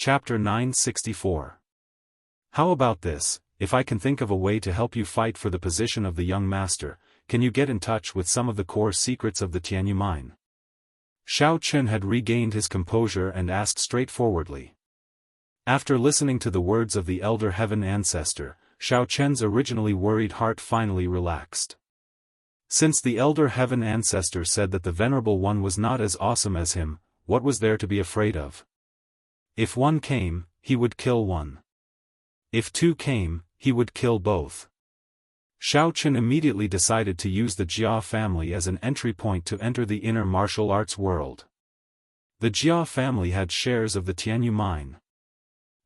Chapter 964. How about this? If I can think of a way to help you fight for the position of the young master, can you get in touch with some of the core secrets of the Tianyu mine? Xiao Chen had regained his composure and asked straightforwardly. After listening to the words of the elder heaven ancestor, Xiao Chen's originally worried heart finally relaxed. Since the elder heaven ancestor said that the Venerable One was not as awesome as him, what was there to be afraid of? If one came, he would kill one. If two came, he would kill both. Xiao Chen immediately decided to use the Jia family as an entry point to enter the inner martial arts world. The Jia family had shares of the Tianyu mine.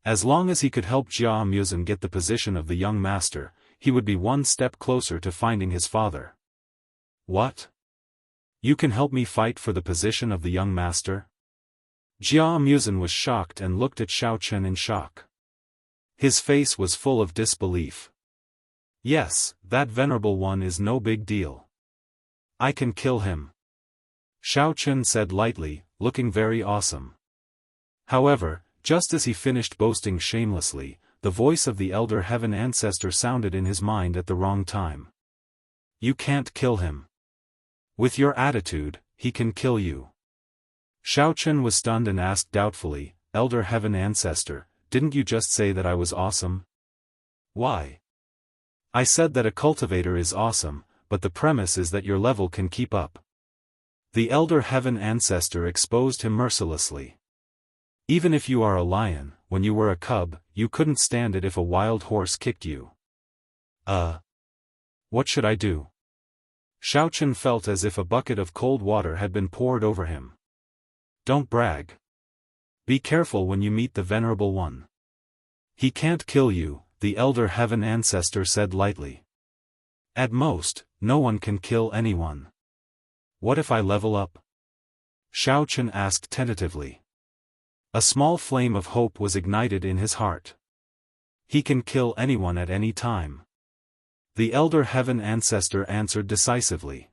As long as he could help Jia Muzan get the position of the young master, he would be one step closer to finding his father. What? You can help me fight for the position of the young master? Jia Muzan was shocked and looked at Xiao Chen in shock. His face was full of disbelief. Yes, that Venerable One is no big deal. I can kill him. Xiao Chen said lightly, looking very awesome. However, just as he finished boasting shamelessly, the voice of the elder heaven ancestor sounded in his mind at the wrong time. You can't kill him. With your attitude, he can kill you. Xiao Chen was stunned and asked doubtfully, Elder Heaven Ancestor, didn't you just say that I was awesome? Why? I said that a cultivator is awesome, but the premise is that your level can keep up. The Elder Heaven Ancestor exposed him mercilessly. Even if you are a lion, when you were a cub, you couldn't stand it if a wild horse kicked you. What should I do? Xiao Chen felt as if a bucket of cold water had been poured over him. Don't brag. Be careful when you meet the Venerable One. He can't kill you, the Elder Heaven Ancestor said lightly. At most, no one can kill anyone. What if I level up? Xiao Chen asked tentatively. A small flame of hope was ignited in his heart. He can kill anyone at any time. The Elder Heaven Ancestor answered decisively.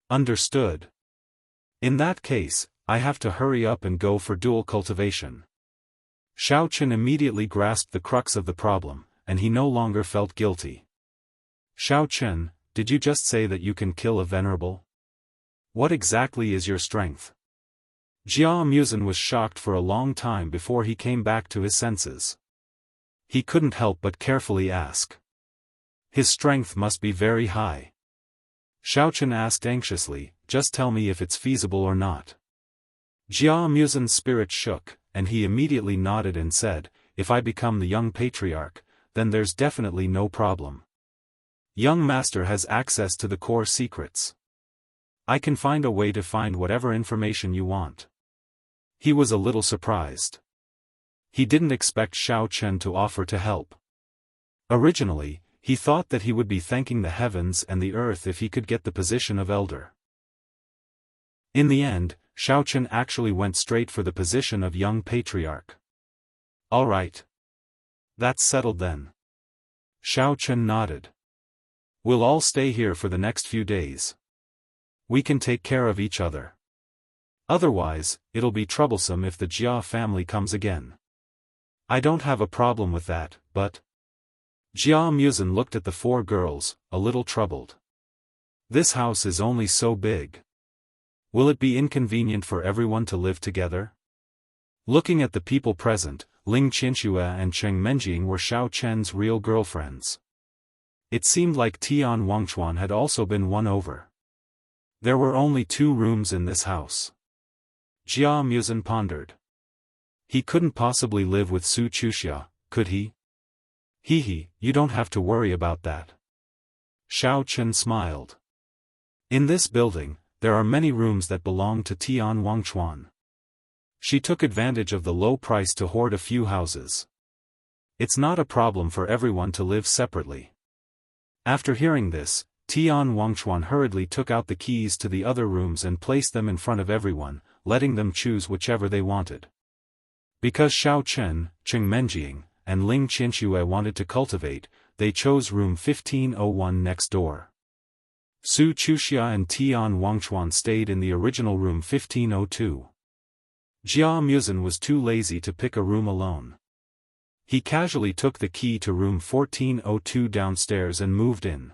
Understood. In that case, I have to hurry up and go for dual cultivation. Xiao Chen immediately grasped the crux of the problem, and he no longer felt guilty. Xiao Chen, did you just say that you can kill a venerable? What exactly is your strength? Jia Muzan was shocked for a long time before he came back to his senses. He couldn't help but carefully ask. His strength must be very high. Xiao Chen asked anxiously, just tell me if it's feasible or not. Jia Muzan's spirit shook, and he immediately nodded and said, if I become the young patriarch, then there's definitely no problem. Young master has access to the core secrets. I can find a way to find whatever information you want. He was a little surprised. He didn't expect Xiao Chen to offer to help. Originally, he thought that he would be thanking the heavens and the earth if he could get the position of elder. In the end, Xiao Chen actually went straight for the position of young patriarch. All right. That's settled then. Xiao Chen nodded. We'll all stay here for the next few days. We can take care of each other. Otherwise, it'll be troublesome if the Jia family comes again. I don't have a problem with that, but... Jia Muzan looked at the four girls, a little troubled. This house is only so big. Will it be inconvenient for everyone to live together? Looking at the people present, Ling Qianxue and Cheng Menjing were Xiao Chen's real girlfriends. It seemed like Tian Wangchuan had also been won over. There were only 2 rooms in this house. Jia Muzan pondered. He couldn't possibly live with Su Chuxia, could he? Hee, you don't have to worry about that. Xiao Chen smiled. In this building, there are many rooms that belong to Tian Wangchuan. She took advantage of the low price to hoard a few houses. It's not a problem for everyone to live separately. After hearing this, Tian Wangchuan hurriedly took out the keys to the other rooms and placed them in front of everyone, letting them choose whichever they wanted. Because Xiao Chen, Cheng Menjing, and Ling Qianxue wanted to cultivate, they chose room 1501 next door. Su Chuxia and Tian Wangchuan stayed in the original room 1502. Jia Muzin was too lazy to pick a room alone. He casually took the key to room 1402 downstairs and moved in.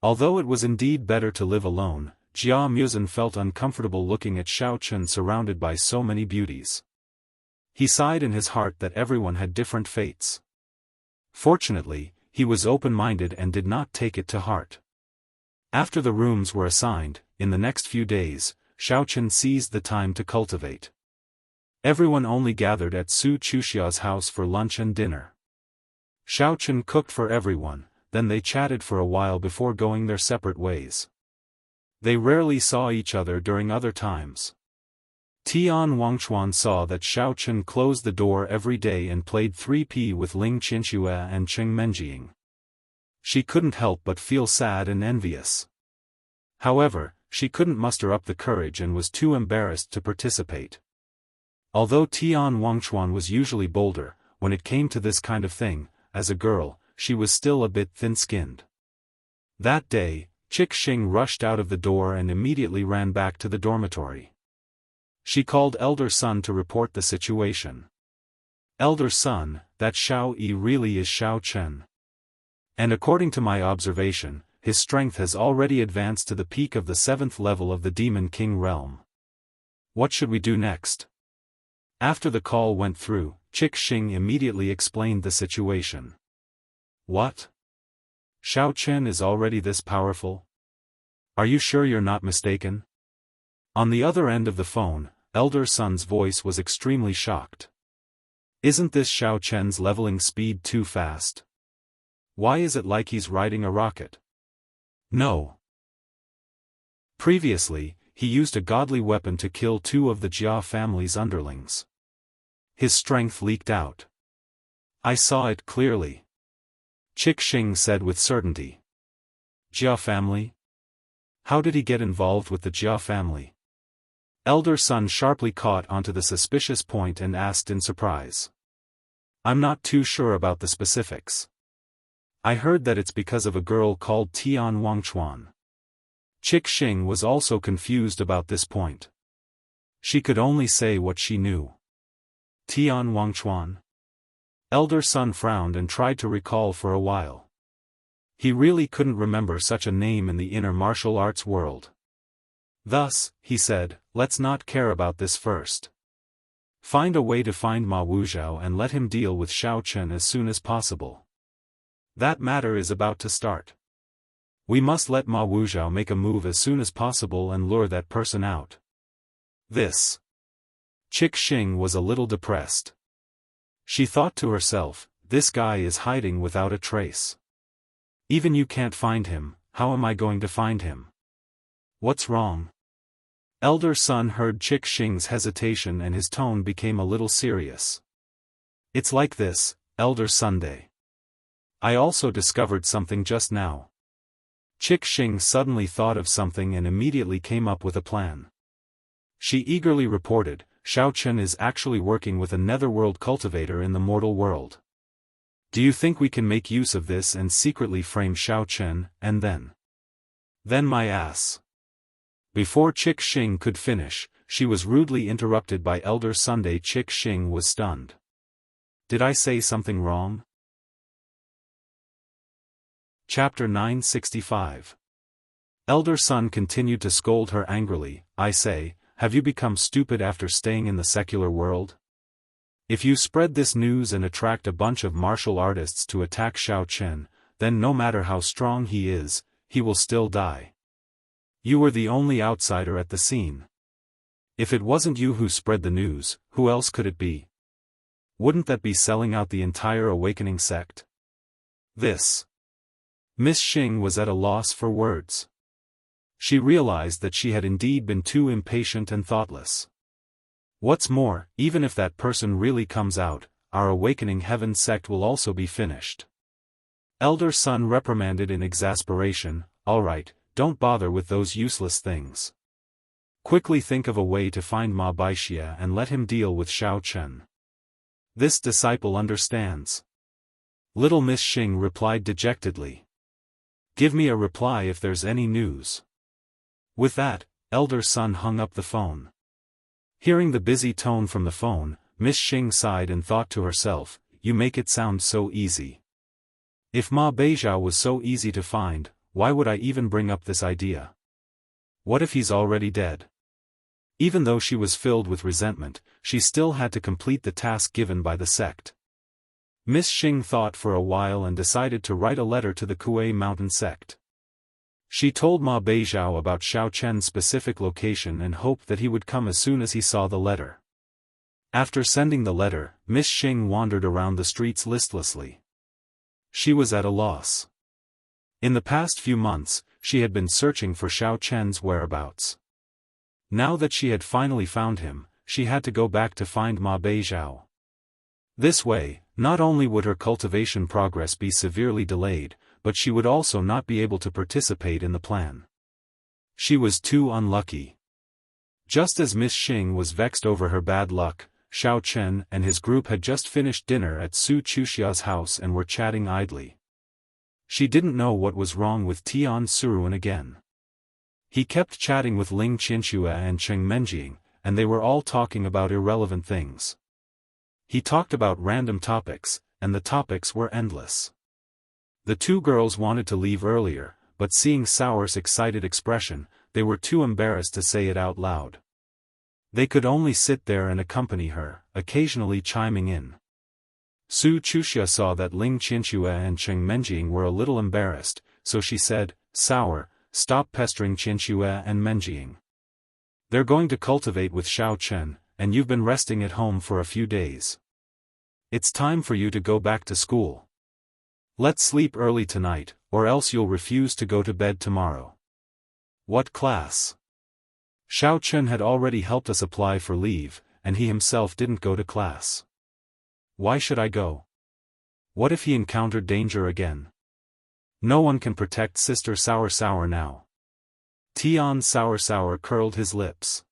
Although it was indeed better to live alone, Jia Muzin felt uncomfortable looking at Xiaochen surrounded by so many beauties. He sighed in his heart that everyone had different fates. Fortunately, he was open-minded and did not take it to heart. After the rooms were assigned, in the next few days, Xiaochen seized the time to cultivate. Everyone only gathered at Su Chuxia's house for lunch and dinner. Xiaochen cooked for everyone, then they chatted for a while before going their separate ways. They rarely saw each other during other times. Tian Wangchuan saw that Xiaochen closed the door every day and played 3P with Ling Qinxue and Cheng Menjing. She couldn't help but feel sad and envious. However, she couldn't muster up the courage and was too embarrassed to participate. Although Tian Wangchuan was usually bolder, when it came to this kind of thing, as a girl, she was still a bit thin-skinned. That day, Chixing rushed out of the door and immediately ran back to the dormitory. She called elder son to report the situation. Elder son, that Xiao Yi really is Xiao Chen. And according to my observation, his strength has already advanced to the peak of the 7th level of the Demon King realm. What should we do next? After the call went through, Chixing immediately explained the situation. What? Xiao Chen is already this powerful? Are you sure you're not mistaken? On the other end of the phone, elder son's voice was extremely shocked. Isn't this Xiao Chen's leveling speed too fast? Why is it like he's riding a rocket? No. Previously, he used a godly weapon to kill 2 of the Jia family's underlings. His strength leaked out. I saw it clearly. Chixing said with certainty. Jia family? How did he get involved with the Jia family? Elder son sharply caught onto the suspicious point and asked in surprise. I'm not too sure about the specifics. I heard that it's because of a girl called Tian Wangchuan. Chixing was also confused about this point. She could only say what she knew. Tian Wangchuan? Elder son frowned and tried to recall for a while. He really couldn't remember such a name in the inner martial arts world. Thus, he said, let's not care about this first. Find a way to find Ma Wuzhao and let him deal with Xiao Chen as soon as possible. That matter is about to start. We must let Ma Wuzhao make a move as soon as possible and lure that person out. This. Chixing was a little depressed. She thought to herself, this guy is hiding without a trace. Even you can't find him, how am I going to find him? What's wrong? Elder son heard Chixing's hesitation and his tone became a little serious. It's like this, Elder Sunday. I also discovered something just now. Chixing suddenly thought of something and immediately came up with a plan. She eagerly reported, Xiao Chen is actually working with a netherworld cultivator in the mortal world. Do you think we can make use of this and secretly frame Xiao Chen, and then? Then my ass. Before Chixing could finish, she was rudely interrupted by Elder Sunday. Chixing was stunned. Did I say something wrong? Chapter 965. Elder Sun continued to scold her angrily. I say, have you become stupid after staying in the secular world? If you spread this news and attract a bunch of martial artists to attack Xiao Chen, then no matter how strong he is, he will still die. You were the only outsider at the scene. If it wasn't you who spread the news, who else could it be? Wouldn't that be selling out the entire awakening sect? This. Miss Xing was at a loss for words. She realized that she had indeed been too impatient and thoughtless. What's more, even if that person really comes out, our awakening heaven sect will also be finished. Elder Sun reprimanded in exasperation, all right, don't bother with those useless things. Quickly think of a way to find Ma Baixia and let him deal with Xiao Chen. This disciple understands. Little Miss Xing replied dejectedly. Give me a reply if there's any news. With that, Elder Sun hung up the phone. Hearing the busy tone from the phone, Miss Xing sighed and thought to herself, you make it sound so easy. If Ma Beijiao was so easy to find, why would I even bring up this idea? What if he's already dead? Even though she was filled with resentment, she still had to complete the task given by the sect. Miss Xing thought for a while and decided to write a letter to the Kuei Mountain sect. She told Ma Beijiao about Xiao Chen's specific location and hoped that he would come as soon as he saw the letter. After sending the letter, Miss Xing wandered around the streets listlessly. She was at a loss. In the past few months, she had been searching for Xiao Chen's whereabouts. Now that she had finally found him, she had to go back to find Ma Beijiao. This way, not only would her cultivation progress be severely delayed, but she would also not be able to participate in the plan. She was too unlucky. Just as Miss Xing was vexed over her bad luck, Xiao Chen and his group had just finished dinner at Su Chuxia's house and were chatting idly. She didn't know what was wrong with Tian Suruan again. He kept chatting with Ling Qianxue and Cheng Menjing, and they were all talking about irrelevant things. He talked about random topics, and the topics were endless. The two girls wanted to leave earlier, but seeing Sour's excited expression, they were too embarrassed to say it out loud. They could only sit there and accompany her, occasionally chiming in. Su Chuxia saw that Ling Qianxue and Cheng Menjing were a little embarrassed, so she said, Sour, stop pestering Qianxue and Menjing. They're going to cultivate with Xiao Chen, and you've been resting at home for a few days. It's time for you to go back to school. Let's sleep early tonight, or else you'll refuse to go to bed tomorrow. What class? Xiao Chen had already helped us apply for leave, and he himself didn't go to class. Why should I go? What if he encountered danger again? No one can protect Sister Sour now. Tian Sour curled his lips.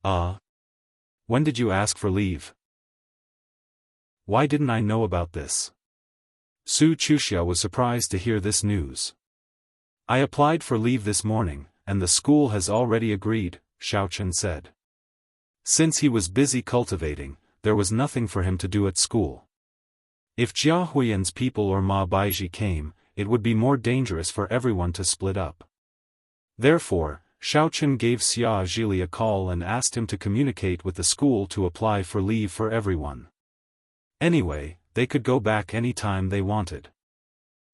When did you ask for leave? Why didn't I know about this? Su Chuxia was surprised to hear this news. I applied for leave this morning, and the school has already agreed, Xiao Chen said. Since he was busy cultivating, there was nothing for him to do at school. If Jia Huiyan's people or Ma Baiji came, it would be more dangerous for everyone to split up. Therefore, Xiao Chen gave Xia Zhili a call and asked him to communicate with the school to apply for leave for everyone. Anyway, they could go back any time they wanted.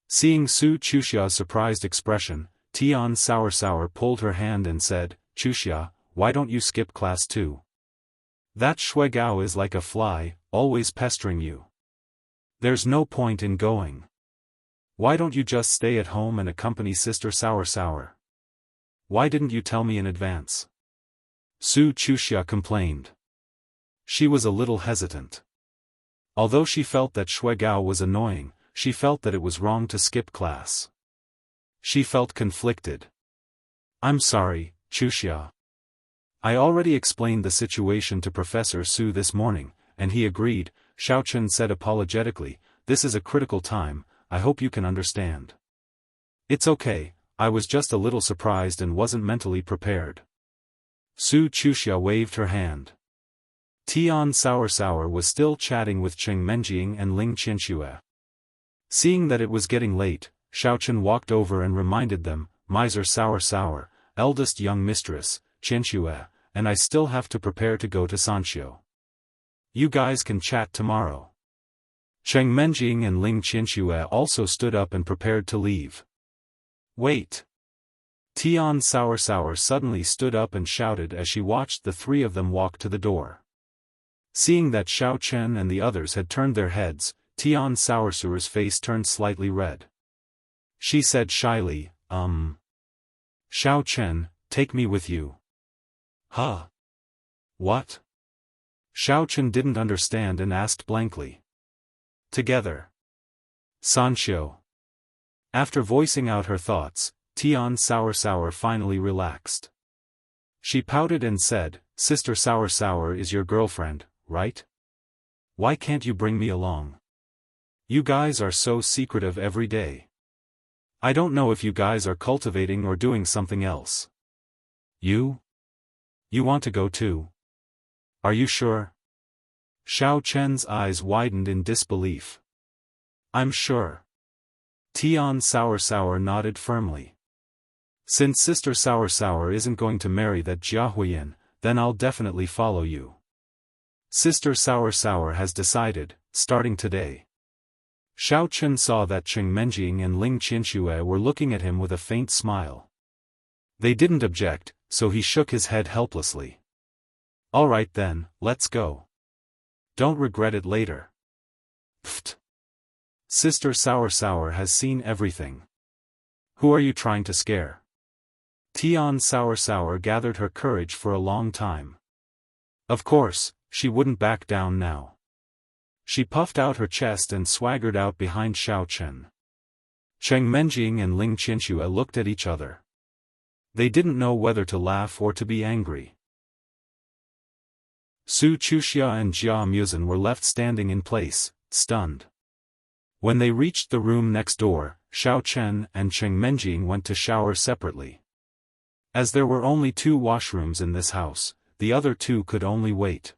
Seeing Su Chuxia's surprised expression, Tian Sour pulled her hand and said, Chuxia, why don't you skip class too? That Shui Gao is like a fly, always pestering you. There's no point in going. Why don't you just stay at home and accompany Sister Sour? Why didn't you tell me in advance? Su Chuxia complained. She was a little hesitant. Although she felt that Shui Gao was annoying, she felt that it was wrong to skip class. She felt conflicted. I'm sorry, Chuxia. I already explained the situation to Professor Su this morning, and he agreed, Xiao Chen said apologetically, this is a critical time, I hope you can understand. It's okay, I was just a little surprised and wasn't mentally prepared. Su Chuxia waved her hand. Tian Sour was still chatting with Cheng Menjing and Ling Qianxue. Seeing that it was getting late, Xiao Chen walked over and reminded them, Miser Sour, eldest young mistress, Qianxue, and I still have to prepare to go to Sanxiu. You guys can chat tomorrow. Cheng Menjing and Ling Qianxue also stood up and prepared to leave. Wait! Tian Sour suddenly stood up and shouted as she watched the three of them walk to the door. Seeing that Xiao Chen and the others had turned their heads, Tian Sour's face turned slightly red. She said shyly, Xiao Chen, take me with you. Huh? What? Xiao Chen didn't understand and asked blankly. Together. Sanxiu. After voicing out her thoughts, Tian Sour finally relaxed. She pouted and said, Sister Sour is your girlfriend, right? Why can't you bring me along? You guys are so secretive every day. I don't know if you guys are cultivating or doing something else. You want to go too? Are you sure? Xiao Chen's eyes widened in disbelief. I'm sure. Tian Sour nodded firmly. Since Sister Sour isn't going to marry that Jiahuyan, then I'll definitely follow you. Sister Sour has decided, starting today. Xiao Chen saw that Cheng Menjing and Ling Qianxue were looking at him with a faint smile. They didn't object, so he shook his head helplessly. All right then, let's go. Don't regret it later. Pfft. Sister Sour has seen everything. Who are you trying to scare? Tian Sour gathered her courage for a long time. Of course, she wouldn't back down now. She puffed out her chest and swaggered out behind Xiao Chen. Cheng Menjing and Ling Qianxue looked at each other. They didn't know whether to laugh or to be angry. Su Chuxia and Jia Muzhen were left standing in place, stunned. When they reached the room next door, Xiao Chen and Cheng Menjing went to shower separately. As there were only 2 washrooms in this house, the other 2 could only wait.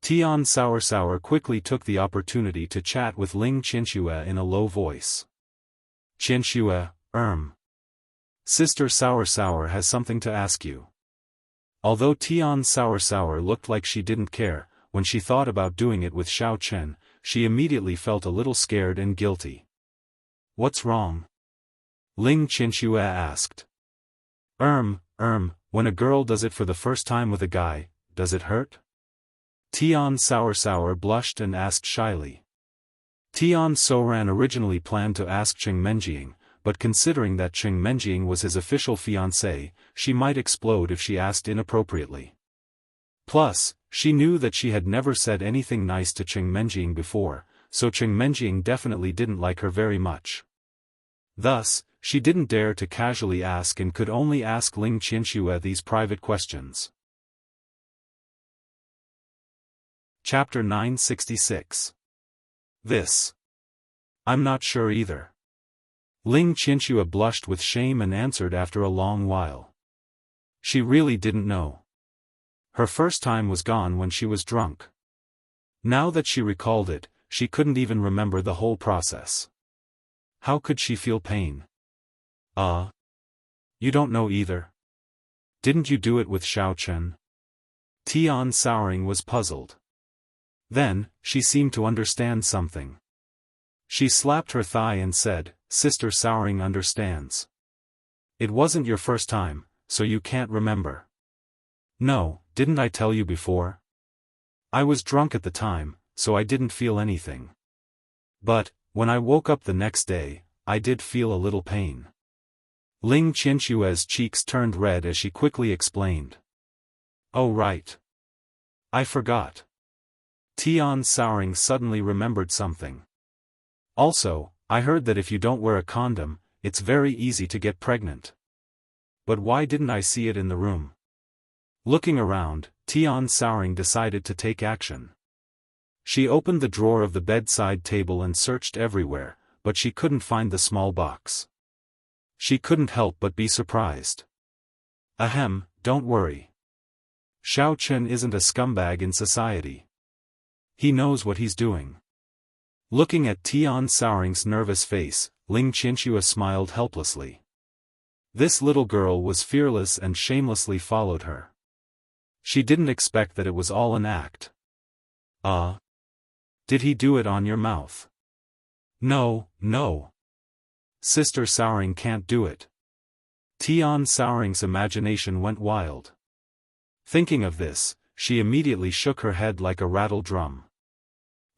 Tian Sour quickly took the opportunity to chat with Ling Qianxue in a low voice. Qianxue, Sister Sour has something to ask you. Although Tian Sour looked like she didn't care, when she thought about doing it with Xiao Chen, she immediately felt a little scared and guilty. What's wrong? Ling Qianxue asked. When a girl does it for the first time with a guy, does it hurt? Tian Sour blushed and asked shyly. Tian Soran originally planned to ask Cheng Menjing, but considering that Cheng Menjing was his official fiancé, she might explode if she asked inappropriately. Plus, she knew that she had never said anything nice to Cheng Menjing before, so Cheng Menjing definitely didn't like her very much. Thus, she didn't dare to casually ask and could only ask Ling Qianxue these private questions. Chapter 966. This. I'm not sure either. Ling Qianxue blushed with shame and answered after a long while. She really didn't know. Her first time was gone when she was drunk. Now that she recalled it, she couldn't even remember the whole process. How could she feel pain? You don't know either? Didn't you do it with Xiao Chen? Tian Souring was puzzled. Then, she seemed to understand something. She slapped her thigh and said, Sister Souring understands. It wasn't your first time, so you can't remember. No, didn't I tell you before? I was drunk at the time, so I didn't feel anything. But, when I woke up the next day, I did feel a little pain. Ling Qianxue's cheeks turned red as she quickly explained. Oh right. I forgot. Tian Souring suddenly remembered something. Also, I heard that if you don't wear a condom, it's very easy to get pregnant. But why didn't I see it in the room? Looking around, Tian Souring decided to take action. She opened the drawer of the bedside table and searched everywhere, but she couldn't find the small box. She couldn't help but be surprised. Ahem, don't worry. Xiao Chen isn't a scumbag in society. He knows what he's doing. Looking at Tian Souring's nervous face, Ling Qianxue smiled helplessly. This little girl was fearless and shamelessly followed her. She didn't expect that it was all an act. Did he do it on your mouth? No. Sister Souring can't do it. Tian Souring's imagination went wild. Thinking of this, she immediately shook her head like a rattle drum.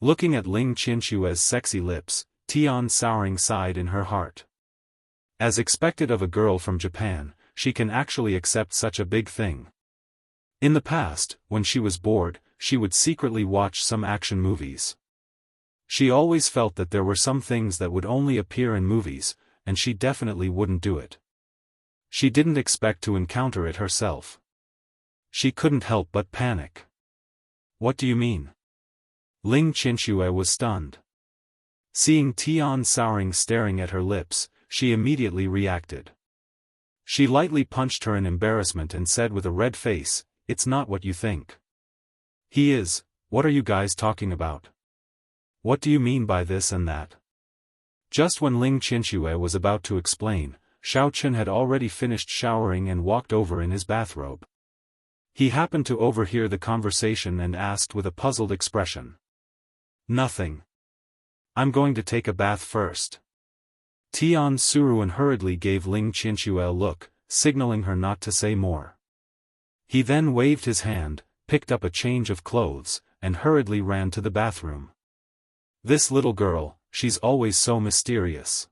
Looking at Ling Qianxue's sexy lips, Tian Souring sighed in her heart. As expected of a girl from Japan, she can actually accept such a big thing. In the past, when she was bored, she would secretly watch some action movies. She always felt that there were some things that would only appear in movies, and she definitely wouldn't do it. She didn't expect to encounter it herself. She couldn't help but panic. What do you mean? Ling Qianxue was stunned. Seeing Tian Souring staring at her lips, she immediately reacted. She lightly punched her in embarrassment and said with a red face, "It's not what you think." He is. What are you guys talking about? What do you mean by this and that? Just when Ling Qianxue was about to explain, Xiao Chen had already finished showering and walked over in his bathrobe. He happened to overhear the conversation and asked with a puzzled expression. Nothing. I'm going to take a bath first. Tian Suruan hurriedly gave Ling Qianxue a look, signaling her not to say more. He then waved his hand, picked up a change of clothes, and hurriedly ran to the bathroom. This little girl, she's always so mysterious.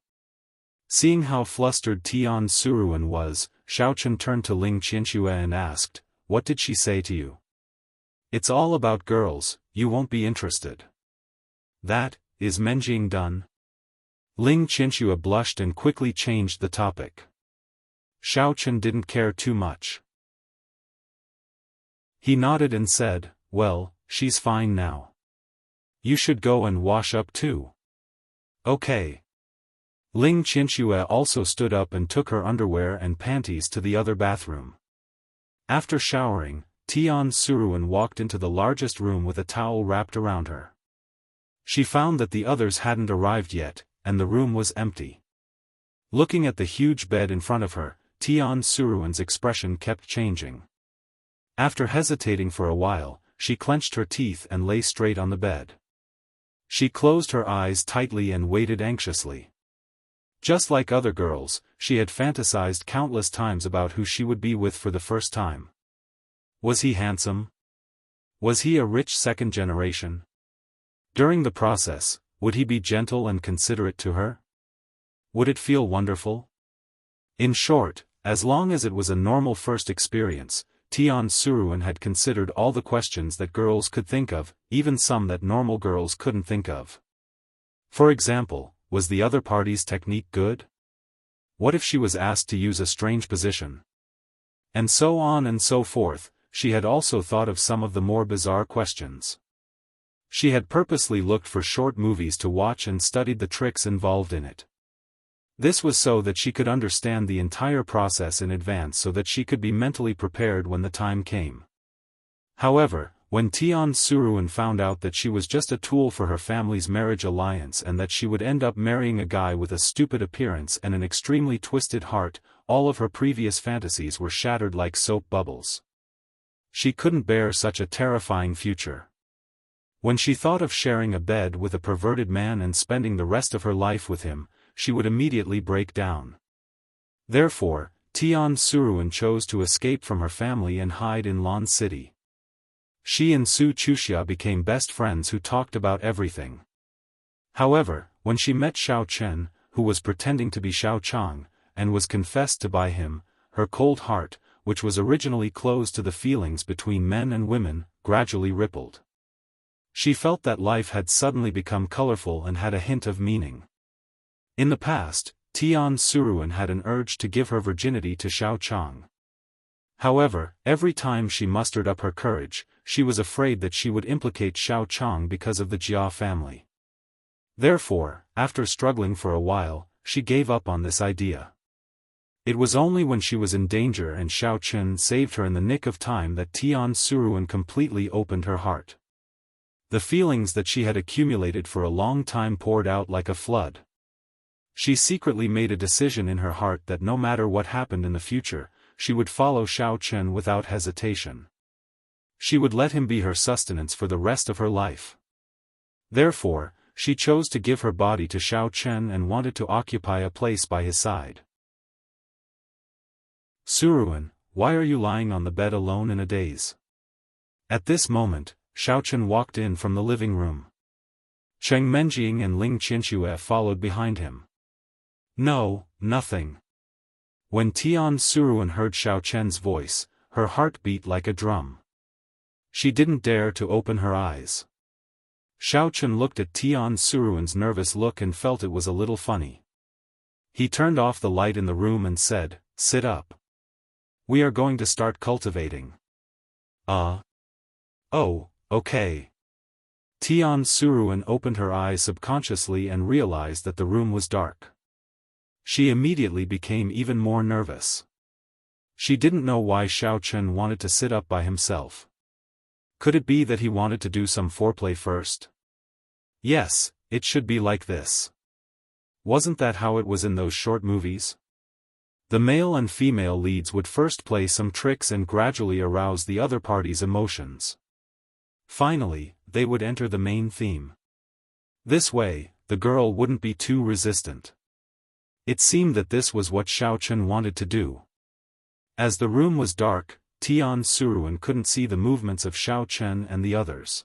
Seeing how flustered Tian Suruan was, Xiao Chen turned to Ling Qianxue and asked, "What did she say to you?" "It's all about girls, you won't be interested." "That, is Menjing done?" Ling Qianxue blushed and quickly changed the topic. Xiao Chen didn't care too much. He nodded and said, "Well, she's fine now. You should go and wash up too." "Okay." Ling Qianxue also stood up and took her underwear and panties to the other bathroom. After showering, Tian Suruan walked into the largest room with a towel wrapped around her. She found that the others hadn't arrived yet, and the room was empty. Looking at the huge bed in front of her, Tian Suruan's expression kept changing. After hesitating for a while, she clenched her teeth and lay straight on the bed. She closed her eyes tightly and waited anxiously. Just like other girls, she had fantasized countless times about who she would be with for the first time. Was he handsome? Was he a rich second generation? During the process, would he be gentle and considerate to her? Would it feel wonderful? In short, as long as it was a normal first experience, Tian Suruan had considered all the questions that girls could think of, even some that normal girls couldn't think of. For example, was the other party's technique good? What if she was asked to use a strange position? And so on and so forth. She had also thought of some of the more bizarre questions. She had purposely looked for short movies to watch and studied the tricks involved in it. This was so that she could understand the entire process in advance so that she could be mentally prepared when the time came. However, when Tian Suruan found out that she was just a tool for her family's marriage alliance and that she would end up marrying a guy with a stupid appearance and an extremely twisted heart, all of her previous fantasies were shattered like soap bubbles. She couldn't bear such a terrifying future. When she thought of sharing a bed with a perverted man and spending the rest of her life with him, she would immediately break down. Therefore, Tian Suruan chose to escape from her family and hide in Lan City. She and Su Chuxia became best friends who talked about everything. However, when she met Xiao Chen, who was pretending to be Xiao Chang, and was confessed to by him, her cold heart, which was originally closed to the feelings between men and women, gradually rippled. She felt that life had suddenly become colorful and had a hint of meaning. In the past, Tian Suruan had an urge to give her virginity to Xiao Chang. However, every time she mustered up her courage, she was afraid that she would implicate Xiao Chang because of the Jia family. Therefore, after struggling for a while, she gave up on this idea. It was only when she was in danger and Xiao Chen saved her in the nick of time that Tian Suruan completely opened her heart. The feelings that she had accumulated for a long time poured out like a flood. She secretly made a decision in her heart that no matter what happened in the future, she would follow Xiao Chen without hesitation. She would let him be her sustenance for the rest of her life. Therefore, she chose to give her body to Xiao Chen and wanted to occupy a place by his side. "Suruan, why are you lying on the bed alone in a daze?" At this moment, Xiao Chen walked in from the living room. Cheng Menjing and Ling Qianxue followed behind him. "No, nothing." When Tian Suruan heard Xiao Chen's voice, her heart beat like a drum. She didn't dare to open her eyes. Xiao Chen looked at Tian Suruan's nervous look and felt it was a little funny. He turned off the light in the room and said, "Sit up. We are going to start cultivating." Oh, okay." Tian Suruan opened her eyes subconsciously and realized that the room was dark. She immediately became even more nervous. She didn't know why Xiao Chen wanted to sit up by himself. Could it be that he wanted to do some foreplay first? Yes, it should be like this. Wasn't that how it was in those short movies? The male and female leads would first play some tricks and gradually arouse the other party's emotions. Finally, they would enter the main theme. This way, the girl wouldn't be too resistant. It seemed that this was what Xiaochen wanted to do. As the room was dark, Tian Suruan couldn't see the movements of Xiaochen and the others.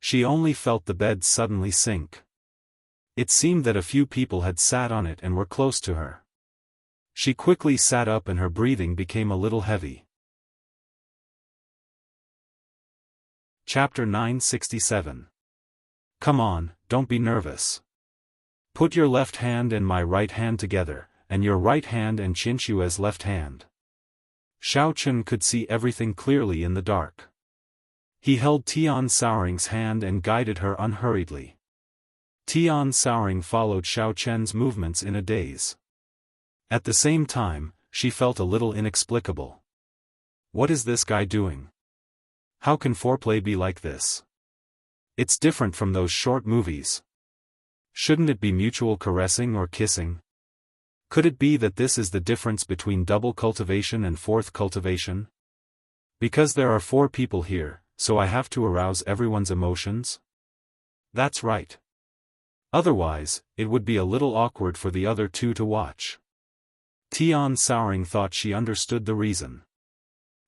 She only felt the bed suddenly sink. It seemed that a few people had sat on it and were close to her. She quickly sat up and her breathing became a little heavy. Chapter 967. Come on, don't be nervous. Put your left hand and my right hand together, and your right hand and Qinshue's left hand. Xiaochen could see everything clearly in the dark. He held Tian Sauring's hand and guided her unhurriedly. Tian Sauring followed Xiaochen's movements in a daze. At the same time, she felt a little inexplicable. What is this guy doing? How can foreplay be like this? It's different from those short movies. Shouldn't it be mutual caressing or kissing? Could it be that this is the difference between double cultivation and fourth cultivation? Because there are 4 people here, so I have to arouse everyone's emotions? That's right. Otherwise, it would be a little awkward for the other 2 to watch. Tian Sauring thought she understood the reason.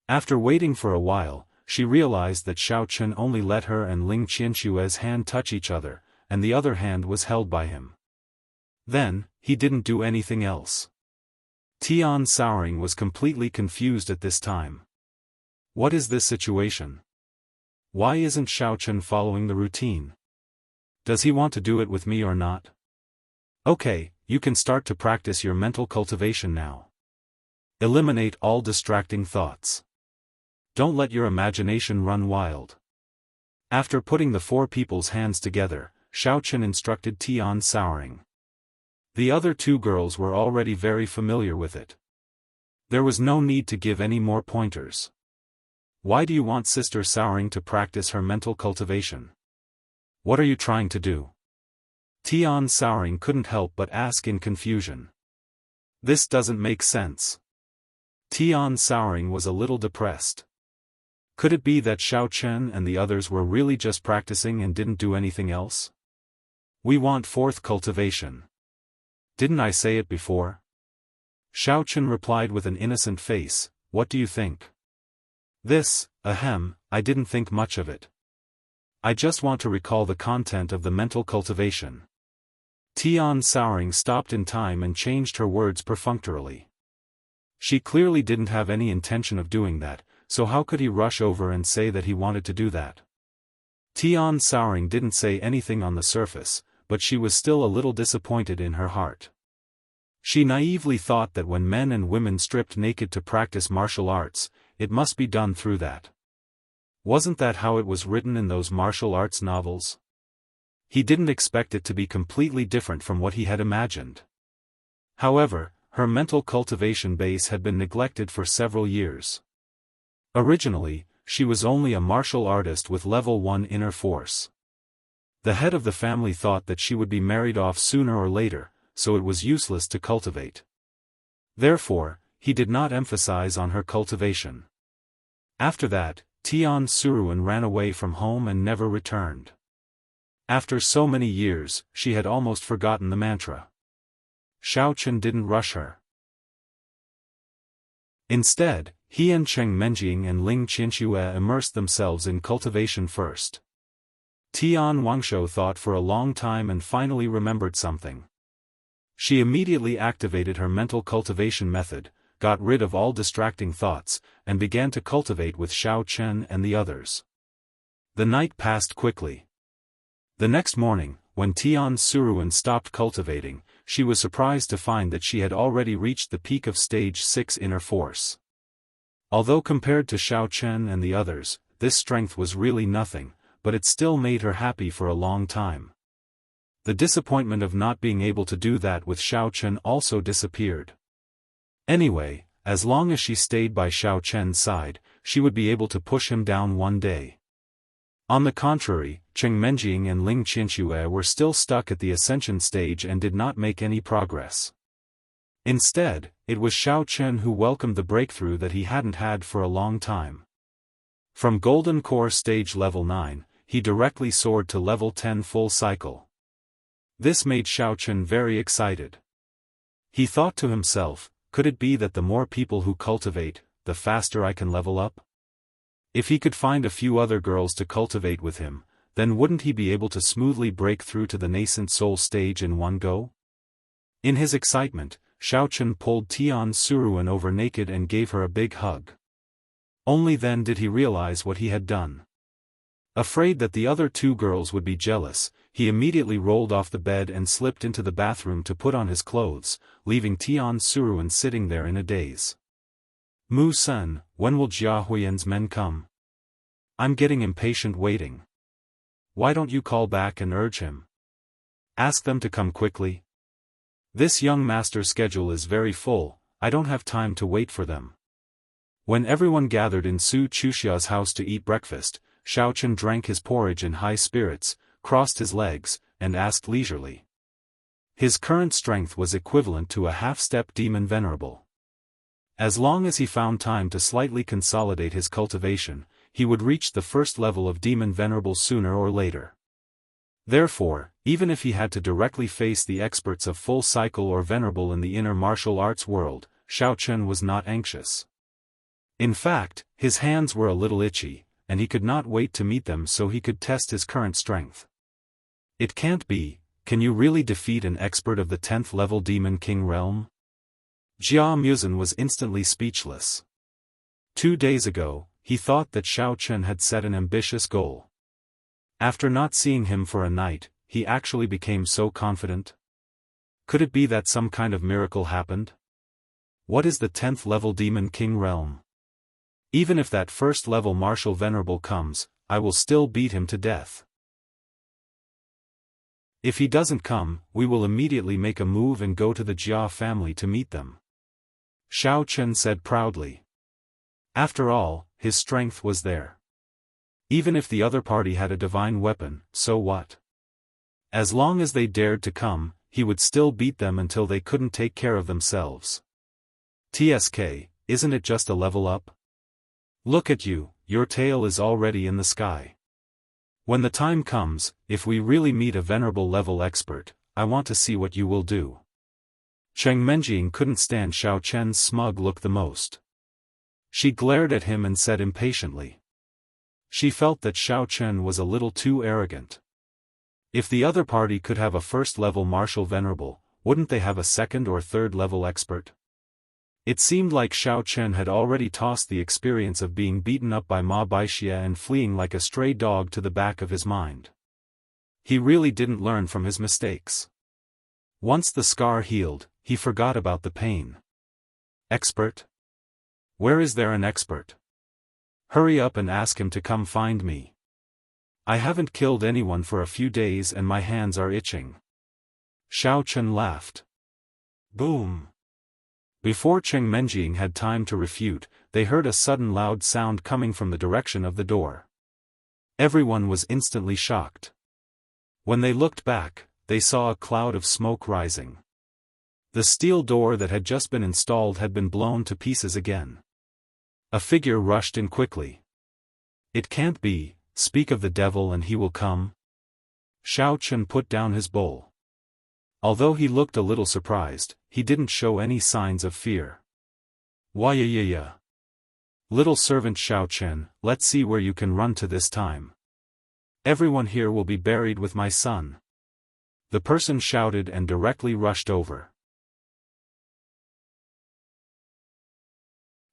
After waiting for a while, she realized that Xiaochen only let her and Ling Qinshue's hand touch each other, and the other hand was held by him. Then, he didn't do anything else. Tian Sauring was completely confused at this time. What is this situation? Why isn't Xiaochen following the routine? Does he want to do it with me or not? Okay, you can start to practice your mental cultivation now. Eliminate all distracting thoughts. Don't let your imagination run wild. After putting the 4 people's hands together, Xiaochen instructed Tian Sauring. The other 2 girls were already very familiar with it. There was no need to give any more pointers. Why do you want Sister Sauring to practice her mental cultivation? What are you trying to do? Tian Sauring couldn't help but ask in confusion. This doesn't make sense. Tian Sauring was a little depressed. Could it be that Xiaochen and the others were really just practicing and didn't do anything else? We want fourth cultivation. Didn't I say it before? Xiaochen replied with an innocent face, what do you think? This, I didn't think much of it. I just want to recall the content of the mental cultivation. Tian Sauring stopped in time and changed her words perfunctorily. She clearly didn't have any intention of doing that, so how could he rush over and say that he wanted to do that? Tian Sauring didn't say anything on the surface, but she was still a little disappointed in her heart. She naively thought that when men and women stripped naked to practice martial arts, it must be done through that. Wasn't that how it was written in those martial arts novels? He didn't expect it to be completely different from what he had imagined. However, her mental cultivation base had been neglected for several years. Originally, she was only a martial artist with level 1 inner force. The head of the family thought that she would be married off sooner or later, so it was useless to cultivate. Therefore, he did not emphasize on her cultivation. After that, Tian Suruan ran away from home and never returned. After so many years, she had almost forgotten the mantra. Xiaochen didn't rush her. Instead, he and Cheng Menjing and Ling Qinshuo immersed themselves in cultivation first. Tian Wangshou thought for a long time and finally remembered something. She immediately activated her mental cultivation method, got rid of all distracting thoughts, and began to cultivate with Xiaochen and the others. The night passed quickly. The next morning, when Tian Suruan stopped cultivating, she was surprised to find that she had already reached the peak of stage 6 inner force. Although compared to Xiaochen and the others, this strength was really nothing, but it still made her happy for a long time. The disappointment of not being able to do that with Xiaochen also disappeared. Anyway, as long as she stayed by Xiaochen's side, she would be able to push him down one day. On the contrary, Cheng Menjing and Ling Qianxue were still stuck at the ascension stage and did not make any progress. Instead, it was Xiao Chen who welcomed the breakthrough that he hadn't had for a long time. From Golden Core stage level 9, he directly soared to level 10 full cycle. This made Xiao Chen very excited. He thought to himself, could it be that the more people who cultivate, the faster I can level up? If he could find a few other girls to cultivate with him, then wouldn't he be able to smoothly break through to the nascent soul stage in one go? In his excitement, Xiao Chen pulled Tian Suruan over naked and gave her a big hug. Only then did he realize what he had done. Afraid that the other two girls would be jealous, he immediately rolled off the bed and slipped into the bathroom to put on his clothes, leaving Tian Suruan sitting there in a daze. Mu Sen, when will Jia Huiyan's men come? I'm getting impatient waiting. Why don't you call back and urge him? Ask them to come quickly. This young master's schedule is very full, I don't have time to wait for them. When everyone gathered in Su Chuxia's house to eat breakfast, Xiao Chen drank his porridge in high spirits, crossed his legs, and asked leisurely. His current strength was equivalent to a half-step demon venerable. As long as he found time to slightly consolidate his cultivation, he would reach the first level of demon venerable sooner or later. Therefore, even if he had to directly face the experts of full cycle or venerable in the inner martial arts world, Xiao Chen was not anxious. In fact, his hands were a little itchy, and he could not wait to meet them so he could test his current strength. It can't be, can you really defeat an expert of the 10th level Demon King realm? Jia Muzhen was instantly speechless. 2 days ago, he thought that Xiao Chen had set an ambitious goal. After not seeing him for a night, he actually became so confident. Could it be that some kind of miracle happened? What is the 10th level Demon King realm? Even if that first level martial venerable comes, I will still beat him to death. If he doesn't come, we will immediately make a move and go to the Jia family to meet them. Xiao Chen said proudly. After all, his strength was there. Even if the other party had a divine weapon, so what? As long as they dared to come, he would still beat them until they couldn't take care of themselves. TSK, isn't it just a level up? Look at you, your tail is already in the sky. When the time comes, if we really meet a venerable level expert, I want to see what you will do. Cheng Menjing couldn't stand Xiao Chen's smug look the most. She glared at him and said impatiently. She felt that Xiao Chen was a little too arrogant. If the other party could have a first-level martial venerable, wouldn't they have a second or third-level expert? It seemed like Xiao Chen had already tossed the experience of being beaten up by Ma Baixia and fleeing like a stray dog to the back of his mind. He really didn't learn from his mistakes. Once the scar healed, he forgot about the pain. Expert? Where is there an expert? Hurry up and ask him to come find me. I haven't killed anyone for a few days and my hands are itching. Xiao Chen laughed. Boom. Before Cheng Menjing had time to refute, they heard a sudden loud sound coming from the direction of the door. Everyone was instantly shocked. When they looked back, they saw a cloud of smoke rising. The steel door that had just been installed had been blown to pieces again. A figure rushed in quickly. It can't be, speak of the devil and he will come. Xiao Chen put down his bowl. Although he looked a little surprised, he didn't show any signs of fear. Why? Little servant Xiao Chen, let's see where you can run to this time. Everyone here will be buried with my son. The person shouted and directly rushed over.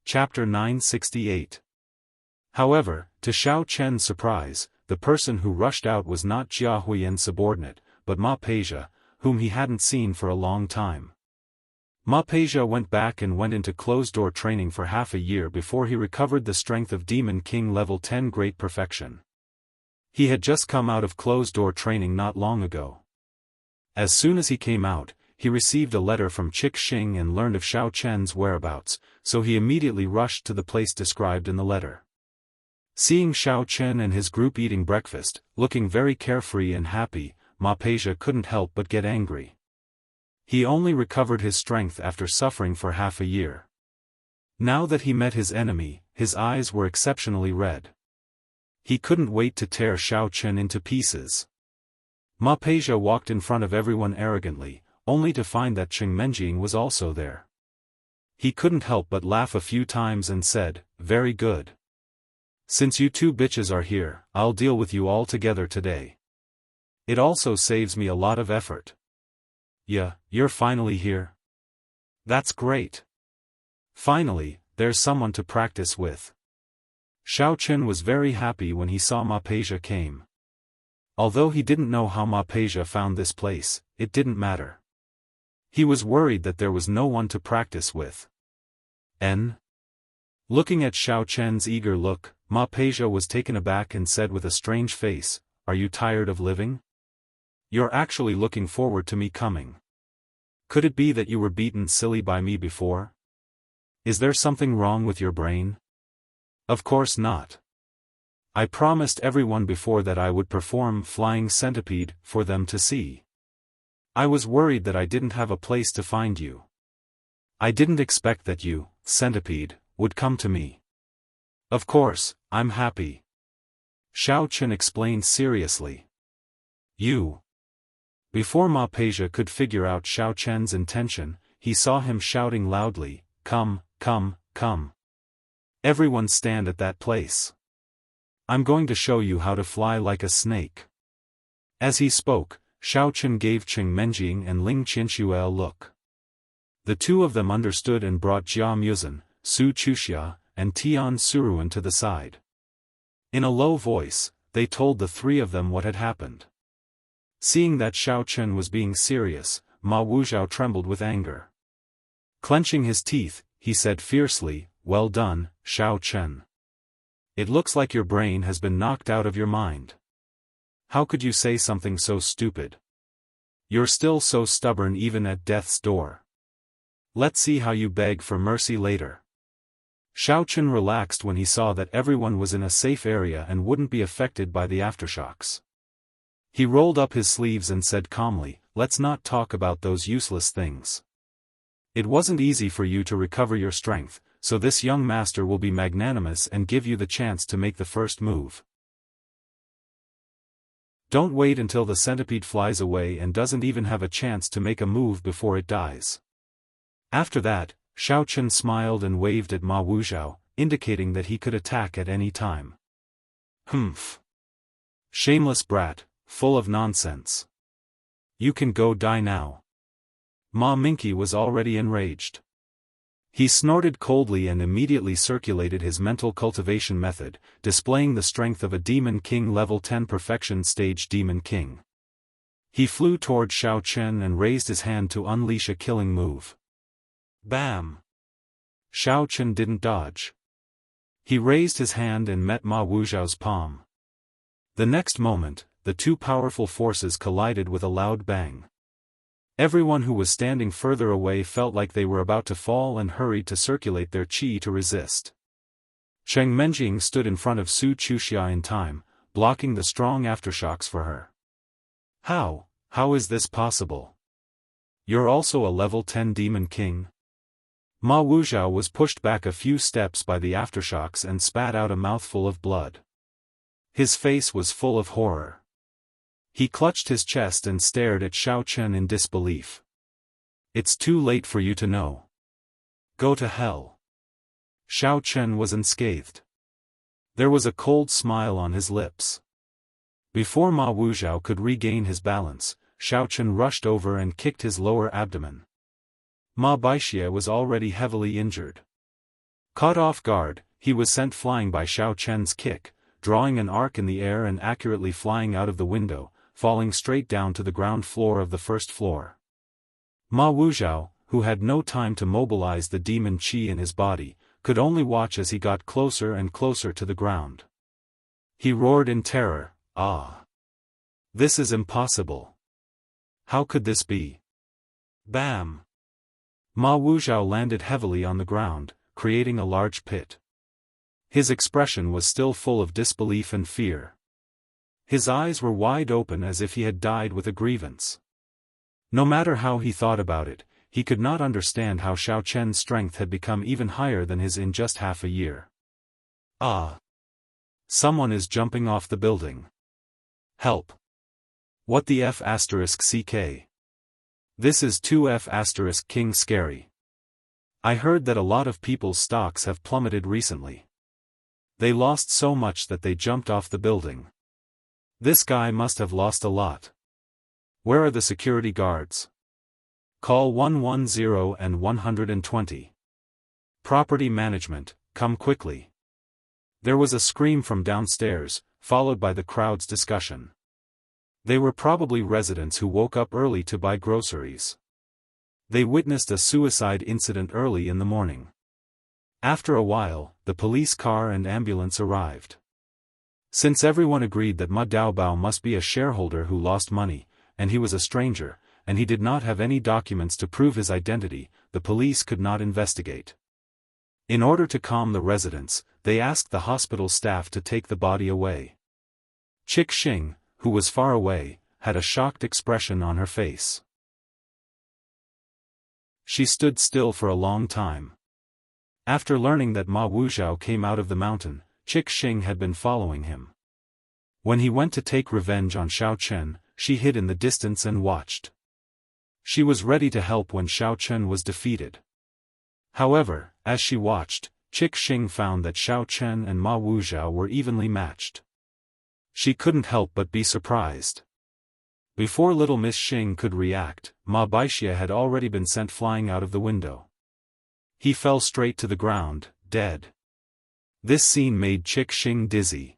Chapter 968. However, to Xiao Chen's surprise, the person who rushed out was not Jia Huiyan's subordinate, but Ma Peja, whom he hadn't seen for a long time. Ma Peja went back and went into closed-door training for half a year before he recovered the strength of Demon King level 10 Great Perfection. He had just come out of closed-door training not long ago. As soon as he came out, he received a letter from Chick Xing and learned of Xiao Chen's whereabouts, so he immediately rushed to the place described in the letter. Seeing Xiao Chen and his group eating breakfast, looking very carefree and happy, Ma Peja couldn't help but get angry. He only recovered his strength after suffering for half a year. Now that he met his enemy, his eyes were exceptionally red. He couldn't wait to tear Xiao Chen into pieces. Ma Peja walked in front of everyone arrogantly, only to find that Cheng Menjing was also there. He couldn't help but laugh a few times and said, "Very good. Since you two bitches are here, I'll deal with you all together today. It also saves me a lot of effort." "Yeah, you're finally here. That's great. Finally, there's someone to practice with." Xiao Chen was very happy when he saw Ma Peja came. Although he didn't know how Ma Peja found this place, it didn't matter. He was worried that there was no one to practice with. Looking at Xiao Chen's eager look, Ma Peja was taken aback and said with a strange face, "Are you tired of living? You're actually looking forward to me coming. Could it be that you were beaten silly by me before? Is there something wrong with your brain?" "Of course not. I promised everyone before that I would perform Flying Centipede for them to see. I was worried that I didn't have a place to find you. I didn't expect that you, Centipede, would come to me. Of course, I'm happy." Xiao Chen explained seriously. "You." Before Ma Peja could figure out Xiao Chen's intention, he saw him shouting loudly, "Come, come, come. Everyone stand at that place. I'm going to show you how to fly like a snake." As he spoke, Xiao Chen gave Cheng Menjing and Ling Qianxue a look. The two of them understood and brought Jia Muzhen, Su Chuxia, and Tian Suruan to the side. In a low voice, they told the three of them what had happened. Seeing that Xiao Chen was being serious, Ma Wuzhao trembled with anger. Clenching his teeth, he said fiercely, "Well done, Xiao Chen. It looks like your brain has been knocked out of your mind. How could you say something so stupid? You're still so stubborn even at death's door. Let's see how you beg for mercy later." Xiao Chen relaxed when he saw that everyone was in a safe area and wouldn't be affected by the aftershocks. He rolled up his sleeves and said calmly, "Let's not talk about those useless things. It wasn't easy for you to recover your strength, so this young master will be magnanimous and give you the chance to make the first move. Don't wait until the centipede flies away and doesn't even have a chance to make a move before it dies." After that, Xiao Chen smiled and waved at Ma Wuzhao, indicating that he could attack at any time. "Humph. Shameless brat, full of nonsense. You can go die now." Ma Minqi was already enraged. He snorted coldly and immediately circulated his mental cultivation method, displaying the strength of a Demon King level 10 perfection stage Demon King. He flew toward Xiao Chen and raised his hand to unleash a killing move. Bam! Xiao Chen didn't dodge. He raised his hand and met Ma Wuzhao's palm. The next moment, the two powerful forces collided with a loud bang. Everyone who was standing further away felt like they were about to fall and hurried to circulate their qi to resist. Cheng Menjing stood in front of Su Chuxia in time, blocking the strong aftershocks for her. How is this possible? You're also a level 10 Demon King?" Ma Wuzhao was pushed back a few steps by the aftershocks and spat out a mouthful of blood. His face was full of horror. He clutched his chest and stared at Xiao Chen in disbelief. "It's too late for you to know. Go to hell." Xiao Chen was unscathed. There was a cold smile on his lips. Before Ma Wuzhao could regain his balance, Xiao Chen rushed over and kicked his lower abdomen. Ma Baixie was already heavily injured. Caught off guard, he was sent flying by Xiao Chen's kick, drawing an arc in the air and accurately flying out of the window, falling straight down to the ground floor of the first floor. Ma Wuzhao, who had no time to mobilize the demon qi in his body, could only watch as he got closer and closer to the ground. He roared in terror, "Ah! This is impossible. How could this be?" Bam! Ma Wuzhao landed heavily on the ground, creating a large pit. His expression was still full of disbelief and fear. His eyes were wide open as if he had died with a grievance. No matter how he thought about it, he could not understand how Xiao Chen's strength had become even higher than his in just half a year. Ah! Someone is jumping off the building. Help! What the F***ck? This is 2F** King scary. I heard that a lot of people's stocks have plummeted recently. They lost so much that they jumped off the building. This guy must have lost a lot. Where are the security guards? Call 110 and 120. Property management, come quickly. There was a scream from downstairs, followed by the crowd's discussion. They were probably residents who woke up early to buy groceries. They witnessed a suicide incident early in the morning. After a while, the police car and ambulance arrived. Since everyone agreed that Ma Daobao must be a shareholder who lost money, and he was a stranger, and he did not have any documents to prove his identity, the police could not investigate. In order to calm the residents, they asked the hospital staff to take the body away. Chick Xing, who was far away, had a shocked expression on her face. She stood still for a long time. After learning that Ma Wuxiao came out of the mountain, Chick Xing had been following him. When he went to take revenge on Xiao Chen, she hid in the distance and watched. She was ready to help when Xiao Chen was defeated. However, as she watched, Chick Xing found that Xiao Chen and Ma Wuxiao were evenly matched. She couldn't help but be surprised. Before little Miss Xing could react, Ma Baixia had already been sent flying out of the window. He fell straight to the ground, dead. This scene made Chick Xing dizzy.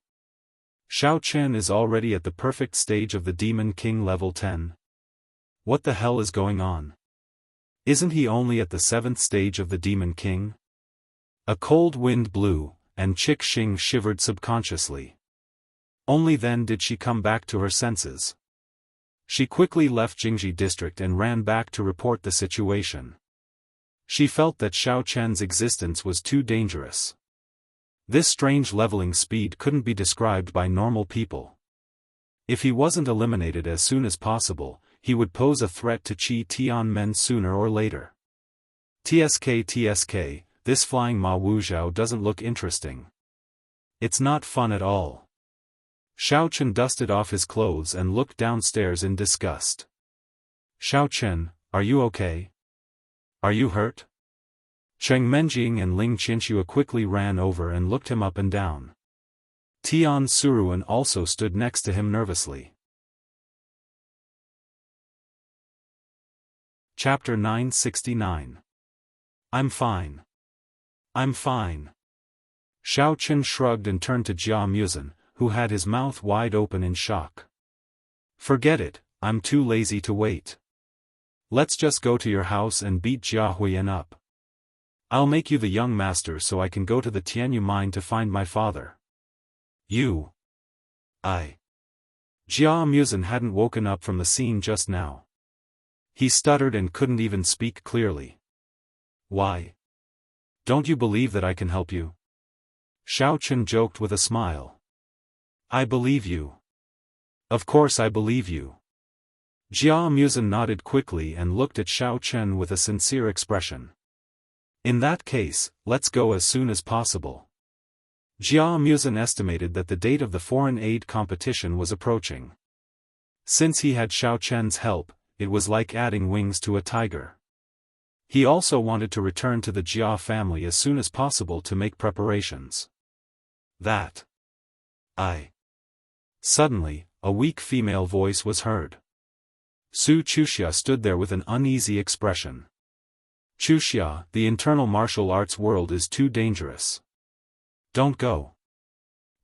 Xiao Chen is already at the perfect stage of the Demon King level 10. What the hell is going on? Isn't he only at the 7th stage of the Demon King? A cold wind blew, and Chick Xing shivered subconsciously. Only then did she come back to her senses. She quickly left Jingji district and ran back to report the situation. She felt that Xiao Chen's existence was too dangerous. This strange leveling speed couldn't be described by normal people. If he wasn't eliminated as soon as possible, he would pose a threat to Qi Tianmen sooner or later. TSK, this flying Ma Wuxiao doesn't look interesting. It's not fun at all. Xiao Chen dusted off his clothes and looked downstairs in disgust. Xiao Chen, are you okay? Are you hurt? Cheng Menjing and Ling Qianxue quickly ran over and looked him up and down. Tian Suruan also stood next to him nervously. Chapter 969. I'm fine. I'm fine. Xiao Chen shrugged and turned to Jia Muzhen, who had his mouth wide open in shock. Forget it, I'm too lazy to wait. Let's just go to your house and beat Jia Huiyan up. I'll make you the young master so I can go to the Tianyu mine to find my father. You. Jia Muzhen hadn't woken up from the scene just now. He stuttered and couldn't even speak clearly. Why? Don't you believe that I can help you? Xiao Chen joked with a smile. I believe you. Of course I believe you. Jia Muzhen nodded quickly and looked at Xiao Chen with a sincere expression. In that case, let's go as soon as possible. Jia Muzhen estimated that the date of the foreign aid competition was approaching. Since he had Xiao Chen's help, it was like adding wings to a tiger. He also wanted to return to the Jia family as soon as possible to make preparations. Suddenly, a weak female voice was heard. Su Chuxia stood there with an uneasy expression. Chuxia, the internal martial arts world is too dangerous. Don't go.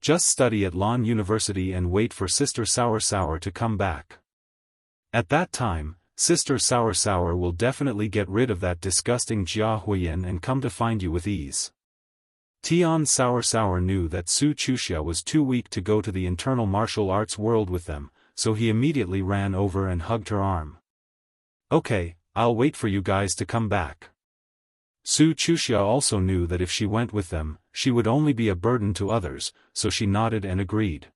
Just study at Lan University and wait for Sister Sour to come back. At that time, Sister Sour will definitely get rid of that disgusting Jia Huiyan and come to find you with ease. Tian Sour knew that Su Chuxia was too weak to go to the internal martial arts world with them, so he immediately ran over and hugged her arm. Okay, I'll wait for you guys to come back. Su Chuxia also knew that if she went with them, she would only be a burden to others, so she nodded and agreed.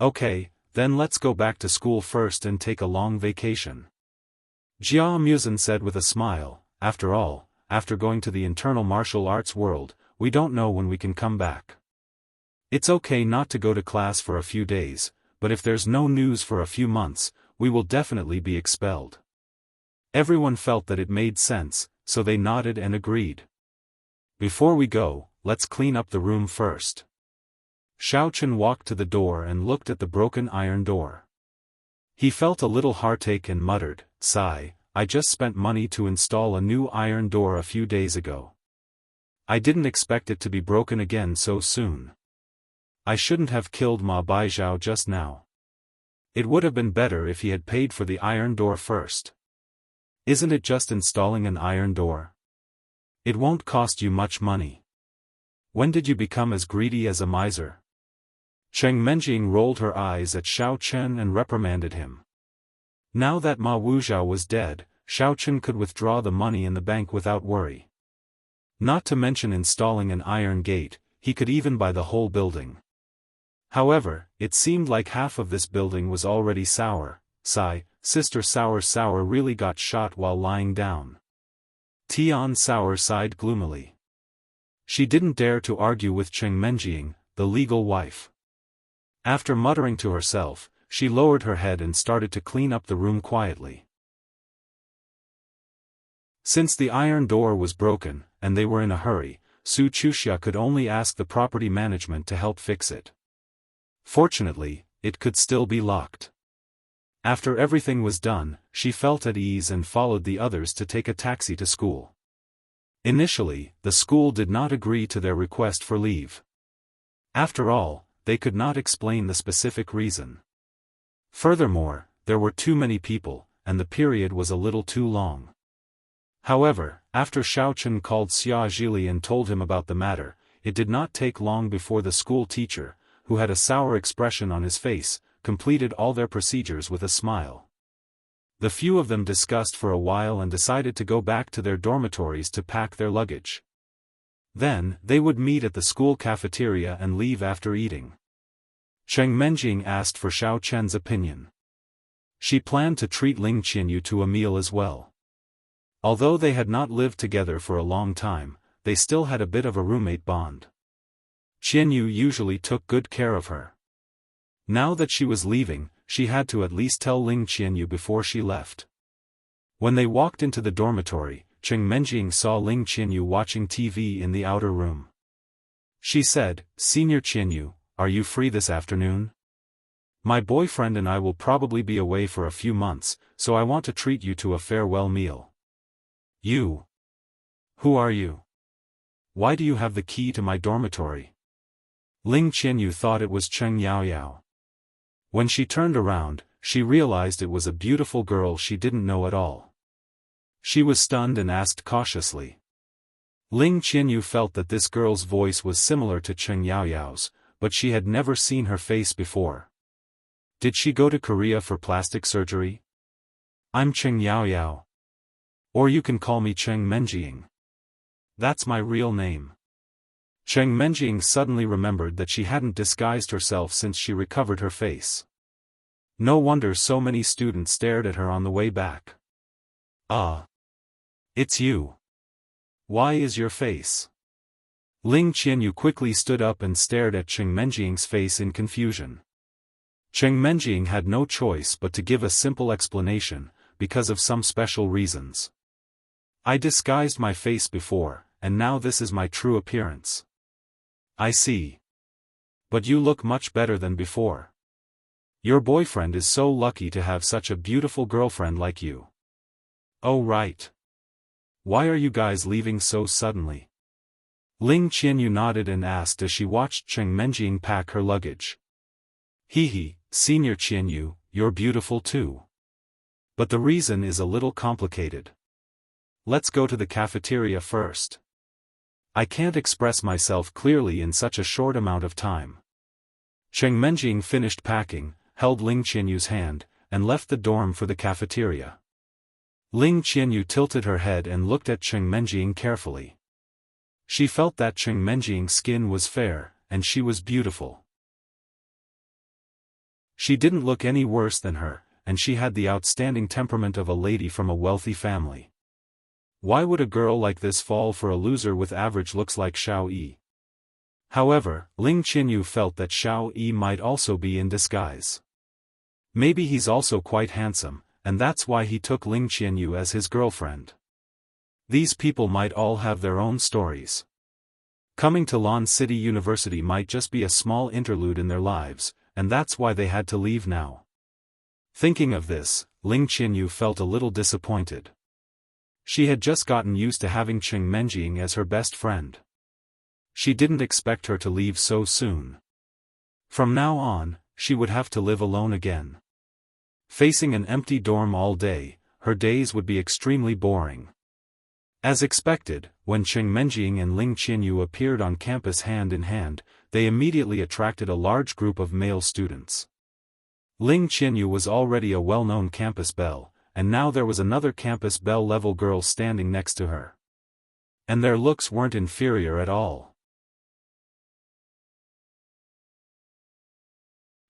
Okay, then let's go back to school first and take a long vacation. Jia Muzin said with a smile. After all, after going to the internal martial arts world, we don't know when we can come back. It's okay not to go to class for a few days, but if there's no news for a few months, we will definitely be expelled. Everyone felt that it made sense, so they nodded and agreed. Before we go, let's clean up the room first. Xiaofan walked to the door and looked at the broken iron door. He felt a little heartache and muttered, "Sigh, I just spent money to install a new iron door a few days ago. I didn't expect it to be broken again so soon. I shouldn't have killed Ma Baizhao just now. It would have been better if he had paid for the iron door first. Isn't it just installing an iron door? It won't cost you much money. When did you become as greedy as a miser?" Cheng Menjing rolled her eyes at Xiaofan and reprimanded him. Now that Ma Wuzhao was dead, Xiaofan could withdraw the money in the bank without worry. Not to mention installing an iron gate, he could even buy the whole building. However, it seemed like half of this building was already sour. Sigh, Sister Sour really got shot while lying down. Tian Sour sighed gloomily. She didn't dare to argue with Cheng Menjing, the legal wife. After muttering to herself, she lowered her head and started to clean up the room quietly. Since the iron door was broken, and they were in a hurry, Su Chuxia could only ask the property management to help fix it. Fortunately, it could still be locked. After everything was done, she felt at ease and followed the others to take a taxi to school. Initially, the school did not agree to their request for leave. After all, they could not explain the specific reason. Furthermore, there were too many people, and the period was a little too long. However, after Xiaofan called Xia Zhili and told him about the matter, it did not take long before the school teacher, who had a sour expression on his face, completed all their procedures with a smile. The few of them discussed for a while and decided to go back to their dormitories to pack their luggage. Then, they would meet at the school cafeteria and leave after eating. Cheng Menjing asked for Xiaofan's opinion. She planned to treat Ling Qianyu to a meal as well. Although they had not lived together for a long time, they still had a bit of a roommate bond. Qianyu usually took good care of her. Now that she was leaving, she had to at least tell Ling Qianyu before she left. When they walked into the dormitory, Cheng Menjing saw Ling Qianyu watching TV in the outer room. She said, "Senior Qianyu, are you free this afternoon? My boyfriend and I will probably be away for a few months, so I want to treat you to a farewell meal." "You? Who are you? Why do you have the key to my dormitory?" Ling Qianyu thought it was Cheng Yaoyao. When she turned around, she realized it was a beautiful girl she didn't know at all. She was stunned and asked cautiously. Ling Qianyu felt that this girl's voice was similar to Cheng Yaoyao's, but she had never seen her face before. Did she go to Korea for plastic surgery? "I'm Cheng Yaoyao. Or you can call me Cheng Menjing. That's my real name." Cheng Menjing suddenly remembered that she hadn't disguised herself since she recovered her face. No wonder so many students stared at her on the way back. "Ah. It's you. Why is your face?" Ling Qianyu quickly stood up and stared at Cheng Menjing's face in confusion. Cheng Menjing had no choice but to give a simple explanation, because of some special reasons. "I disguised my face before, and now this is my true appearance." "I see. But you look much better than before. Your boyfriend is so lucky to have such a beautiful girlfriend like you." "Oh right. Why are you guys leaving so suddenly?" Ling Qianyu nodded and asked as she watched Cheng Menjing pack her luggage. "Hee, Senior Qianyu, you're beautiful too. But the reason is a little complicated. Let's go to the cafeteria first. I can't express myself clearly in such a short amount of time." Cheng Menjing finished packing, held Ling Qianyu's hand, and left the dorm for the cafeteria. Ling Qianyu tilted her head and looked at Cheng Menjing carefully. She felt that Cheng Menjing's skin was fair, and she was beautiful. She didn't look any worse than her, and she had the outstanding temperament of a lady from a wealthy family. Why would a girl like this fall for a loser with average looks like Xiao Yi? However, Ling Qianyu felt that Xiao Yi might also be in disguise. Maybe he's also quite handsome, and that's why he took Ling Qianyu as his girlfriend. These people might all have their own stories. Coming to Lan City University might just be a small interlude in their lives, and that's why they had to leave now. Thinking of this, Ling Qianyu felt a little disappointed. She had just gotten used to having Cheng Menjing as her best friend. She didn't expect her to leave so soon. From now on, she would have to live alone again. Facing an empty dorm all day, her days would be extremely boring. As expected, when Cheng Menjing and Ling Qianyu appeared on campus hand in hand, they immediately attracted a large group of male students. Ling Qianyu was already a well-known campus belle, and now there was another campus belle-level girl standing next to her. And their looks weren't inferior at all.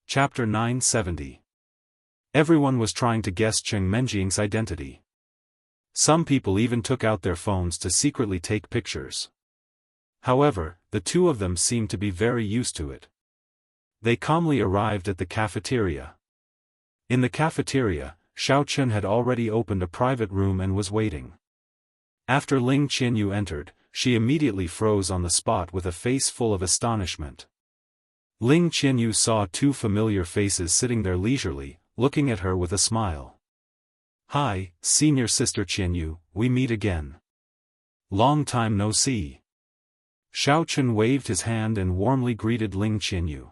Chapter 970. Everyone was trying to guess Cheng Menjing's identity. Some people even took out their phones to secretly take pictures. However, the two of them seemed to be very used to it. They calmly arrived at the cafeteria. In the cafeteria, Xiaofan had already opened a private room and was waiting. After Ling Qianyu entered, she immediately froze on the spot with a face full of astonishment. Ling Qianyu saw two familiar faces sitting there leisurely, looking at her with a smile. "Hi, senior sister Qianyu, we meet again. Long time no see." Xiaofan waved his hand and warmly greeted Ling Qianyu.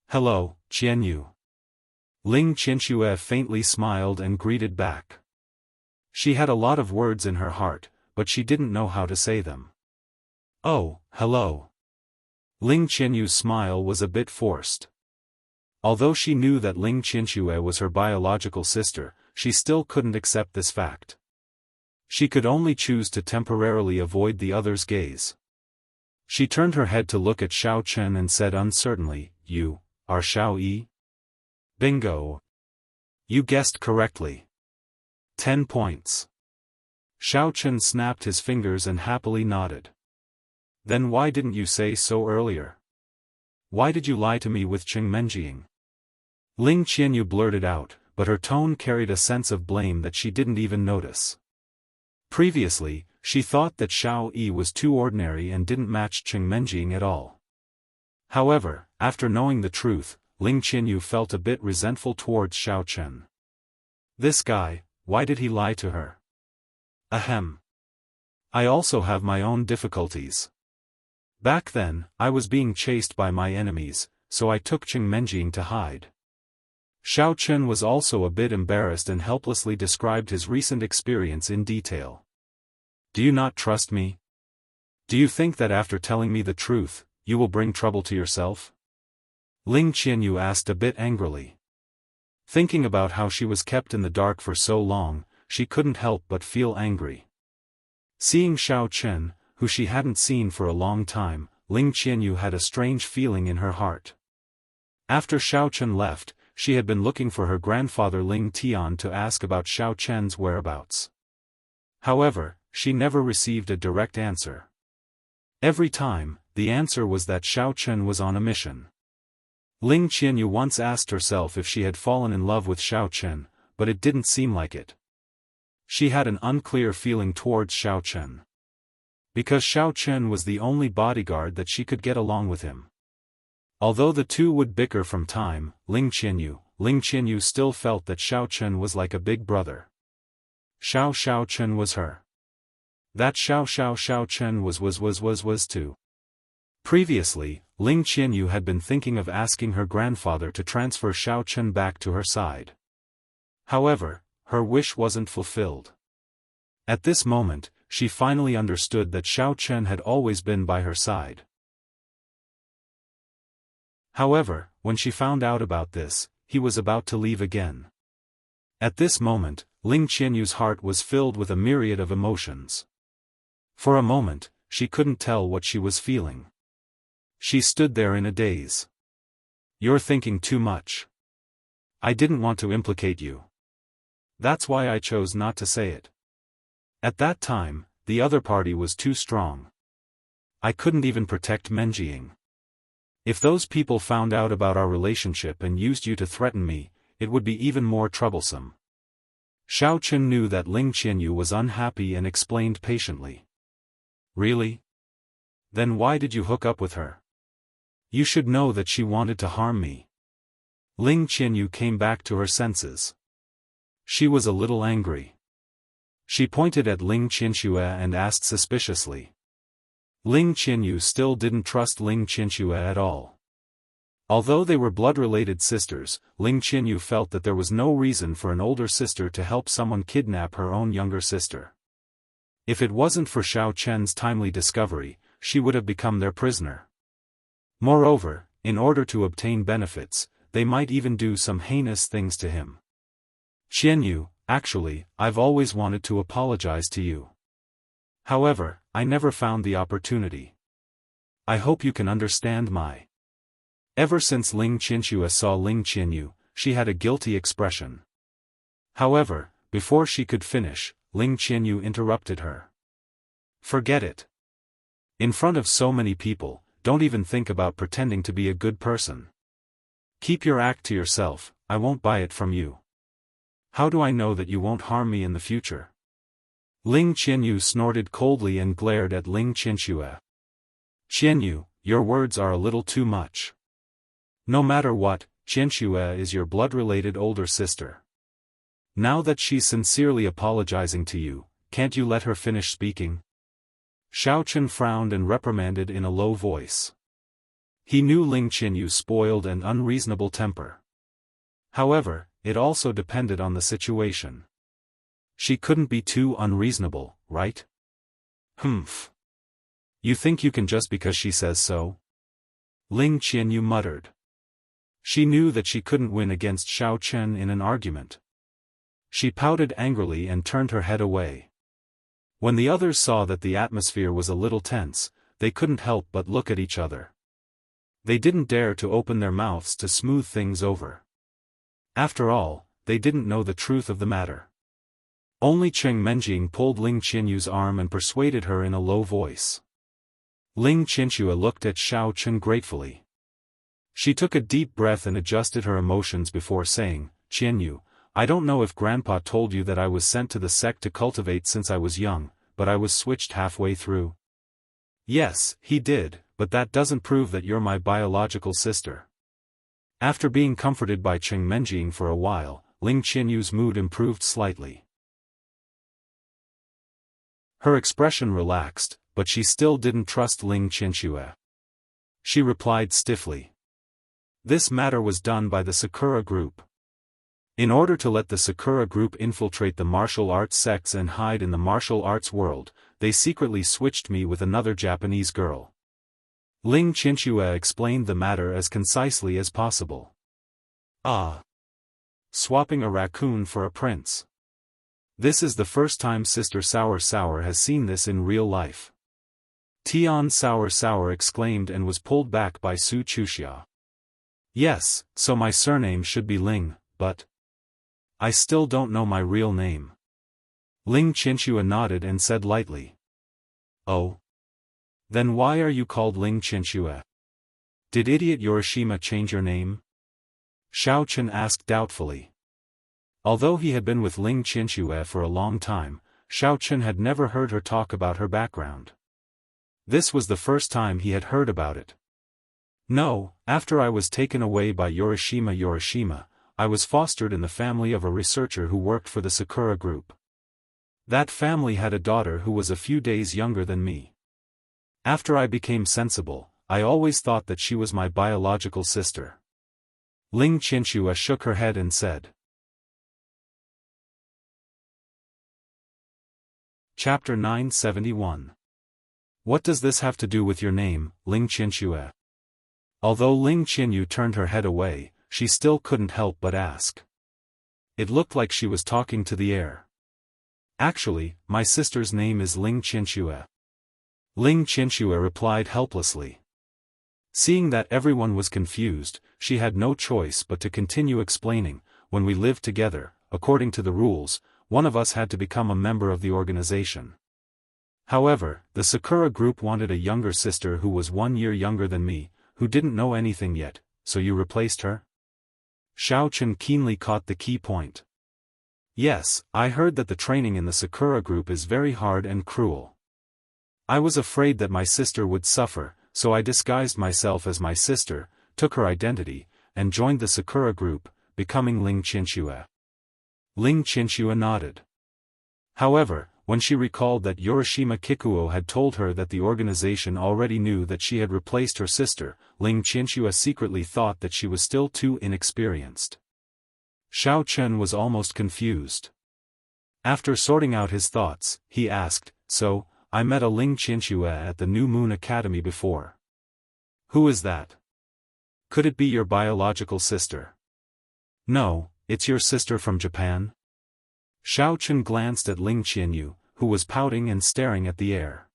"Hello, Qianyu." Ling Qianyu faintly smiled and greeted back. She had a lot of words in her heart, but she didn't know how to say them. "Oh, hello." Ling Qianyu's smile was a bit forced. Although she knew that Ling Qianyu was her biological sister, she still couldn't accept this fact. She could only choose to temporarily avoid the other's gaze. She turned her head to look at Xiaofan and said uncertainly, "You are Xiao Yi?" "Bingo! You guessed correctly. 10 points." Xiaofan snapped his fingers and happily nodded. "Then why didn't you say so earlier? Why did you lie to me with Cheng Menjing?" Ling Qianyu blurted out, but her tone carried a sense of blame that she didn't even notice. Previously, she thought that Xiao Yi was too ordinary and didn't match Cheng Menjing at all. However, after knowing the truth, Ling Qianyu felt a bit resentful towards Xiaofan. This guy, why did he lie to her? Ahem. I also have my own difficulties. Back then, I was being chased by my enemies, so I took Cheng Menjing to hide. Xiaofan was also a bit embarrassed and helplessly described his recent experience in detail. "Do you not trust me? Do you think that after telling me the truth, you will bring trouble to yourself?" Ling Qianyu asked a bit angrily. Thinking about how she was kept in the dark for so long, she couldn't help but feel angry. Seeing Xiaofan, who she hadn't seen for a long time, Ling Qianyu had a strange feeling in her heart. After Xiaofan left, she had been looking for her grandfather Ling Tian to ask about Xiaofan's whereabouts. However, she never received a direct answer. Every time, the answer was that Xiaofan was on a mission. Ling Qianyu once asked herself if she had fallen in love with Xiaofan, but it didn't seem like it. She had an unclear feeling towards Xiaofan. Because Xiaofan was the only bodyguard that she could get along with him. Although the two would bicker from time, Ling Qianyu still felt that Xiaofan was like a big brother. Xiaofan was her. That Xiaofan was too. Previously, Ling Qianyu had been thinking of asking her grandfather to transfer Xiaofan back to her side. However, her wish wasn't fulfilled. At this moment, she finally understood that Xiaofan had always been by her side. However, when she found out about this, he was about to leave again. At this moment, Ling Qianyu's heart was filled with a myriad of emotions. For a moment, she couldn't tell what she was feeling. She stood there in a daze. "You're thinking too much. I didn't want to implicate you. That's why I chose not to say it. At that time, the other party was too strong. I couldn't even protect Menjing. If those people found out about our relationship and used you to threaten me, it would be even more troublesome." Xiaochen knew that Ling Qianyu was unhappy and explained patiently. "Really? Then why did you hook up with her? You should know that she wanted to harm me." Ling Qianyu came back to her senses. She was a little angry. She pointed at Ling Qianxue and asked suspiciously. Ling Qianyu still didn't trust Ling Qianxue at all. Although they were blood-related sisters, Ling Qianyu felt that there was no reason for an older sister to help someone kidnap her own younger sister. If it wasn't for Xiao Chen's timely discovery, she would have become their prisoner. Moreover, in order to obtain benefits, they might even do some heinous things to him. "Qianyu, actually, I've always wanted to apologize to you. However, I never found the opportunity. I hope you can understand my..." Ever since Ling Qianxue saw Ling Qianyu, she had a guilty expression. However, before she could finish, Ling Qianyu interrupted her. "Forget it. In front of so many people, don't even think about pretending to be a good person. Keep your act to yourself, I won't buy it from you. How do I know that you won't harm me in the future?" Ling Qianyu snorted coldly and glared at Ling Qianxue. "Qianyu, your words are a little too much. No matter what, Qianxue is your blood-related older sister. Now that she's sincerely apologizing to you, can't you let her finish speaking?" Xiaochen frowned and reprimanded in a low voice. He knew Ling Qianyu's spoiled and unreasonable temper. However, it also depended on the situation. She couldn't be too unreasonable, right? "Humph. You think you can just because she says so?" Ling Qianyu muttered. She knew that she couldn't win against Xiao Chen in an argument. She pouted angrily and turned her head away. When the others saw that the atmosphere was a little tense, they couldn't help but look at each other. They didn't dare to open their mouths to smooth things over. After all, they didn't know the truth of the matter. Only Cheng Menjing pulled Ling Qianyu's arm and persuaded her in a low voice. Ling Qianxue looked at Xiao Chen gratefully. She took a deep breath and adjusted her emotions before saying, "Qianyu, I don't know if Grandpa told you that I was sent to the sect to cultivate since I was young, but I was switched halfway through." "Yes, he did, but that doesn't prove that you're my biological sister." After being comforted by Cheng Menjing for a while, Ling Qianyu's mood improved slightly. Her expression relaxed, but she still didn't trust Ling Qianxue. She replied stiffly. This matter was done by the Sakura group. In order to let the Sakura group infiltrate the martial arts sects and hide in the martial arts world, they secretly switched me with another Japanese girl. Ling Qianxue explained the matter as concisely as possible. "Ah. Swapping a raccoon for a prince. This is the first time Sister Sour Sour has seen this in real life." Tian Sour Sour exclaimed and was pulled back by Su Chuxia. "Yes, so my surname should be Ling, but I still don't know my real name." Ling Qianxue nodded and said lightly. "Oh? Then why are you called Ling Qianxue? Did idiot Yorishima change your name?" Xiao Chen asked doubtfully. Although he had been with Ling Qianxue for a long time, Xiao Chen had never heard her talk about her background. This was the first time he had heard about it. "No, after I was taken away by Yorishima, I was fostered in the family of a researcher who worked for the Sakura group. That family had a daughter who was a few days younger than me. After I became sensible, I always thought that she was my biological sister." Ling Qianxue shook her head and said. Chapter 971. What does this have to do with your name, Ling Qianxue? Although Ling Qianyu turned her head away, she still couldn't help but ask. It looked like she was talking to the air. "Actually, my sister's name is Ling Qianxue." Ling Qianxue replied helplessly. Seeing that everyone was confused, she had no choice but to continue explaining. When we lived together, according to the rules, one of us had to become a member of the organization. However, the Sakura group wanted a younger sister who was 1 year younger than me, who didn't know anything yet, so you replaced her? Xiaofan keenly caught the key point. Yes, I heard that the training in the Sakura group is very hard and cruel. I was afraid that my sister would suffer, so I disguised myself as my sister, took her identity, and joined the Sakura group, becoming Ling Qianxue. Ling Qianxue nodded. However, when she recalled that Urashima Kikuo had told her that the organization already knew that she had replaced her sister, Ling Qianxue secretly thought that she was still too inexperienced. Xiaofan was almost confused. After sorting out his thoughts, he asked, "So, I met a Ling Qianxue at the New Moon Academy before. Who is that? Could it be your biological sister?" "No, it's your sister from Japan." Xiaofan glanced at Ling Qianyu, who was pouting and staring at the air.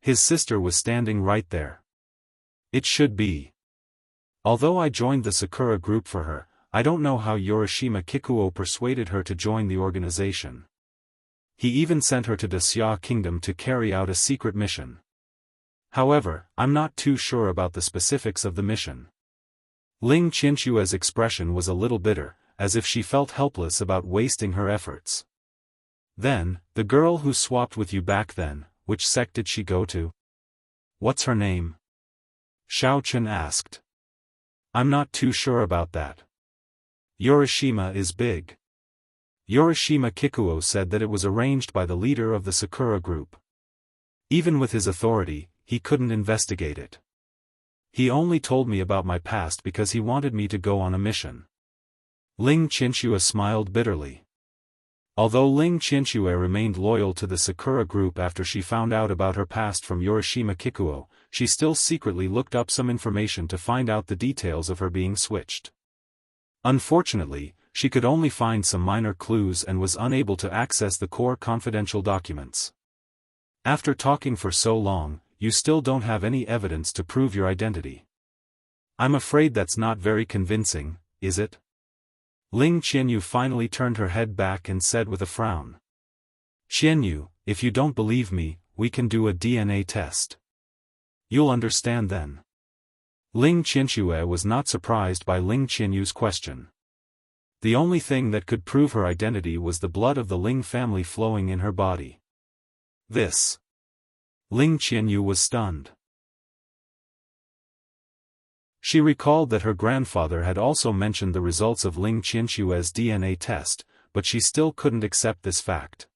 His sister was standing right there. It should be. Although I joined the Sakura group for her, I don't know how Urashima Kikuo persuaded her to join the organization. He even sent her to the Xia Kingdom to carry out a secret mission. However, I'm not too sure about the specifics of the mission. Ling Qianxue's expression was a little bitter, as if she felt helpless about wasting her efforts. Then, the girl who swapped with you back then, which sect did she go to? What's her name? Xiaofan asked. I'm not too sure about that. Urashima is big. Urashima Kikuo said that it was arranged by the leader of the Sakura group. Even with his authority, he couldn't investigate it. He only told me about my past because he wanted me to go on a mission. Ling Qianxue smiled bitterly. Although Ling Qianxue remained loyal to the Sakura group after she found out about her past from Urashima Kikuo, she still secretly looked up some information to find out the details of her being switched. Unfortunately, she could only find some minor clues and was unable to access the core confidential documents. After talking for so long, you still don't have any evidence to prove your identity. I'm afraid that's not very convincing, is it? Ling Qianyu finally turned her head back and said with a frown. Qianyu, if you don't believe me, we can do a DNA test. You'll understand then. Ling Qianxue was not surprised by Ling Qianyu's question. The only thing that could prove her identity was the blood of the Ling family flowing in her body. This. Ling Qianyu was stunned. She recalled that her grandfather had also mentioned the results of Ling Qianxue's DNA test, but she still couldn't accept this fact.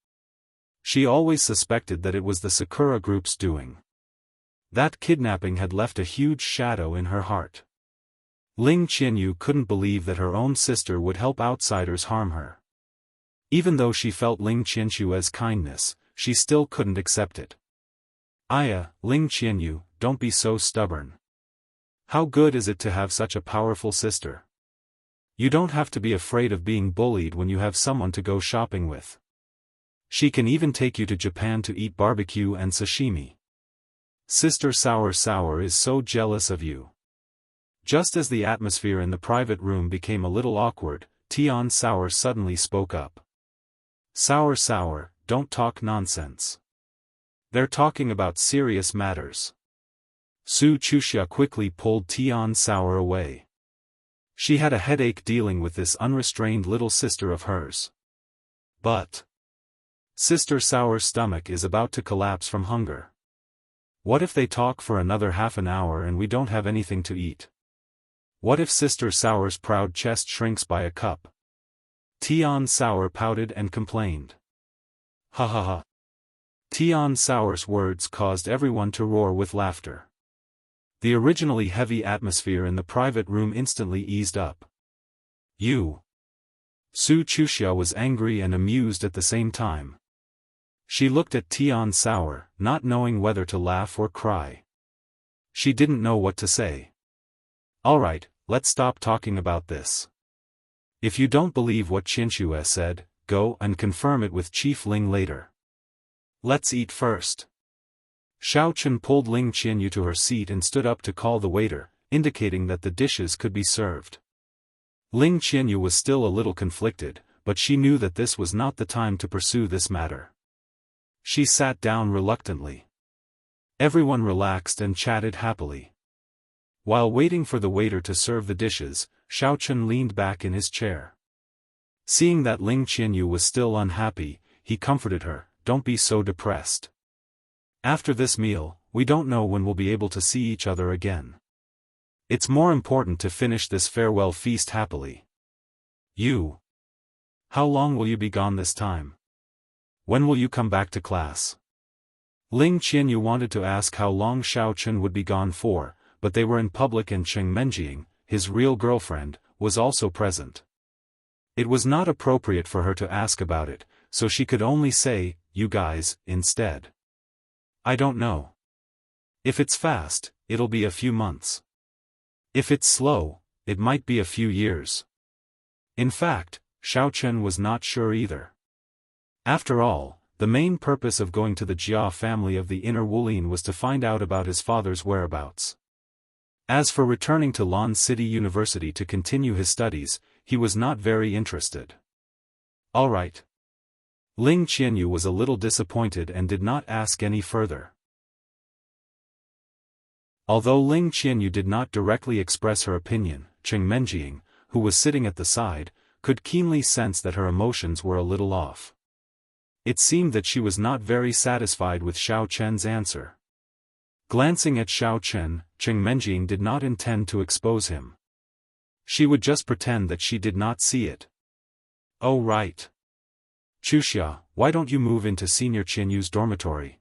She always suspected that it was the Sakura group's doing. That kidnapping had left a huge shadow in her heart. Ling Qianyu couldn't believe that her own sister would help outsiders harm her. Even though she felt Ling Qianxue's kindness, she still couldn't accept it. Ling Qianyu, don't be so stubborn. How good is it to have such a powerful sister? You don't have to be afraid of being bullied when you have someone to go shopping with. She can even take you to Japan to eat barbecue and sashimi. Sister Sour is so jealous of you. Just as the atmosphere in the private room became a little awkward, Tian Sour suddenly spoke up. Sour, don't talk nonsense. They're talking about serious matters. Su Chuxia quickly pulled Tian Sour away. She had a headache dealing with this unrestrained little sister of hers. But Sister Sour's stomach is about to collapse from hunger. What if they talk for another half an hour and we don't have anything to eat? What if Sister Sour's proud chest shrinks by a cup? Tian Sour pouted and complained. Ha ha ha. Tian Sour's words caused everyone to roar with laughter. The originally heavy atmosphere in the private room instantly eased up. You. Su Chuxia was angry and amused at the same time. She looked at Tian Sour, not knowing whether to laugh or cry. She didn't know what to say. Alright, let's stop talking about this. If you don't believe what Qianxue said, go and confirm it with Chief Ling later. Let's eat first. Xiaochen pulled Ling Qianyu to her seat and stood up to call the waiter, indicating that the dishes could be served. Ling Qianyu was still a little conflicted, but she knew that this was not the time to pursue this matter. She sat down reluctantly. Everyone relaxed and chatted happily. While waiting for the waiter to serve the dishes, Xiaochen leaned back in his chair. Seeing that Ling Qianyu was still unhappy, he comforted her, "Don't be so depressed. After this meal, we don't know when we'll be able to see each other again. It's more important to finish this farewell feast happily. How long will you be gone this time? When will you come back to class?" Ling Qianyu wanted to ask how long Xiaochen would be gone for, but they were in public and Cheng Menjing, his real girlfriend, was also present. It was not appropriate for her to ask about it, so she could only say, "You guys," instead. "I don't know. If it's fast, it'll be a few months. If it's slow, it might be a few years." In fact, Xiaochen was not sure either. After all, the main purpose of going to the Jia family of the Inner Wulin was to find out about his father's whereabouts. As for returning to Lan City University to continue his studies, he was not very interested. All right. Ling Qianyu was a little disappointed and did not ask any further. Although Ling Qianyu did not directly express her opinion, Cheng Menjing, who was sitting at the side, could keenly sense that her emotions were a little off. It seemed that she was not very satisfied with Xiao Chen's answer. Glancing at Xiao Chen, Cheng Menjing did not intend to expose him. She would just pretend that she did not see it. "Oh right. Wuxia, why don't you move into Senior Qianyu's dormitory?"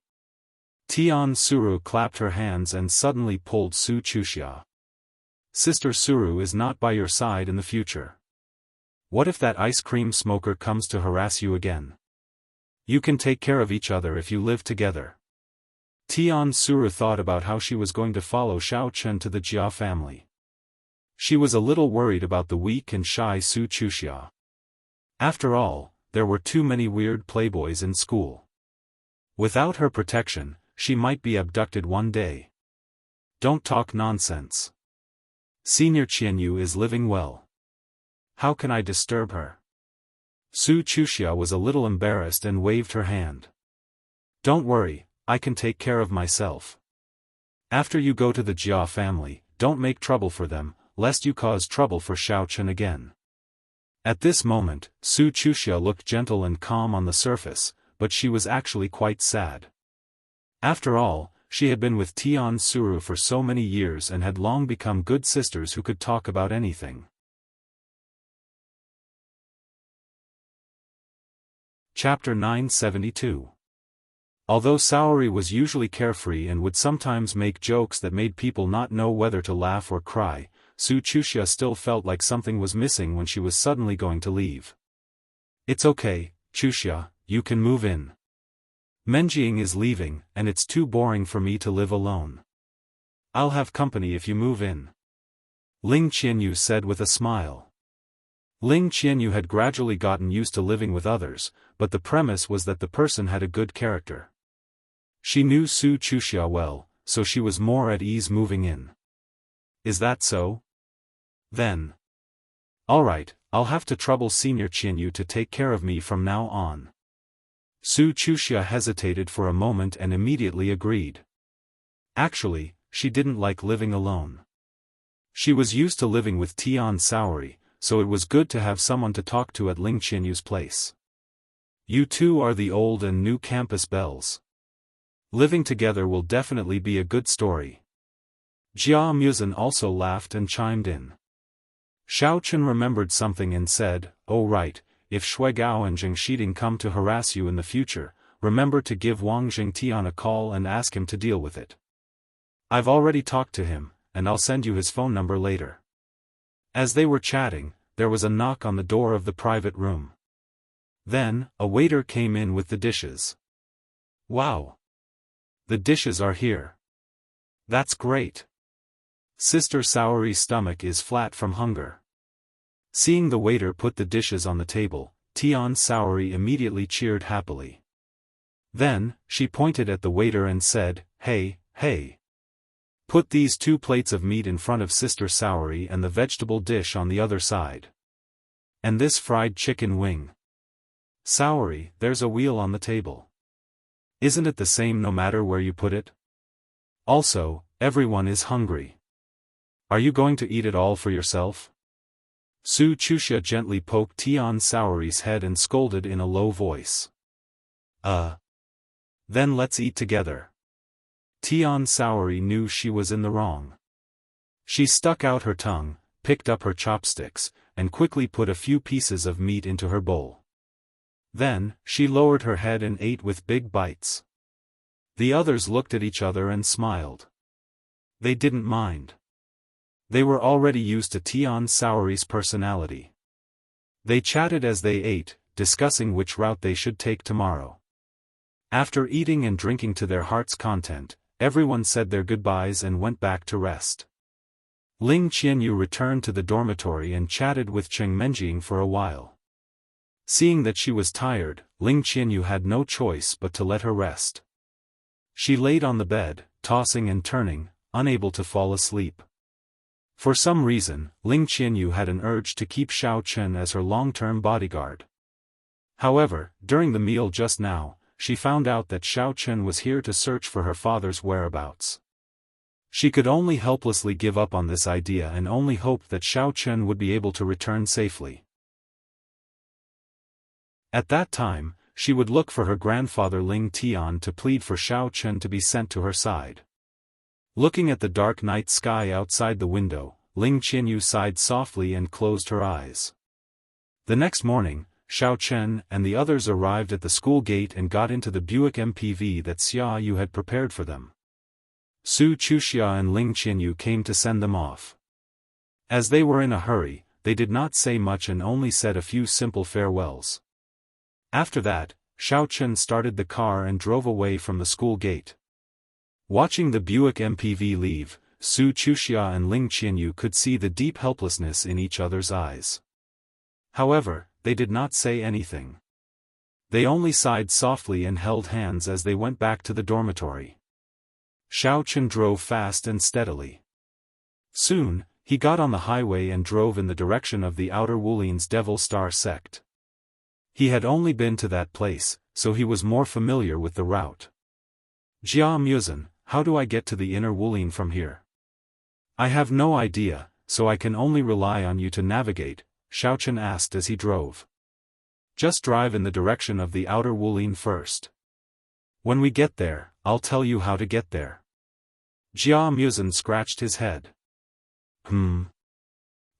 Tian Suru clapped her hands and suddenly pulled Su Wuxia. "Sister Suru is not by your side in the future. What if that ice cream smoker comes to harass you again? You can take care of each other if you live together." Tian Suru thought about how she was going to follow Xiao Chen to the Jia family. She was a little worried about the weak and shy Su Wuxia. After all, there were too many weird playboys in school. Without her protection, she might be abducted one day. "Don't talk nonsense. Senior Qianyu is living well. How can I disturb her?" Su Wuxia was a little embarrassed and waved her hand. "Don't worry, I can take care of myself. After you go to the Jia family, don't make trouble for them, lest you cause trouble for Xiao Chen again." At this moment, Su Wuxia looked gentle and calm on the surface, but she was actually quite sad. After all, she had been with Tian Suru for so many years and had long become good sisters who could talk about anything. Chapter 972. Although Saori was usually carefree and would sometimes make jokes that made people not know whether to laugh or cry, Su Wuxia still felt like something was missing when she was suddenly going to leave. "It's okay, Wuxia, you can move in. Menjing is leaving, and it's too boring for me to live alone. I'll have company if you move in," Ling Qianyu said with a smile. Ling Qianyu had gradually gotten used to living with others, but the premise was that the person had a good character. She knew Su Wuxia well, so she was more at ease moving in. "Is that so? Then. Alright, I'll have to trouble Senior Qianyu to take care of me from now on." Su Wuxia hesitated for a moment and immediately agreed. Actually, she didn't like living alone. She was used to living with Tian Saori, so it was good to have someone to talk to at Ling Qianyu's place. "You two are the old and new campus belles. Living together will definitely be a good story." Jia Muzin also laughed and chimed in. Xiao Chen remembered something and said, "Oh right, if Shuigao and Zheng Shiding come to harass you in the future, remember to give Wang Jingtian a call and ask him to deal with it. I've already talked to him, and I'll send you his phone number later." As they were chatting, there was a knock on the door of the private room. Then, a waiter came in with the dishes. "Wow! The dishes are here. That's great. Sister Saori's stomach is flat from hunger." Seeing the waiter put the dishes on the table, Tian Saori immediately cheered happily. Then, she pointed at the waiter and said, "Hey, hey. Put these 2 plates of meat in front of Sister Saori and the vegetable dish on the other side. And this fried chicken wing. Saori, there's a wheel on the table. Isn't it the same no matter where you put it? Also, everyone is hungry. Are you going to eat it all for yourself?" Su Chuxia gently poked Tian Saori's head and scolded in a low voice. Then let's eat together." Tian Saori knew she was in the wrong. She stuck out her tongue, picked up her chopsticks, and quickly put a few pieces of meat into her bowl. Then, she lowered her head and ate with big bites. The others looked at each other and smiled. They didn't mind. They were already used to Tian Saori's personality. They chatted as they ate, discussing which route they should take tomorrow. After eating and drinking to their heart's content, everyone said their goodbyes and went back to rest. Ling Qianyu returned to the dormitory and chatted with Cheng Menjing for a while. Seeing that she was tired, Ling Qianyu had no choice but to let her rest. She laid on the bed, tossing and turning, unable to fall asleep. For some reason, Ling Qianyu had an urge to keep Xiao Chen as her long-term bodyguard. However, during the meal just now, she found out that Xiao Chen was here to search for her father's whereabouts. She could only helplessly give up on this idea and only hope that Xiao Chen would be able to return safely. At that time, she would look for her grandfather Ling Tian to plead for Xiao Chen to be sent to her side. Looking at the dark night sky outside the window, Ling Qianyu sighed softly and closed her eyes. The next morning, Xiao Chen and the others arrived at the school gate and got into the Buick MPV that Xia Yu had prepared for them. Su Chuxia and Ling Qianyu came to send them off. As they were in a hurry, they did not say much and only said a few simple farewells. After that, Xiao Chen started the car and drove away from the school gate. Watching the Buick MPV leave, Su Chuxia and Ling Qianyu could see the deep helplessness in each other's eyes. However, they did not say anything. They only sighed softly and held hands as they went back to the dormitory. Xiao Chen drove fast and steadily. Soon, he got on the highway and drove in the direction of the Outer Wulin's Devil Star sect. He had only been to that place, so he was more familiar with the route. "Jia Muzhen, how do I get to the Inner Wulin from here?" "I have no idea, so I can only rely on you to navigate," Xiao Chen asked as he drove. "Just drive in the direction of the Outer Wulin first. When we get there, I'll tell you how to get there." Jia Muzhen scratched his head.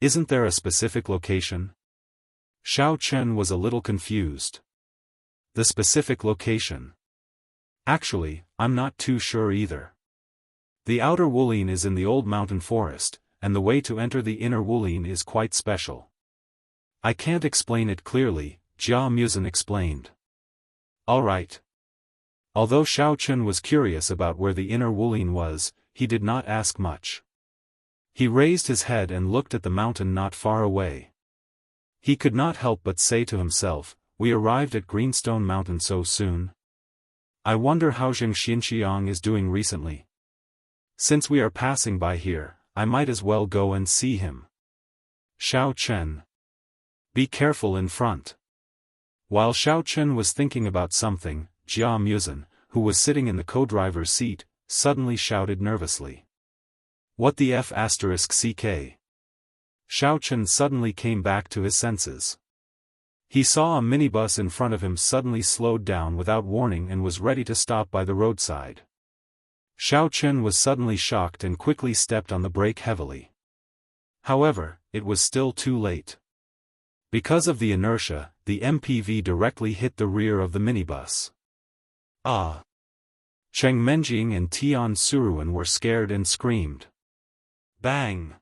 Isn't there a specific location?" Xiao Chen was a little confused. "The specific location? Actually, I'm not too sure either. The Outer Wulin is in the old mountain forest, and the way to enter the Inner Wulin is quite special. I can't explain it clearly," Jia Muzhen explained. "All right." Although Xiao Chen was curious about where the Inner Wulin was, he did not ask much. He raised his head and looked at the mountain not far away. He could not help but say to himself, "We arrived at Greenstone Mountain so soon. I wonder how Zheng Xinxiang is doing recently. Since we are passing by here, I might as well go and see him." Xiao Chen. "Be careful in front." While Xiao Chen was thinking about something, Jia Muzhen, who was sitting in the co-driver's seat, suddenly shouted nervously. "What the F***ck?" Xiao Chen suddenly came back to his senses. He saw a minibus in front of him suddenly slowed down without warning and was ready to stop by the roadside. Xiao Chen was suddenly shocked and quickly stepped on the brake heavily. However, it was still too late. Because of the inertia, the MPV directly hit the rear of the minibus. Cheng Menjing and Tian Suruan were scared and screamed. Bang!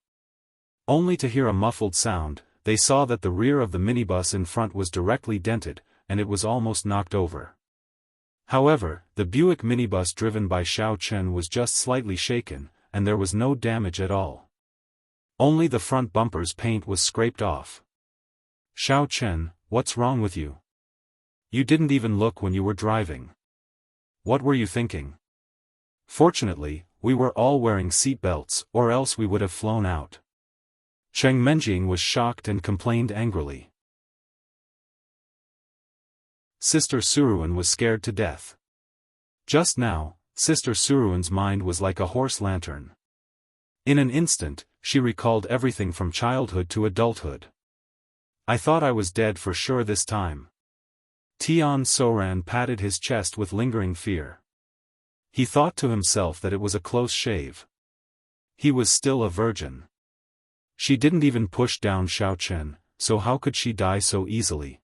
Only to hear a muffled sound, they saw that the rear of the minibus in front was directly dented, and it was almost knocked over. However, the Buick minibus driven by Xiao Chen was just slightly shaken, and there was no damage at all. Only the front bumper's paint was scraped off. "Xiao Chen, what's wrong with you? You didn't even look when you were driving." What were you thinking? Fortunately, we were all wearing seat belts, or else we would have flown out. Cheng Menjing was shocked and complained angrily. Sister Suruan was scared to death. Just now, Sister Suruan's mind was like a horse lantern. In an instant, she recalled everything from childhood to adulthood. I thought I was dead for sure this time. Tian Soran patted his chest with lingering fear. He thought to himself that it was a close shave. He was still a virgin. She didn't even push down Xiaochen, so how could she die so easily?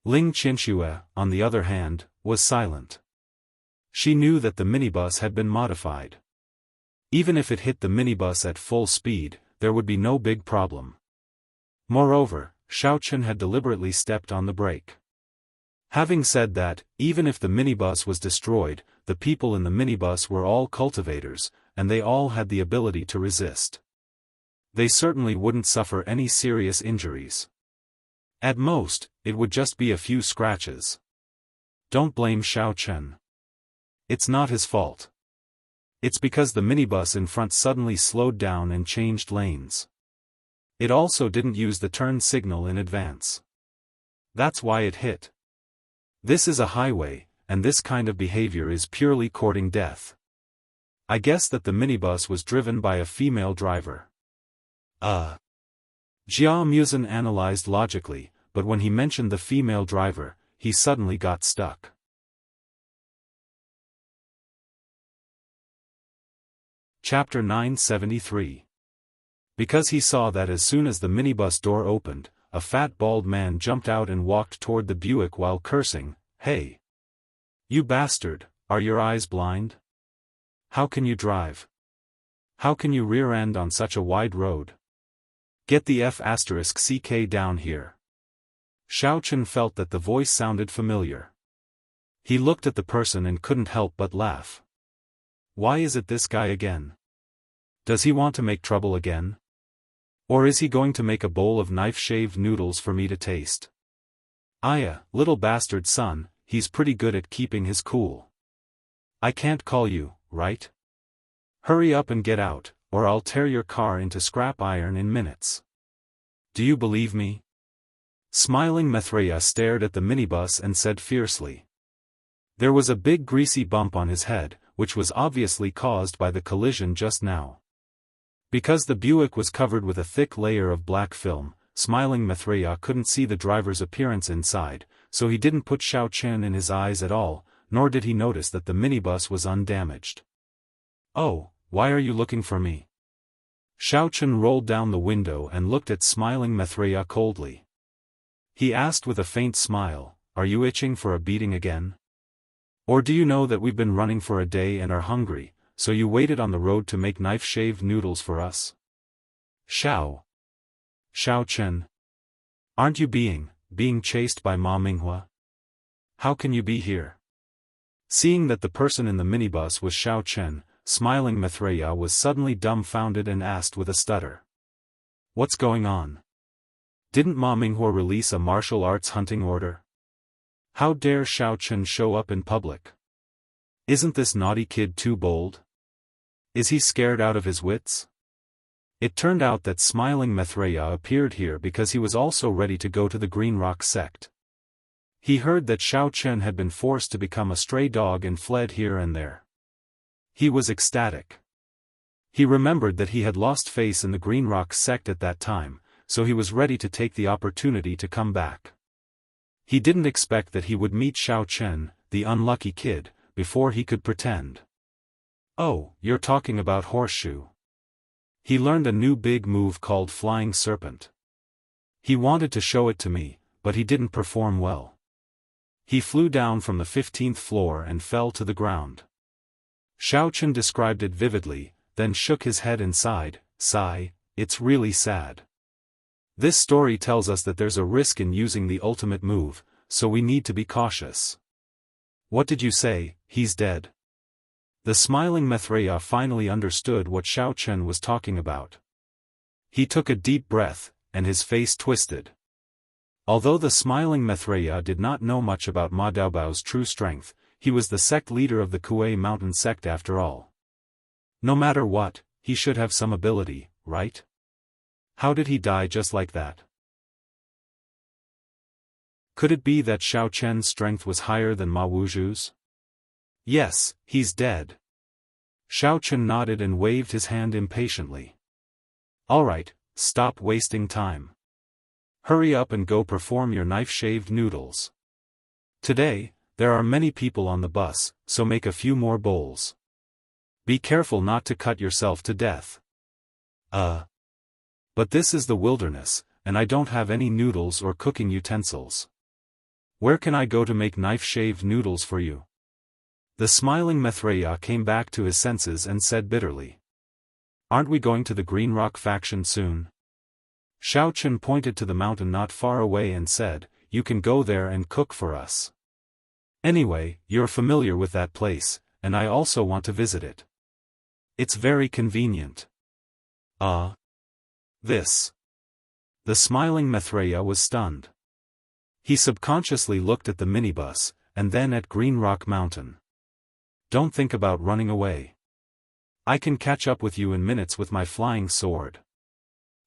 Ling Qinxue, on the other hand, was silent. She knew that the minibus had been modified. Even if it hit the minibus at full speed, there would be no big problem. Moreover, Xiaochen had deliberately stepped on the brake. Having said that, even if the minibus was destroyed, the people in the minibus were all cultivators, and they all had the ability to resist. They certainly wouldn't suffer any serious injuries. At most, it would just be a few scratches. Don't blame Xiaochen. It's not his fault. It's because the minibus in front suddenly slowed down and changed lanes. It also didn't use the turn signal in advance. That's why it hit. This is a highway, and this kind of behavior is purely courting death. I guess that the minibus was driven by a female driver. Jia Musen analyzed logically, but when he mentioned the female driver, he suddenly got stuck. Chapter 973. Because he saw that as soon as the minibus door opened, a fat bald man jumped out and walked toward the Buick while cursing, "Hey! You bastard, are your eyes blind? How can you drive? How can you rear-end on such a wide road? Get the F***CK down here." Xiaochen felt that the voice sounded familiar. He looked at the person and couldn't help but laugh. Why is it this guy again? Does he want to make trouble again? Or is he going to make a bowl of knife-shaved noodles for me to taste? Little bastard son, he's pretty good at keeping his cool. I can't call you, right? Hurry up and get out, or I'll tear your car into scrap iron in minutes. Do you believe me? Smiling Maitreya stared at the minibus and said fiercely. There was a big greasy bump on his head, which was obviously caused by the collision just now. Because the Buick was covered with a thick layer of black film, smiling Maitreya couldn't see the driver's appearance inside, so he didn't put Xiaochen in his eyes at all, nor did he notice that the minibus was undamaged. Oh, why are you looking for me? Xiaochen rolled down the window and looked at smiling Maitreya coldly. He asked with a faint smile, are you itching for a beating again? Or do you know that we've been running for a day and are hungry, so you waited on the road to make knife-shaved noodles for us? Xiaochen. Aren't you being chased by Ma Minghua? How can you be here? Seeing that the person in the minibus was Xiaochen, smiling Maitreya was suddenly dumbfounded and asked with a stutter. What's going on? Didn't Ma Minghua release a martial arts hunting order? How dare Xiaochen show up in public? Isn't this naughty kid too bold? Is he scared out of his wits? It turned out that smiling Maitreya appeared here because he was also ready to go to the Green Rock sect. He heard that Xiaochen had been forced to become a stray dog and fled here and there. He was ecstatic. He remembered that he had lost face in the Green Rock sect at that time, so he was ready to take the opportunity to come back. He didn't expect that he would meet Xiaochen, the unlucky kid, before he could pretend. Oh, you're talking about horseshoe. He learned a new big move called Flying Serpent. He wanted to show it to me, but he didn't perform well. He flew down from the 15th floor and fell to the ground. Xiaochen described it vividly, then shook his head and sighed, it's really sad. This story tells us that there's a risk in using the ultimate move, so we need to be cautious. What did you say, he's dead? The smiling Maitreya finally understood what Xiaochen was talking about. He took a deep breath, and his face twisted. Although the smiling Maitreya did not know much about Ma Daobao's true strength, he was the sect leader of the Kuei Mountain sect after all. No matter what, he should have some ability, right? How did he die just like that? Could it be that Xiao Chen's strength was higher than Ma Wuzhu's? Yes, he's dead. Xiao Chen nodded and waved his hand impatiently. Alright, stop wasting time. Hurry up and go perform your knife-shaved noodles. Today, there are many people on the bus, so make a few more bowls. Be careful not to cut yourself to death. But this is the wilderness, and I don't have any noodles or cooking utensils. Where can I go to make knife-shaved noodles for you? The smiling Maitreya came back to his senses and said bitterly. Aren't we going to the Green Rock faction soon? Xiao Chen pointed to the mountain not far away and said, you can go there and cook for us. Anyway, you're familiar with that place, and I also want to visit it. It's very convenient. This. The smiling Maitreya was stunned. He subconsciously looked at the minibus, and then at Green Rock Mountain. Don't think about running away. I can catch up with you in minutes with my flying sword.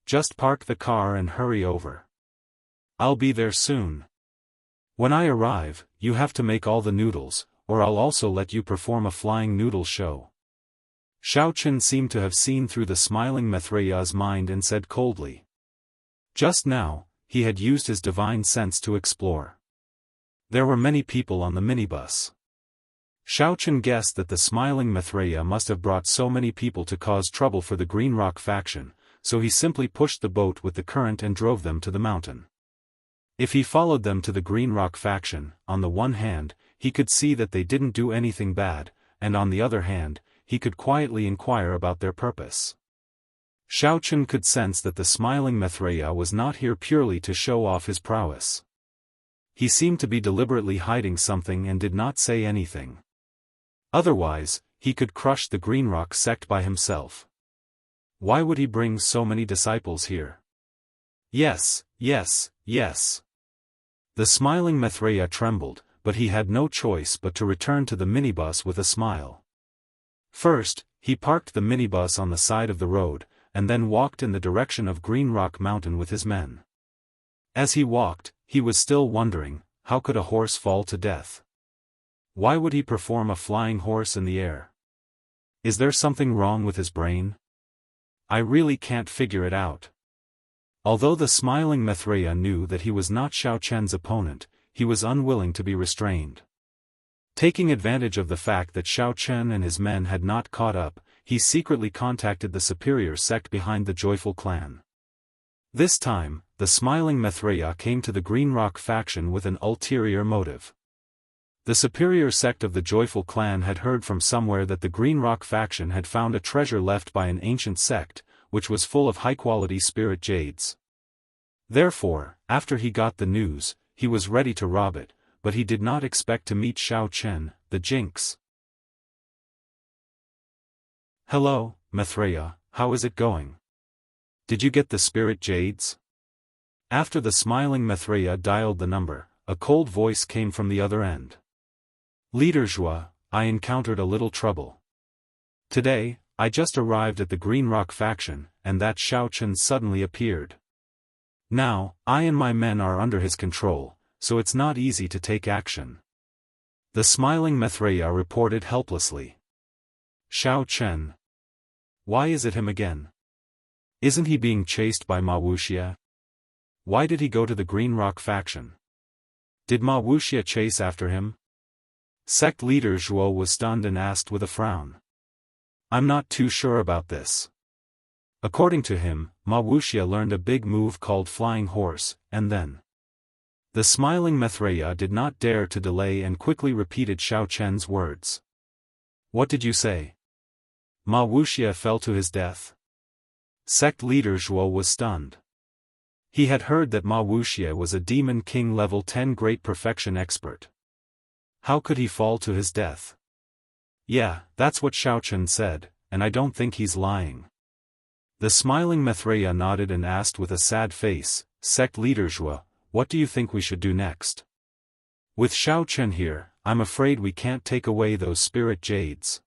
Just park the car and hurry over. I'll be there soon. When I arrive, you have to make all the noodles, or I'll also let you perform a flying noodle show. Xiao Chen seemed to have seen through the smiling Maitreya's mind and said coldly. Just now, he had used his divine sense to explore. There were many people on the minibus. Xiao Chen guessed that the smiling Maitreya must have brought so many people to cause trouble for the Green Rock faction, so he simply pushed the boat with the current and drove them to the mountain. If he followed them to the Green Rock faction, on the one hand, he could see that they didn't do anything bad, and on the other hand, he could quietly inquire about their purpose. Xiao Chen could sense that the smiling Maitreya was not here purely to show off his prowess. He seemed to be deliberately hiding something and did not say anything. Otherwise, he could crush the Green Rock sect by himself. Why would he bring so many disciples here? Yes. The smiling Maitreya trembled, but he had no choice but to return to the minibus with a smile. First, he parked the minibus on the side of the road, and then walked in the direction of Green Rock Mountain with his men. As he walked, he was still wondering, how could a horse fall to death? Why would he perform a flying horse in the air? Is there something wrong with his brain? I really can't figure it out. Although the smiling Maitreya knew that he was not Xiao Chen's opponent, he was unwilling to be restrained. Taking advantage of the fact that Xiao Chen and his men had not caught up, he secretly contacted the superior sect behind the Joyful clan. This time, the smiling Maitreya came to the Green Rock faction with an ulterior motive. The superior sect of the Joyful clan had heard from somewhere that the Green Rock faction had found a treasure left by an ancient sect, which was full of high-quality spirit jades. Therefore, after he got the news, he was ready to rob it, but he did not expect to meet Xiao Chen, the jinx. Hello, Maitreya, how is it going? Did you get the spirit jades? After the smiling Maitreya dialed the number, a cold voice came from the other end. Leader Zhua, I encountered a little trouble. Today, I just arrived at the Green Rock faction, and that Xiao Chen suddenly appeared. Now, I and my men are under his control, so it's not easy to take action. The smiling Maitreya reported helplessly. Xiao Chen. Why is it him again? Isn't he being chased by Ma Wuxia? Why did he go to the Green Rock faction? Did Ma Wuxia chase after him? Sect leader Zhuo was stunned and asked with a frown. I'm not too sure about this. According to him, Ma Wuxia learned a big move called Flying Horse, and then. The smiling Maitreya did not dare to delay and quickly repeated Xiao Chen's words. What did you say? Ma Wuxia fell to his death? Sect leader Zhuo was stunned. He had heard that Ma Wuxia was a Demon King level 10 Great Perfection expert. How could he fall to his death? Yeah, that's what Xiao Chen said, and I don't think he's lying. The smiling Maitreya nodded and asked with a sad face, Sect leader Zhuo, what do you think we should do next? With Xiao Chen here, I'm afraid we can't take away those spirit jades.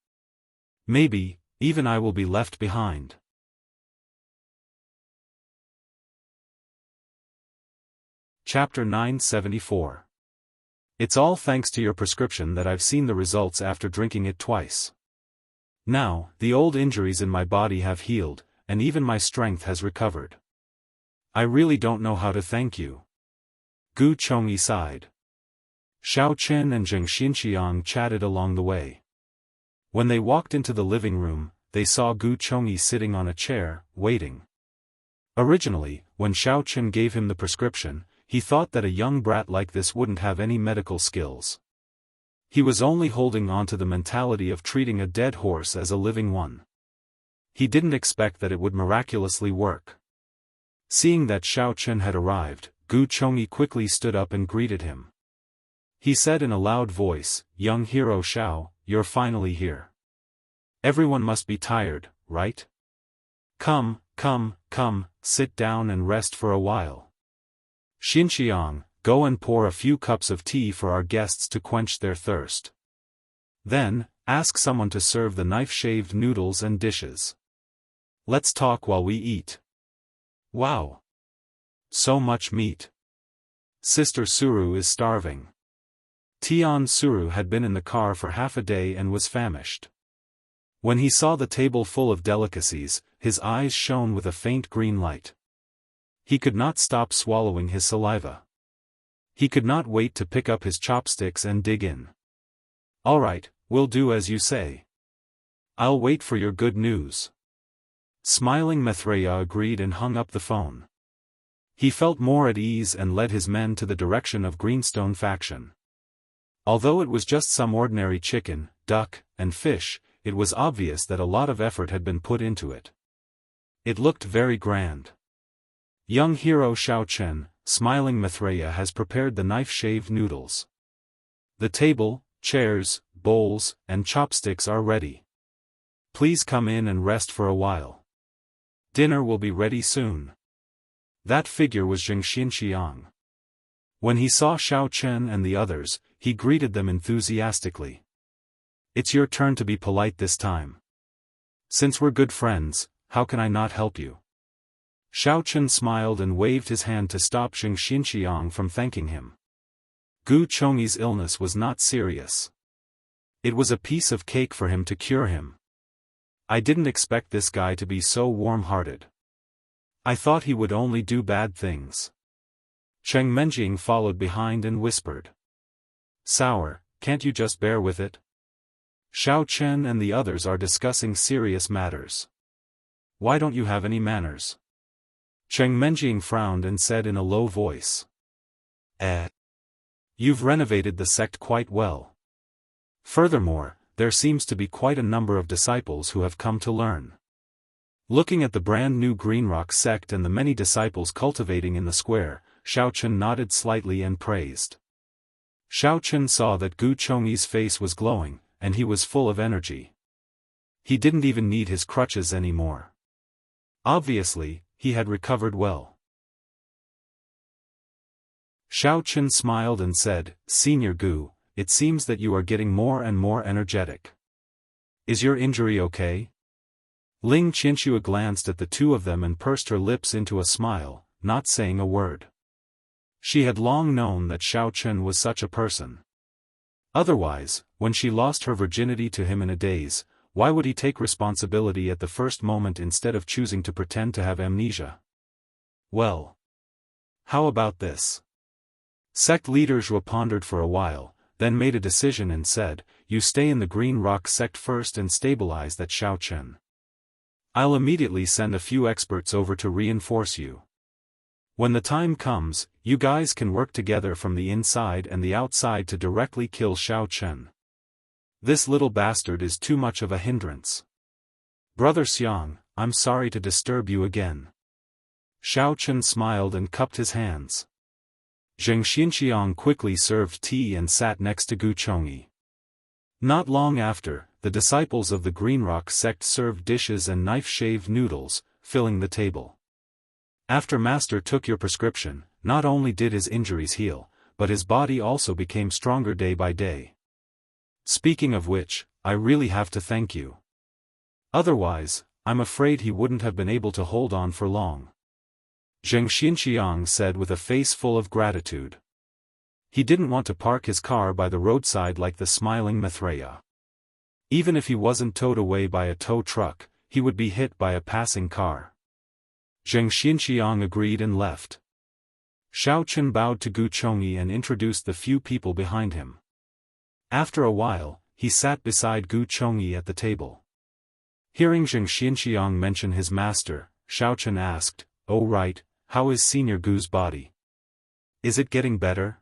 Maybe, even I will be left behind. Chapter 974. It's all thanks to your prescription that I've seen the results after drinking it twice. Now, the old injuries in my body have healed, and even my strength has recovered. I really don't know how to thank you. Gu Chongyi sighed. Xiao Chen and Zheng Xinqiang chatted along the way. When they walked into the living room, they saw Gu Chongyi sitting on a chair, waiting. Originally, when Xiao Chen gave him the prescription, he thought that a young brat like this wouldn't have any medical skills. He was only holding on to the mentality of treating a dead horse as a living one. He didn't expect that it would miraculously work. Seeing that Xiao Chen had arrived, Gu Chongyi quickly stood up and greeted him. He said in a loud voice, "Young hero Xiao, you're finally here. Everyone must be tired, right? Come, sit down and rest for a while. Xinqiang, go and pour a few cups of tea for our guests to quench their thirst. Then, ask someone to serve the knife-shaved noodles and dishes. Let's talk while we eat." Wow! So much meat. Sister Suru is starving. Tian Suru had been in the car for half a day and was famished. When he saw the table full of delicacies, his eyes shone with a faint green light. He could not stop swallowing his saliva. He could not wait to pick up his chopsticks and dig in. "All right, we'll do as you say. I'll wait for your good news." Smiling Maitreya agreed and hung up the phone. He felt more at ease and led his men to the direction of Greenstone faction. Although it was just some ordinary chicken, duck, and fish, it was obvious that a lot of effort had been put into it. It looked very grand. Young hero Xiao Chen, smiling Maitreya has prepared the knife-shaved noodles. The table, chairs, bowls, and chopsticks are ready. Please come in and rest for a while. Dinner will be ready soon. That figure was Zheng Xinqiang. When he saw Xiao Chen and the others, he greeted them enthusiastically. "It's your turn to be polite this time. Since we're good friends, how can I not help you?" Xiao Chen smiled and waved his hand to stop Zheng Xinqiang from thanking him. Gu Chongyi's illness was not serious. It was a piece of cake for him to cure him. I didn't expect this guy to be so warm-hearted. I thought he would only do bad things. Cheng Menjing followed behind and whispered. "Sour, can't you just bear with it? Xiao Chen and the others are discussing serious matters. Why don't you have any manners?" Cheng Menjing frowned and said in a low voice. You've renovated the sect quite well. Furthermore, there seems to be quite a number of disciples who have come to learn." Looking at the brand new Greenrock sect and the many disciples cultivating in the square, Xiao Chen nodded slightly and praised. Xiao Chen saw that Gu Chongyi's face was glowing, and he was full of energy. He didn't even need his crutches anymore. Obviously, he had recovered well. Xiao Chen smiled and said, "Senior Gu, it seems that you are getting more and more energetic. Is your injury okay?" Ling Qianxue glanced at the two of them and pursed her lips into a smile, not saying a word. She had long known that Xiao Chen was such a person. Otherwise, when she lost her virginity to him in a daze, why would he take responsibility at the first moment instead of choosing to pretend to have amnesia? Well, how about this? Sect leader Zhuo pondered for a while, then made a decision and said, "You stay in the Green Rock sect first and stabilize that Xiao Chen. I'll immediately send a few experts over to reinforce you. When the time comes, you guys can work together from the inside and the outside to directly kill Xiao Chen. This little bastard is too much of a hindrance." "Brother Xiang, I'm sorry to disturb you again." Xiao Chen smiled and cupped his hands. Zheng Xinqiang quickly served tea and sat next to Gu Chongyi. Not long after, the disciples of the Greenrock sect served dishes and knife-shaved noodles, filling the table. After Master took your prescription, not only did his injuries heal, but his body also became stronger day by day. Speaking of which, I really have to thank you. Otherwise, I'm afraid he wouldn't have been able to hold on for long. Zheng Xinqiang said with a face full of gratitude. He didn't want to park his car by the roadside like the smiling Maitreya. Even if he wasn't towed away by a tow truck, he would be hit by a passing car. Zheng Xinqiang agreed and left. Xiaofan bowed to Gu Chongyi and introduced the few people behind him. After a while, he sat beside Gu Chongyi at the table. Hearing Zheng Xinqiang mention his master, Xiaofan asked, "Oh right, how is Senior Gu's body? Is it getting better?"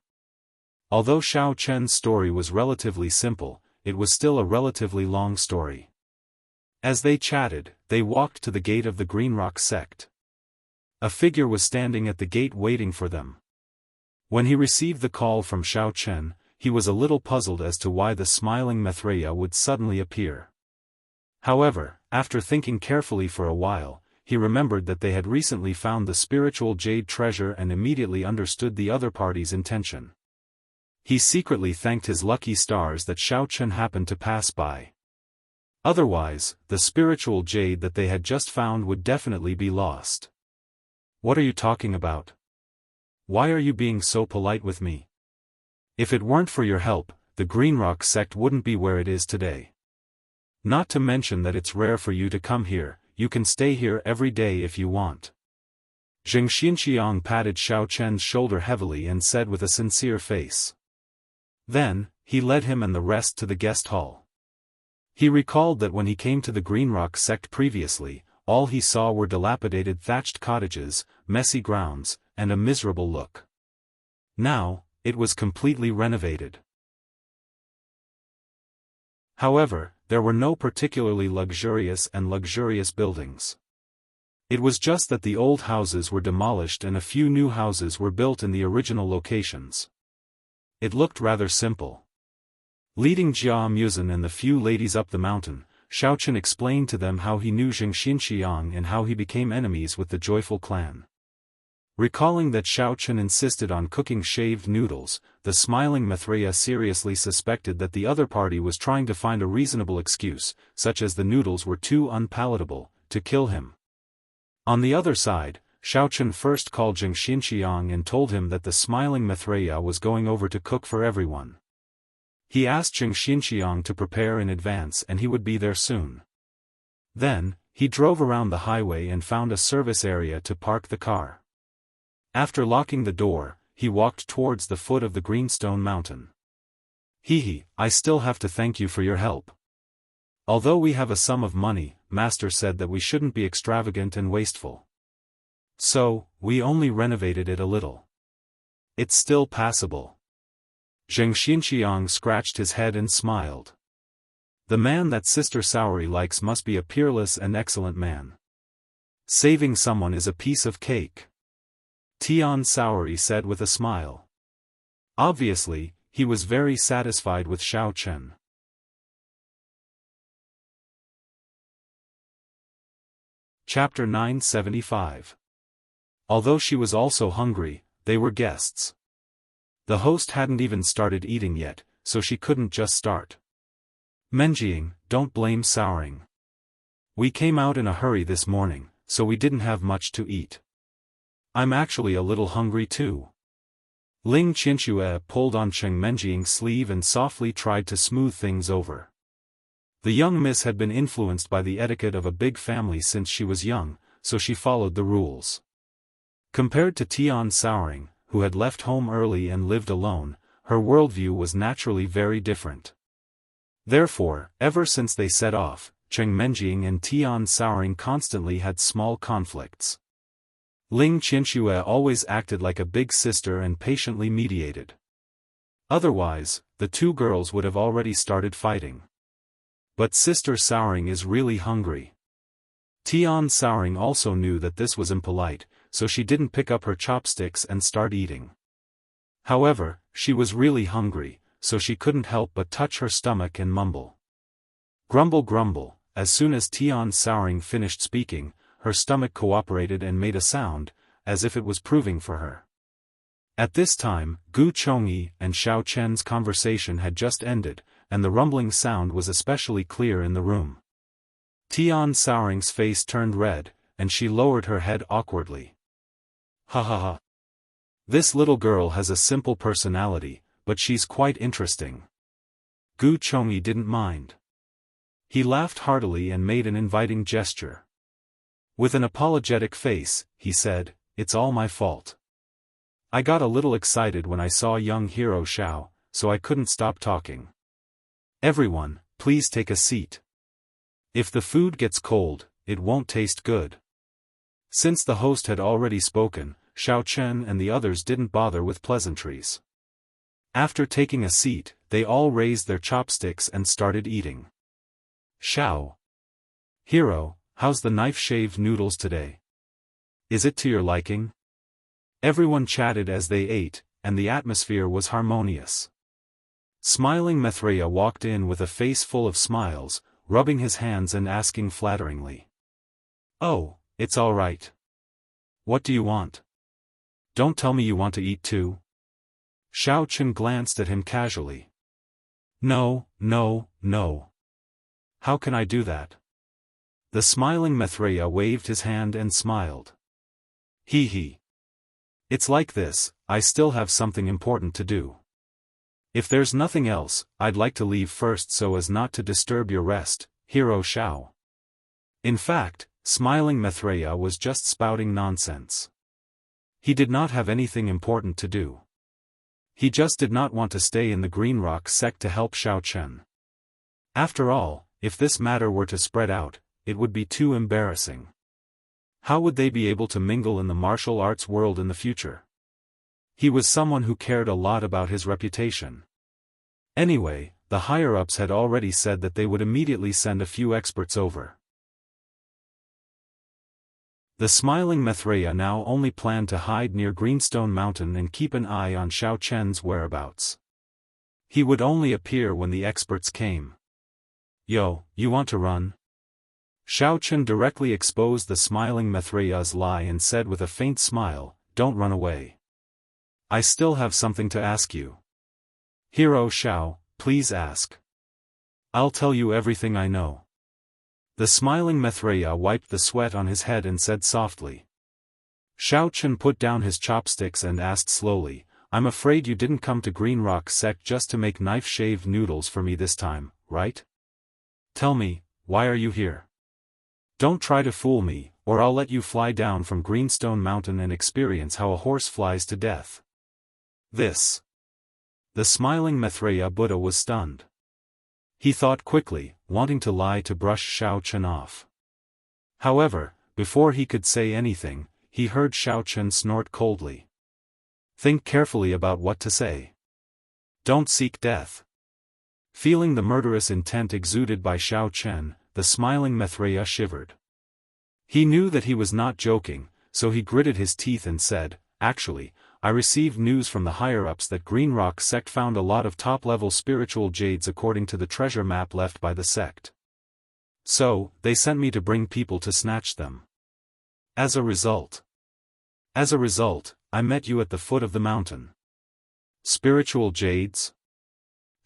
Although Xiao Chen's story was relatively simple, it was still a relatively long story. As they chatted, they walked to the gate of the Green Rock sect. A figure was standing at the gate waiting for them. When he received the call from Xiao Chen, he was a little puzzled as to why the smiling Maitreya would suddenly appear. However, after thinking carefully for a while, he remembered that they had recently found the spiritual jade treasure and immediately understood the other party's intention. He secretly thanked his lucky stars that Xiao Chen happened to pass by. Otherwise, the spiritual jade that they had just found would definitely be lost. "What are you talking about? Why are you being so polite with me? If it weren't for your help, the Green Rock sect wouldn't be where it is today. Not to mention that it's rare for you to come here, you can stay here every day if you want." Zheng Xinqiang patted Xiao Chen's shoulder heavily and said with a sincere face. Then, he led him and the rest to the guest hall. He recalled that when he came to the Green Rock sect previously, all he saw were dilapidated thatched cottages, messy grounds, and a miserable look. Now, it was completely renovated. However, there were no particularly luxurious buildings. It was just that the old houses were demolished and a few new houses were built in the original locations. It looked rather simple. Leading Jia Muzin and the few ladies up the mountain, Xiao Chen explained to them how he knew Zheng Xinqiang and how he became enemies with the Joyful clan. Recalling that Xiao Chen insisted on cooking shaved noodles, the smiling Maitreya seriously suspected that the other party was trying to find a reasonable excuse, such as the noodles were too unpalatable, to kill him. On the other side, Xiao Chen first called Zheng Xinqiang and told him that the smiling Maitreya was going over to cook for everyone. He asked Zheng Xinqiang to prepare in advance and he would be there soon. Then, he drove around the highway and found a service area to park the car. After locking the door, he walked towards the foot of the Greenstone Mountain. I still have to thank you for your help. Although we have a sum of money, Master said that we shouldn't be extravagant and wasteful. So, we only renovated it a little. It's still passable." Zheng Xinqiang scratched his head and smiled. The man that Sister Saori likes must be a peerless and excellent man. Saving someone is a piece of cake. Tian Saori said with a smile. Obviously, he was very satisfied with Xiao Chen. Chapter 975. Although she was also hungry, they were guests. The host hadn't even started eating yet, so she couldn't just start. "Menjing, don't blame Saoring. We came out in a hurry this morning, so we didn't have much to eat. I'm actually a little hungry too." Ling Qianxue pulled on Cheng Menjing's sleeve and softly tried to smooth things over. The young miss had been influenced by the etiquette of a big family since she was young, so she followed the rules. Compared to Tian Saoring, who had left home early and lived alone, her worldview was naturally very different. Therefore, ever since they set off, Cheng Menjing and Tian Saoring constantly had small conflicts. Ling Qianxue always acted like a big sister and patiently mediated. Otherwise, the two girls would have already started fighting. But Sister Saoring is really hungry. Tian Saoring also knew that this was impolite, so she didn't pick up her chopsticks and start eating. However, she was really hungry, so she couldn't help but touch her stomach and mumble. Grumble grumble. As soon as Tian Saoring finished speaking, her stomach cooperated and made a sound, as if it was proving for her. At this time, Gu Chongyi and Xiao Chen's conversation had just ended, and the rumbling sound was especially clear in the room. Tian Souring's face turned red, and she lowered her head awkwardly. Ha ha ha. This little girl has a simple personality, but she's quite interesting. Gu Chongyi didn't mind. He laughed heartily and made an inviting gesture. With an apologetic face, he said, "It's all my fault. I got a little excited when I saw young hero Xiao, so I couldn't stop talking. Everyone, please take a seat. If the food gets cold, it won't taste good." Since the host had already spoken, Xiao Chen and the others didn't bother with pleasantries. After taking a seat, they all raised their chopsticks and started eating. "Xiao. Hero, how's the knife-shaved noodles today? Is it to your liking?" Everyone chatted as they ate, and the atmosphere was harmonious. Smiling Maitreya walked in with a face full of smiles, rubbing his hands and asking flatteringly. "Oh, it's all right. What do you want? Don't tell me you want to eat too?" Xiao Chen glanced at him casually. No. How can I do that?" The smiling Maitreya waved his hand and smiled. He. It's like this, I still have something important to do. If there's nothing else, I'd like to leave first so as not to disturb your rest, Hero Xiao. In fact, smiling Maitreya was just spouting nonsense. He did not have anything important to do. He just did not want to stay in the Green Rock sect to help Xiao Chen. After all, if this matter were to spread out, it would be too embarrassing. How would they be able to mingle in the martial arts world in the future? He was someone who cared a lot about his reputation. Anyway, the higher-ups had already said that they would immediately send a few experts over. The smiling Maitreya now only planned to hide near Greenstone Mountain and keep an eye on Xiao Chen's whereabouts. He would only appear when the experts came. "Yo, you want to run?" Xiao Chen directly exposed the smiling Maitreya's lie and said with a faint smile, "Don't run away. I still have something to ask you." "Hero Xiao, please ask. I'll tell you everything I know." The smiling Maitreya wiped the sweat on his head and said softly. Xiao Chen put down his chopsticks and asked slowly, "I'm afraid you didn't come to Green Rock sect just to make knife-shaved noodles for me this time, right? Tell me, why are you here? Don't try to fool me, or I'll let you fly down from Greenstone Mountain and experience how a horse flies to death." This. The smiling Maitreya Buddha was stunned. He thought quickly, wanting to lie to brush Xiao Chen off. However, before he could say anything, he heard Xiao Chen snort coldly. "Think carefully about what to say. Don't seek death." Feeling the murderous intent exuded by Xiao Chen, the smiling Maitreya shivered. He knew that he was not joking, so he gritted his teeth and said, "Actually, I received news from the higher-ups that Green Rock sect found a lot of top-level spiritual jades according to the treasure map left by the sect. So, they sent me to bring people to snatch them. As a result, I met you at the foot of the mountain." "Spiritual jades?"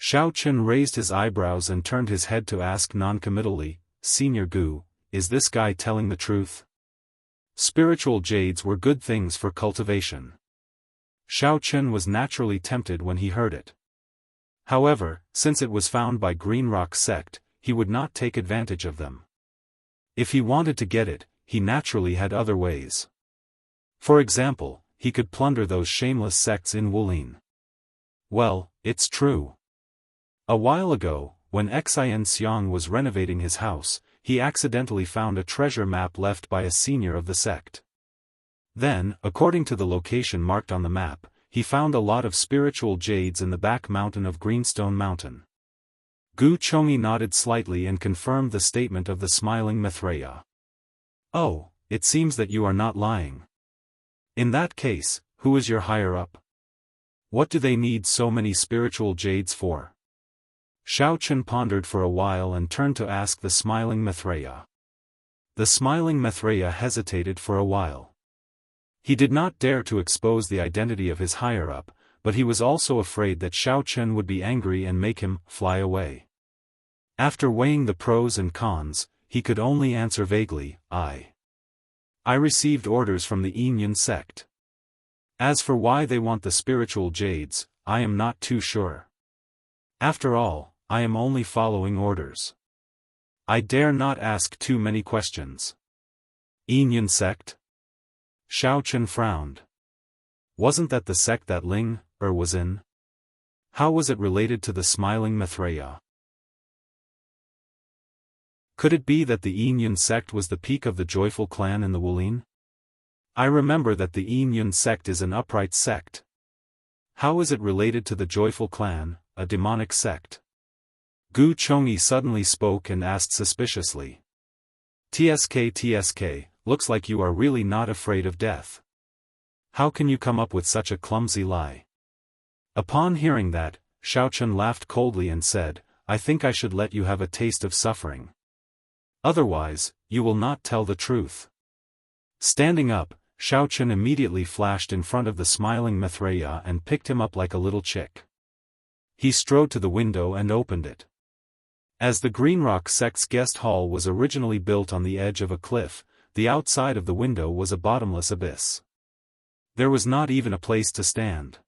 Xiao Chen raised his eyebrows and turned his head to ask noncommittally, "Senior Gu, is this guy telling the truth?" Spiritual jades were good things for cultivation. Xiao Chen was naturally tempted when he heard it. However, since it was found by Green Rock sect, he would not take advantage of them. If he wanted to get it, he naturally had other ways. For example, he could plunder those shameless sects in Wulin. Well, it's true. A while ago, when Xian Xiang was renovating his house, he accidentally found a treasure map left by a senior of the sect. Then, according to the location marked on the map, he found a lot of spiritual jades in the back mountain of Greenstone Mountain. Gu Chongyi nodded slightly and confirmed the statement of the smiling Maitreya. "Oh, it seems that you are not lying. In that case, who is your higher-up? What do they need so many spiritual jades for?" Xiao Chen pondered for a while and turned to ask the smiling Maitreya. The smiling Maitreya hesitated for a while. He did not dare to expose the identity of his higher-up, but he was also afraid that Xiao Chen would be angry and make him fly away. After weighing the pros and cons, he could only answer vaguely, I received orders from the Yinyan sect. As for why they want the spiritual jades, I am not too sure. After all, I am only following orders. I dare not ask too many questions. Yinyan sect? Xiao Chen frowned. Wasn't that the sect that Ling was in? How was it related to the smiling Maitreya? Could it be that the Yinyan sect was the peak of the joyful clan in the Wulin? I remember that the Yinyan sect is an upright sect. How is it related to the joyful clan, a demonic sect? Gu Chongyi suddenly spoke and asked suspiciously. TSK, looks like you are really not afraid of death. How can you come up with such a clumsy lie? Upon hearing that, Xiao Chen laughed coldly and said, I think I should let you have a taste of suffering. Otherwise, you will not tell the truth. Standing up, Xiao Chen immediately flashed in front of the smiling Maitreya and picked him up like a little chick. He strode to the window and opened it. As the Greenrock sect's guest hall was originally built on the edge of a cliff, the outside of the window was a bottomless abyss. There was not even a place to stand.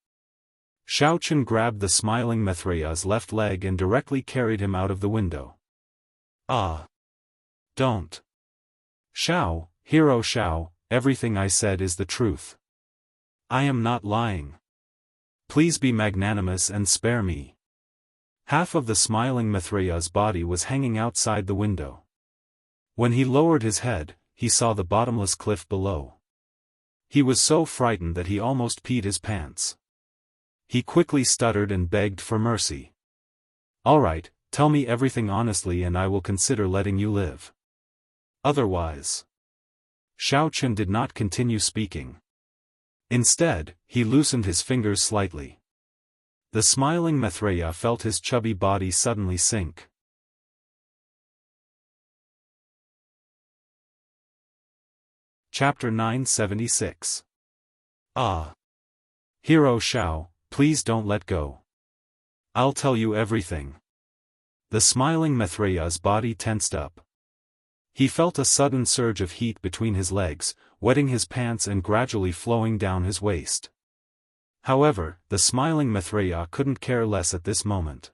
Xiao Chen grabbed the smiling Maitreya's left leg and directly carried him out of the window. Ah! Don't! Xiao, Hero Xiao, everything I said is the truth. I am not lying. Please be magnanimous and spare me. Half of the smiling Maitreya's body was hanging outside the window. When he lowered his head, he saw the bottomless cliff below. He was so frightened that he almost peed his pants. He quickly stuttered and begged for mercy. All right, tell me everything honestly and I will consider letting you live. Otherwise. Xiao Chen did not continue speaking. Instead, he loosened his fingers slightly. The smiling Maitreya felt his chubby body suddenly sink. Chapter 976. Ah! Hero Xiao, please don't let go. I'll tell you everything. The smiling Maitreya's body tensed up. He felt a sudden surge of heat between his legs, wetting his pants and gradually flowing down his waist. However, the smiling Maitreya couldn't care less at this moment.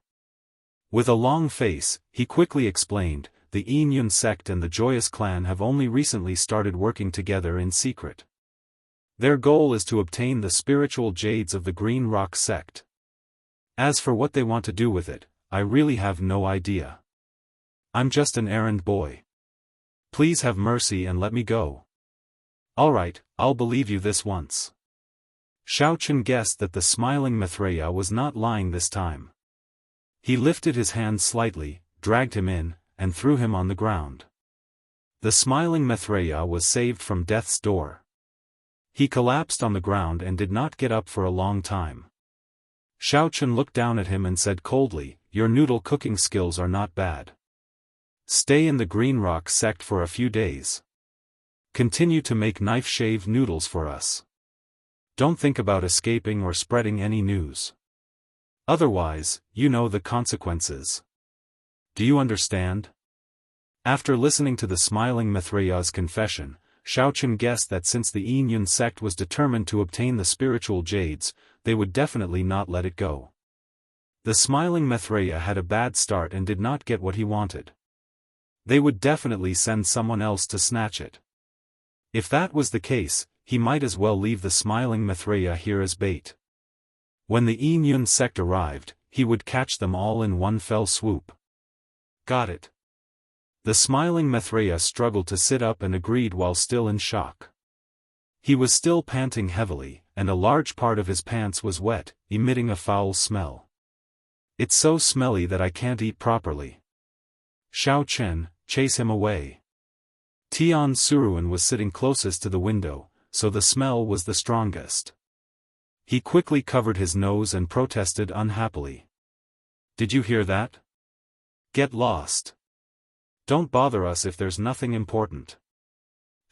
With a long face, he quickly explained, the Yinyan sect and the Joyous clan have only recently started working together in secret. Their goal is to obtain the spiritual jades of the Green Rock sect. As for what they want to do with it, I really have no idea. I'm just an errand boy. Please have mercy and let me go. Alright, I'll believe you this once. Xiao Chen guessed that the smiling Maitreya was not lying this time. He lifted his hand slightly, dragged him in, and threw him on the ground. The smiling Maitreya was saved from death's door. He collapsed on the ground and did not get up for a long time. Xiao Chen looked down at him and said coldly, your noodle cooking skills are not bad. Stay in the Green Rock sect for a few days. Continue to make knife-shaved noodles for us. Don't think about escaping or spreading any news. Otherwise, you know the consequences. Do you understand? After listening to the smiling Maitreya's confession, Xiao Chen guessed that since the Yinyan sect was determined to obtain the spiritual jades, they would definitely not let it go. The smiling Maitreya had a bad start and did not get what he wanted. They would definitely send someone else to snatch it. If that was the case, he might as well leave the smiling Maitreya here as bait. When the Yinyan sect arrived, he would catch them all in one fell swoop. Got it. The smiling Maitreya struggled to sit up and agreed while still in shock. He was still panting heavily, and a large part of his pants was wet, emitting a foul smell. It's so smelly that I can't eat properly. Xiao Chen, chase him away. Tian Suruan was sitting closest to the window, so the smell was the strongest. He quickly covered his nose and protested unhappily. Did you hear that? Get lost. Don't bother us if there's nothing important.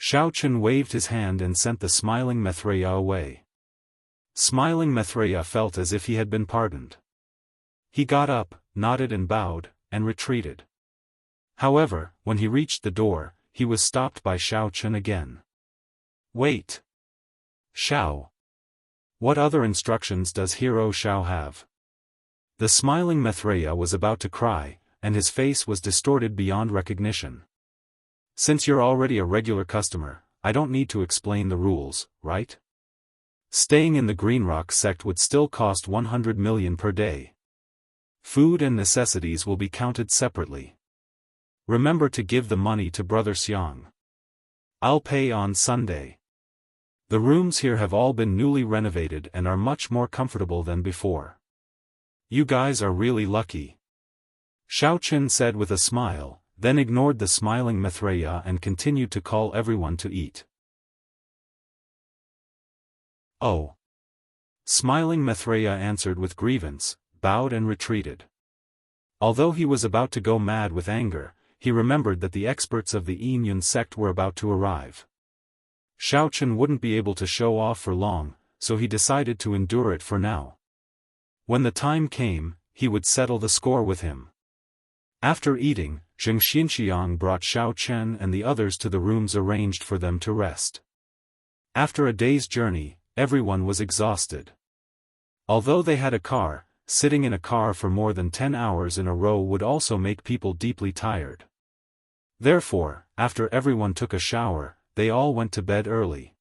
Xiao Chen waved his hand and sent the smiling Maitreya away. Smiling Maitreya felt as if he had been pardoned. He got up, nodded and bowed, and retreated. However, when he reached the door, he was stopped by Xiaofan again. Wait. Xiao. What other instructions does Hero Xiao have? The smiling Maitreya was about to cry, and his face was distorted beyond recognition. Since you're already a regular customer, I don't need to explain the rules, right? Staying in the Greenrock sect would still cost 100 million per day. Food and necessities will be counted separately. Remember to give the money to Brother Xiang. I'll pay on Sunday. The rooms here have all been newly renovated and are much more comfortable than before. You guys are really lucky. Xiaofan said with a smile, then ignored the smiling Maitreya and continued to call everyone to eat. Oh. Smiling Maitreya answered with grievance, bowed and retreated. Although he was about to go mad with anger, he remembered that the experts of the Yinyun sect were about to arrive. Xiaofan wouldn't be able to show off for long, so he decided to endure it for now. When the time came, he would settle the score with him. After eating, Zheng Xinxiang brought Xiaofan and the others to the rooms arranged for them to rest. After a day's journey, everyone was exhausted. Although they had a car, sitting in a car for more than 10 hours in a row would also make people deeply tired. Therefore, after everyone took a shower, they all went to bed early.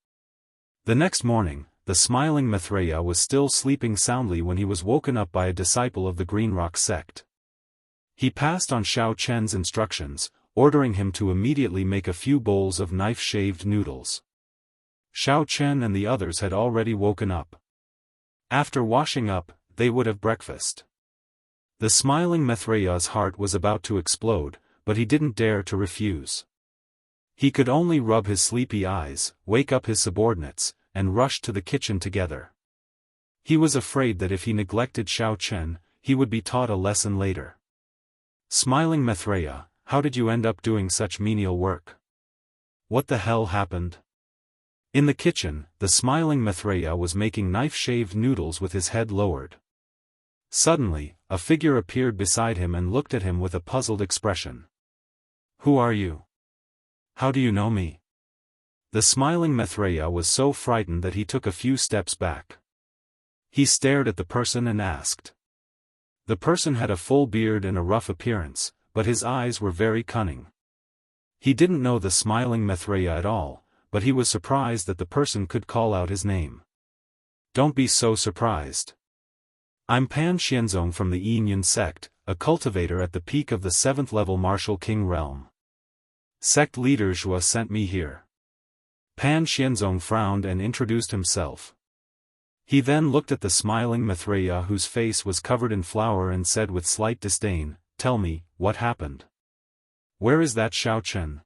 The next morning, the smiling Maitreya was still sleeping soundly when he was woken up by a disciple of the Greenrock sect. He passed on Xiaofan's instructions, ordering him to immediately make a few bowls of knife-shaved noodles. Xiaofan and the others had already woken up. After washing up, they would have breakfast. The smiling Maitreya's heart was about to explode, but he didn't dare to refuse. He could only rub his sleepy eyes, wake up his subordinates, and rush to the kitchen together. He was afraid that if he neglected Xiaofan, he would be taught a lesson later. Smiling Maitreya, how did you end up doing such menial work? What the hell happened? In the kitchen, the smiling Maitreya was making knife-shaved noodles with his head lowered. Suddenly, a figure appeared beside him and looked at him with a puzzled expression. Who are you? How do you know me? The smiling Maitreya was so frightened that he took a few steps back. He stared at the person and asked. The person had a full beard and a rough appearance, but his eyes were very cunning. He didn't know the smiling Maitreya at all, but he was surprised that the person could call out his name. Don't be so surprised. I'm Pan Xianzong from the Yinyun sect, a cultivator at the peak of the 7th level Martial King realm. Sect leader Zhua sent me here. Pan Xianzong frowned and introduced himself. He then looked at the smiling Maitreya whose face was covered in flour and said with slight disdain, Tell me, what happened? Where is that Xiaofan?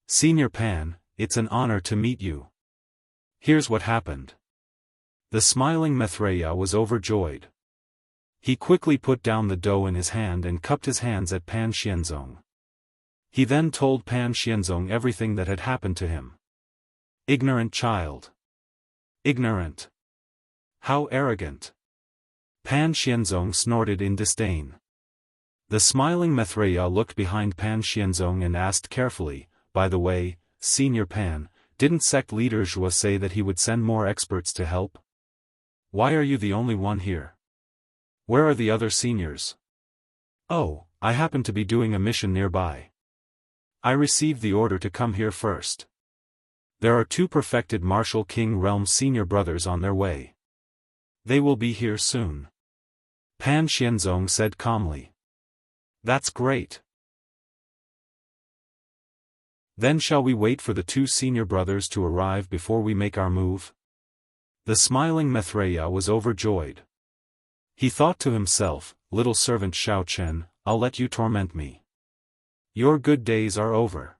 Senior Pan, it's an honor to meet you. Here's what happened. The smiling Maitreya was overjoyed. He quickly put down the dough in his hand and cupped his hands at Pan Xianzong. He then told Pan Xianzong everything that had happened to him. Ignorant child. Ignorant. How arrogant. Pan Xianzong snorted in disdain. The smiling Maitreya looked behind Pan Xianzong and asked carefully, By the way, Senior Pan, didn't sect leader Zhua say that he would send more experts to help? Why are you the only one here? Where are the other seniors? Oh, I happen to be doing a mission nearby. I received the order to come here first. There are 2 perfected Martial King realm senior brothers on their way. They will be here soon. Pan Xianzong said calmly. That's great. Then shall we wait for the 2 senior brothers to arrive before we make our move? The smiling Maitreya was overjoyed. He thought to himself, Little servant Xiaofan, I'll let you torment me. Your good days are over.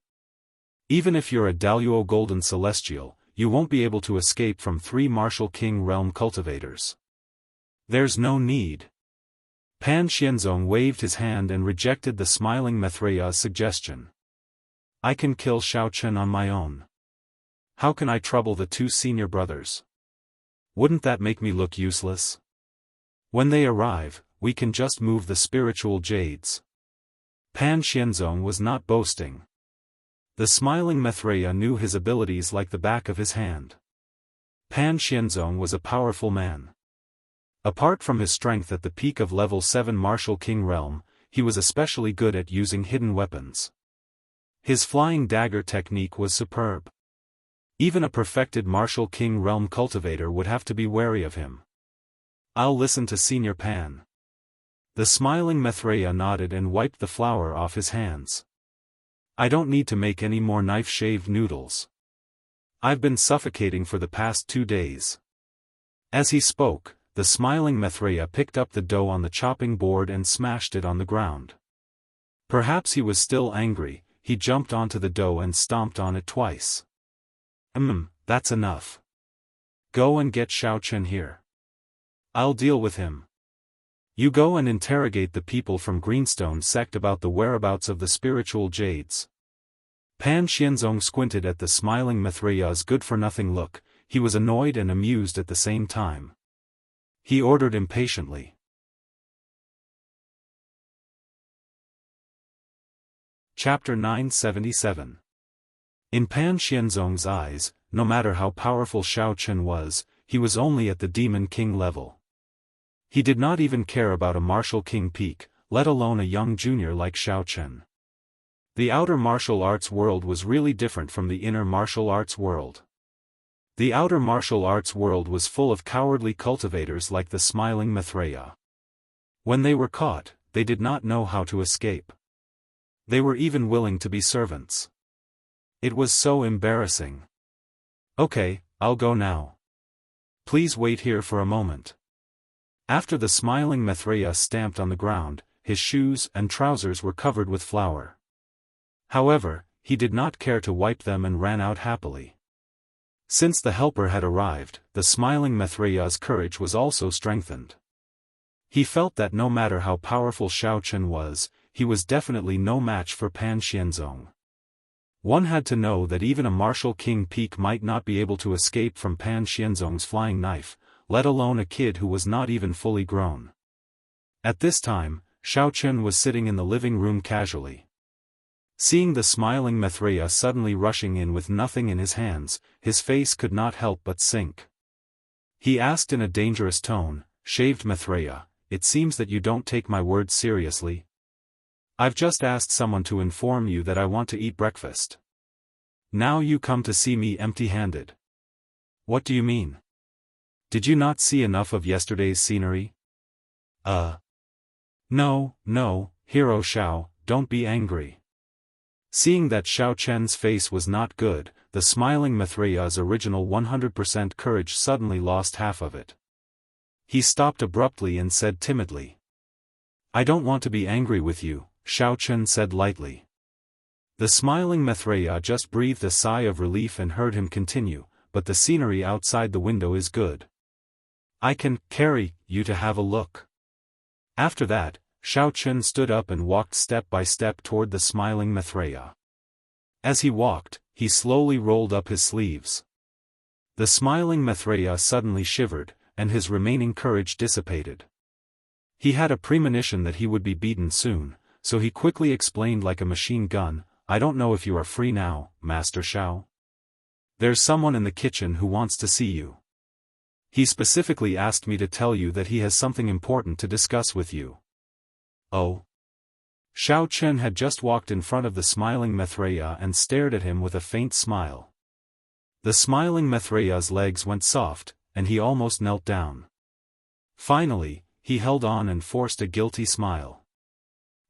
Even if you're a Daluo Golden Celestial, you won't be able to escape from 3 Martial King realm cultivators. There's no need. Pan Xianzong waved his hand and rejected the smiling Maitreya's suggestion. I can kill Xiaofan on my own. How can I trouble the 2 senior brothers? Wouldn't that make me look useless? When they arrive, we can just move the spiritual jades. Pan Xianzong was not boasting. The smiling Maitreya knew his abilities like the back of his hand. Pan Xianzong was a powerful man. Apart from his strength at the peak of level 7 Martial King realm, he was especially good at using hidden weapons. His flying dagger technique was superb. Even a perfected Martial King realm cultivator would have to be wary of him. I'll listen to Senior Pan. The smiling Maitreya nodded and wiped the flour off his hands. I don't need to make any more knife-shaved noodles. I've been suffocating for the past 2 days. As he spoke, the smiling Maitreya picked up the dough on the chopping board and smashed it on the ground. Perhaps he was still angry. He jumped onto the dough and stomped on it twice. That's enough. Go and get Xiaochen here. I'll deal with him. You go and interrogate the people from Greenstone sect about the whereabouts of the spiritual jades. Pan Xianzong squinted at the smiling Maitreya's good-for-nothing look. He was annoyed and amused at the same time. He ordered impatiently. Chapter 977. In Pan Xianzong's eyes, no matter how powerful Xiaochen was, he was only at the Demon King level. He did not even care about a Martial King peak, let alone a young junior like Xiaochen. The outer martial arts world was really different from the inner martial arts world. The outer martial arts world was full of cowardly cultivators like the smiling Maitreya. When they were caught, they did not know how to escape. They were even willing to be servants. It was so embarrassing. Okay, I'll go now. Please wait here for a moment. After the smiling Maitreya stamped on the ground, his shoes and trousers were covered with flour. However, he did not care to wipe them and ran out happily. Since the helper had arrived, the smiling Maitreya's courage was also strengthened. He felt that no matter how powerful Xiaochen was, he was definitely no match for Pan Xianzong. One had to know that even a Martial King peak might not be able to escape from Pan Xianzong's flying knife, let alone a kid who was not even fully grown. At this time, Xiaochen was sitting in the living room casually. Seeing the smiling Maitreya suddenly rushing in with nothing in his hands, his face could not help but sink. He asked in a dangerous tone, "Shaved Maitreya, it seems that you don't take my words seriously. I've just asked someone to inform you that I want to eat breakfast. Now you come to see me empty-handed. What do you mean? Did you not see enough of yesterday's scenery?" No, Hero Xiao, don't be angry." Seeing that Xiaochen's face was not good, the smiling Maitreya's original 100% courage suddenly lost half of it. He stopped abruptly and said timidly, "I don't want to be angry with you," Xiaochen said lightly. The smiling Maitreya just breathed a sigh of relief and heard him continue, "But the scenery outside the window is good. I can carry you to have a look." After that, Xiaochen stood up and walked step by step toward the smiling Maitreya. As he walked, he slowly rolled up his sleeves. The smiling Maitreya suddenly shivered, and his remaining courage dissipated. He had a premonition that he would be beaten soon, so he quickly explained like a machine gun, "I don't know if you are free now, Master Xiao. There's someone in the kitchen who wants to see you. He specifically asked me to tell you that he has something important to discuss with you." "Oh?" Xiaochen had just walked in front of the smiling Maitreya and stared at him with a faint smile. The smiling Maitreya's legs went soft, and he almost knelt down. Finally, he held on and forced a guilty smile.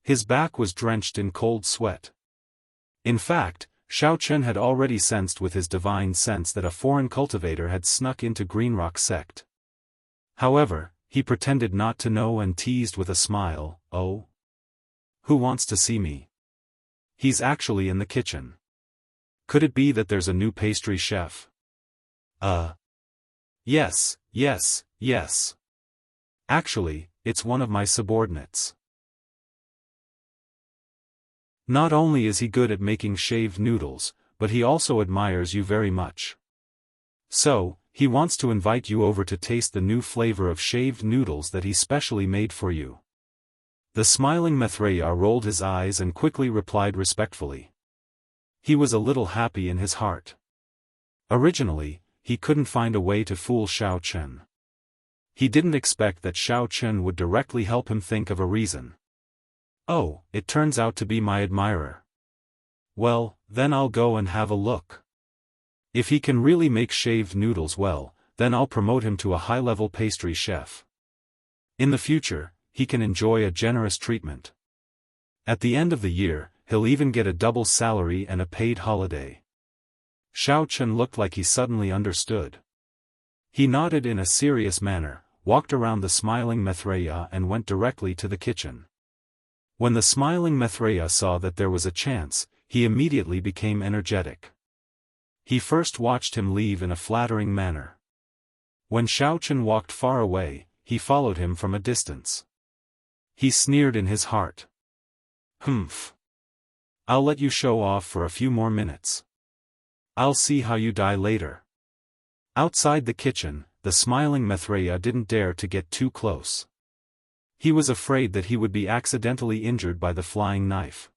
His back was drenched in cold sweat. In fact, Xiaochen had already sensed with his divine sense that a foreign cultivator had snuck into Greenrock sect. However, he pretended not to know and teased with a smile, "Oh? Who wants to see me? He's actually in the kitchen. Could it be that there's a new pastry chef?" Yes. Actually, it's one of my subordinates. Not only is he good at making shaved noodles, but he also admires you very much. So, He wants to invite you over to taste the new flavor of shaved noodles that he specially made for you." The smiling Maitreya rolled his eyes and quickly replied respectfully. He was a little happy in his heart. Originally, he couldn't find a way to fool Xiaochen. He didn't expect that Xiaochen would directly help him think of a reason. "Oh, it turns out to be my admirer. Well, then I'll go and have a look. If he can really make shaved noodles well, then I'll promote him to a high-level pastry chef. In the future, he can enjoy a generous treatment. At the end of the year, he'll even get a double salary and a paid holiday." Xiaochen looked like he suddenly understood. He nodded in a serious manner, walked around the smiling Maitreya and went directly to the kitchen. When the smiling Maitreya saw that there was a chance, he immediately became energetic. He first watched him leave in a flattering manner. When Xiaochen walked far away, he followed him from a distance. He sneered in his heart. "Humph. I'll let you show off for a few more minutes. I'll see how you die later." Outside the kitchen, the smiling Maitreya didn't dare to get too close. He was afraid that he would be accidentally injured by the flying knife.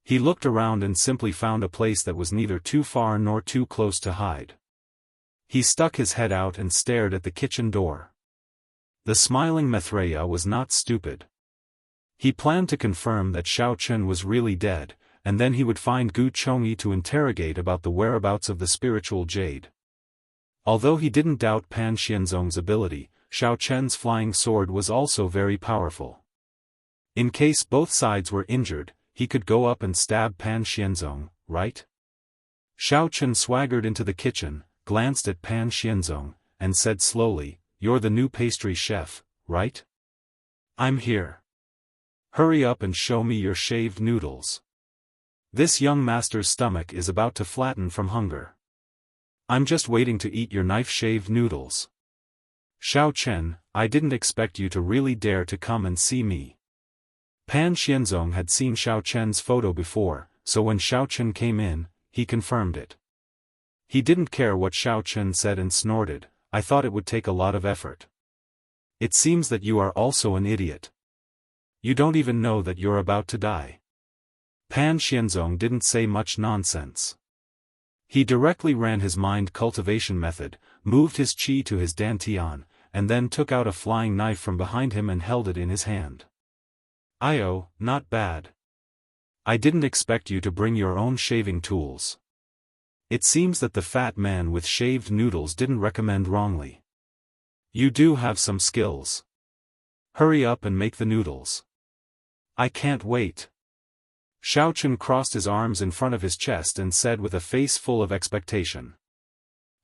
He looked around and simply found a place that was neither too far nor too close to hide. He stuck his head out and stared at the kitchen door. The smiling Maitreya was not stupid. He planned to confirm that Xiaochen was really dead, and then he would find Gu Chongyi to interrogate about the whereabouts of the spiritual jade. Although he didn't doubt Pan Xianzong's ability, Xiaochen's flying sword was also very powerful. In case both sides were injured, he could go up and stab Pan Xianzong, right? Xiaochen swaggered into the kitchen, glanced at Pan Xianzong, and said slowly, "You're the new pastry chef, right? I'm here. Hurry up and show me your shaved noodles. This young master's stomach is about to flatten from hunger. I'm just waiting to eat your knife-shaved noodles." "Xiaochen, I didn't expect you to really dare to come and see me." Pan Xianzong had seen Xiaochen's photo before, so when Xiaochen came in, he confirmed it. He didn't care what Xiaochen said and snorted, "I thought it would take a lot of effort. It seems that you are also an idiot. You don't even know that you're about to die." Pan Xianzong didn't say much nonsense. He directly ran his mind cultivation method, moved his qi to his dantian, and then took out a flying knife from behind him and held it in his hand. "Io, not bad. I didn't expect you to bring your own shaving tools. It seems that the fat man with shaved noodles didn't recommend wrongly. You do have some skills. Hurry up and make the noodles. I can't wait." Xiaochen crossed his arms in front of his chest and said with a face full of expectation.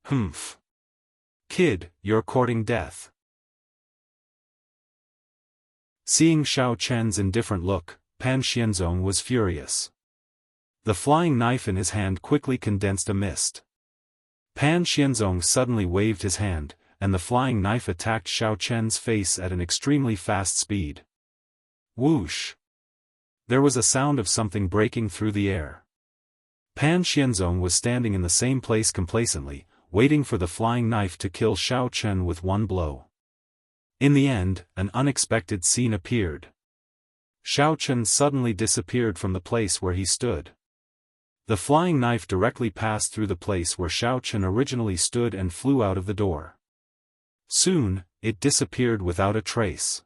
"Humph. Kid, you're courting death." Seeing Xiaochen's indifferent look, Pan Xianzong was furious. The flying knife in his hand quickly condensed a mist. Pan Xianzong suddenly waved his hand, and the flying knife attacked Xiaochen's face at an extremely fast speed. Whoosh! There was a sound of something breaking through the air. Pan Xianzong was standing in the same place complacently, waiting for the flying knife to kill Xiaochen with one blow. In the end, an unexpected scene appeared. Xiaochen suddenly disappeared from the place where he stood. The flying knife directly passed through the place where Xiaochen originally stood and flew out of the door. Soon, it disappeared without a trace.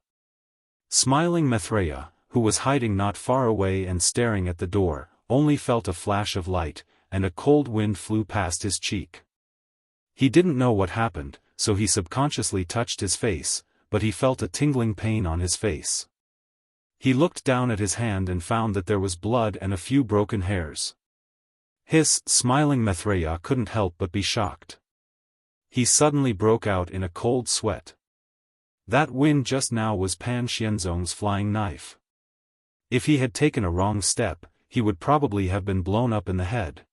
Smiling Maitreya, who was hiding not far away and staring at the door, only felt a flash of light, and a cold wind flew past his cheek. He didn't know what happened, so he subconsciously touched his face, but he felt a tingling pain on his face. He looked down at his hand and found that there was blood and a few broken hairs. His smiling Maitreya couldn't help but be shocked. He suddenly broke out in a cold sweat. That wind just now was Pan Xianzong's flying knife. If he had taken a wrong step, he would probably have been blown up in the head.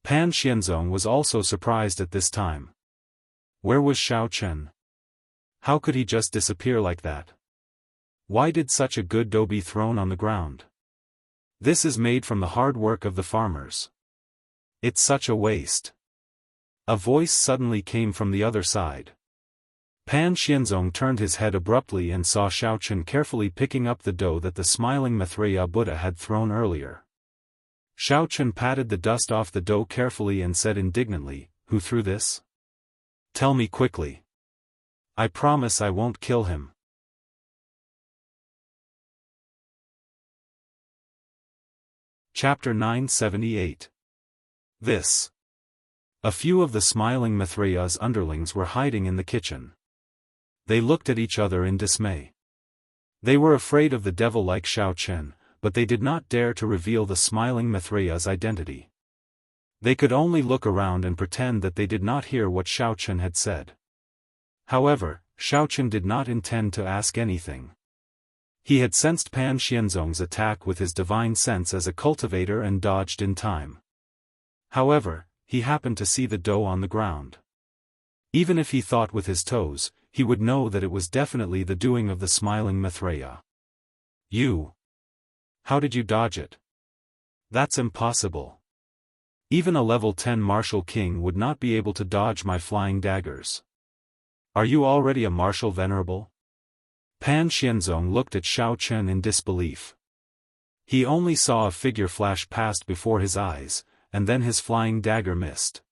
Pan Xianzong was also surprised at this time. Where was Xiaochen? How could he just disappear like that? Why did such a good dough be thrown on the ground? This is made from the hard work of the farmers. It's such a waste. A voice suddenly came from the other side. Pan Xianzong turned his head abruptly and saw Xiaochen carefully picking up the dough that the smiling Maitreya Buddha had thrown earlier. Xiaochen patted the dust off the dough carefully and said indignantly, "Who threw this? Tell me quickly. I promise I won't kill him." Chapter 978. This. A few of the smiling Maitreya's underlings were hiding in the kitchen. They looked at each other in dismay. They were afraid of the devil-like Xiaochen, but they did not dare to reveal the smiling Maitreya's identity. They could only look around and pretend that they did not hear what Xiaochen had said. However, Xiaochen did not intend to ask anything. He had sensed Pan Xianzong's attack with his divine sense as a cultivator and dodged in time. However, he happened to see the dough on the ground. Even if he thought with his toes, he would know that it was definitely the doing of the smiling Maitreya. "You? How did you dodge it? That's impossible. Even a level 10 martial king would not be able to dodge my flying daggers. Are you already a martial venerable?" Pan Xianzong looked at Xiaochen in disbelief. He only saw a figure flash past before his eyes, and then his flying dagger missed.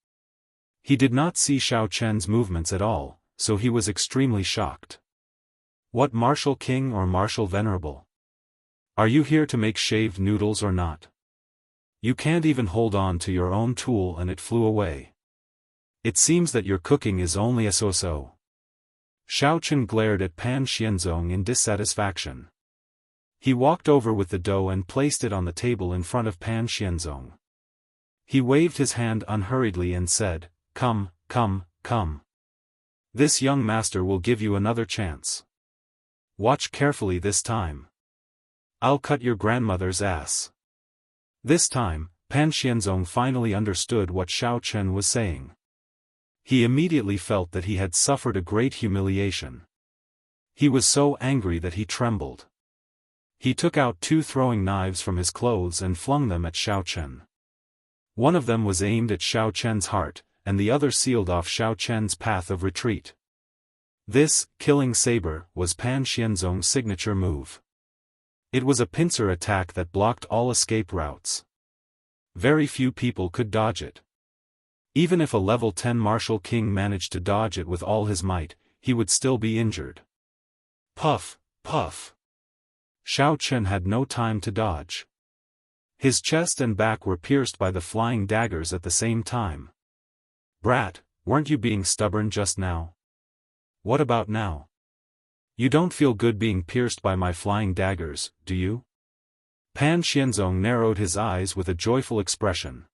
He did not see Xiaochen's movements at all, so he was extremely shocked. "What martial king or martial venerable? Are you here to make shaved noodles or not? You can't even hold on to your own tool and it flew away. It seems that your cooking is only a so-so." Xiaochen glared at Pan Xianzong in dissatisfaction. He walked over with the dough and placed it on the table in front of Pan Xianzong. He waved his hand unhurriedly and said, "Come, come, come. This young master will give you another chance. Watch carefully this time. I'll cut your grandmother's ass." This time, Pan Xianzong finally understood what Xiaochen was saying. He immediately felt that he had suffered a great humiliation. He was so angry that he trembled. He took out 2 throwing knives from his clothes and flung them at Xiaochen. One of them was aimed at Xiaochen's heart, and the other sealed off Xiaochen's path of retreat. This, killing saber, was Pan Xianzong's signature move. It was a pincer attack that blocked all escape routes. Very few people could dodge it. Even if a level 10 martial king managed to dodge it with all his might, he would still be injured. Puff, puff. Xiaochen had no time to dodge. His chest and back were pierced by the flying daggers at the same time. "Brat, weren't you being stubborn just now? What about now? You don't feel good being pierced by my flying daggers, do you?" Pan Xianzong narrowed his eyes with a joyful expression.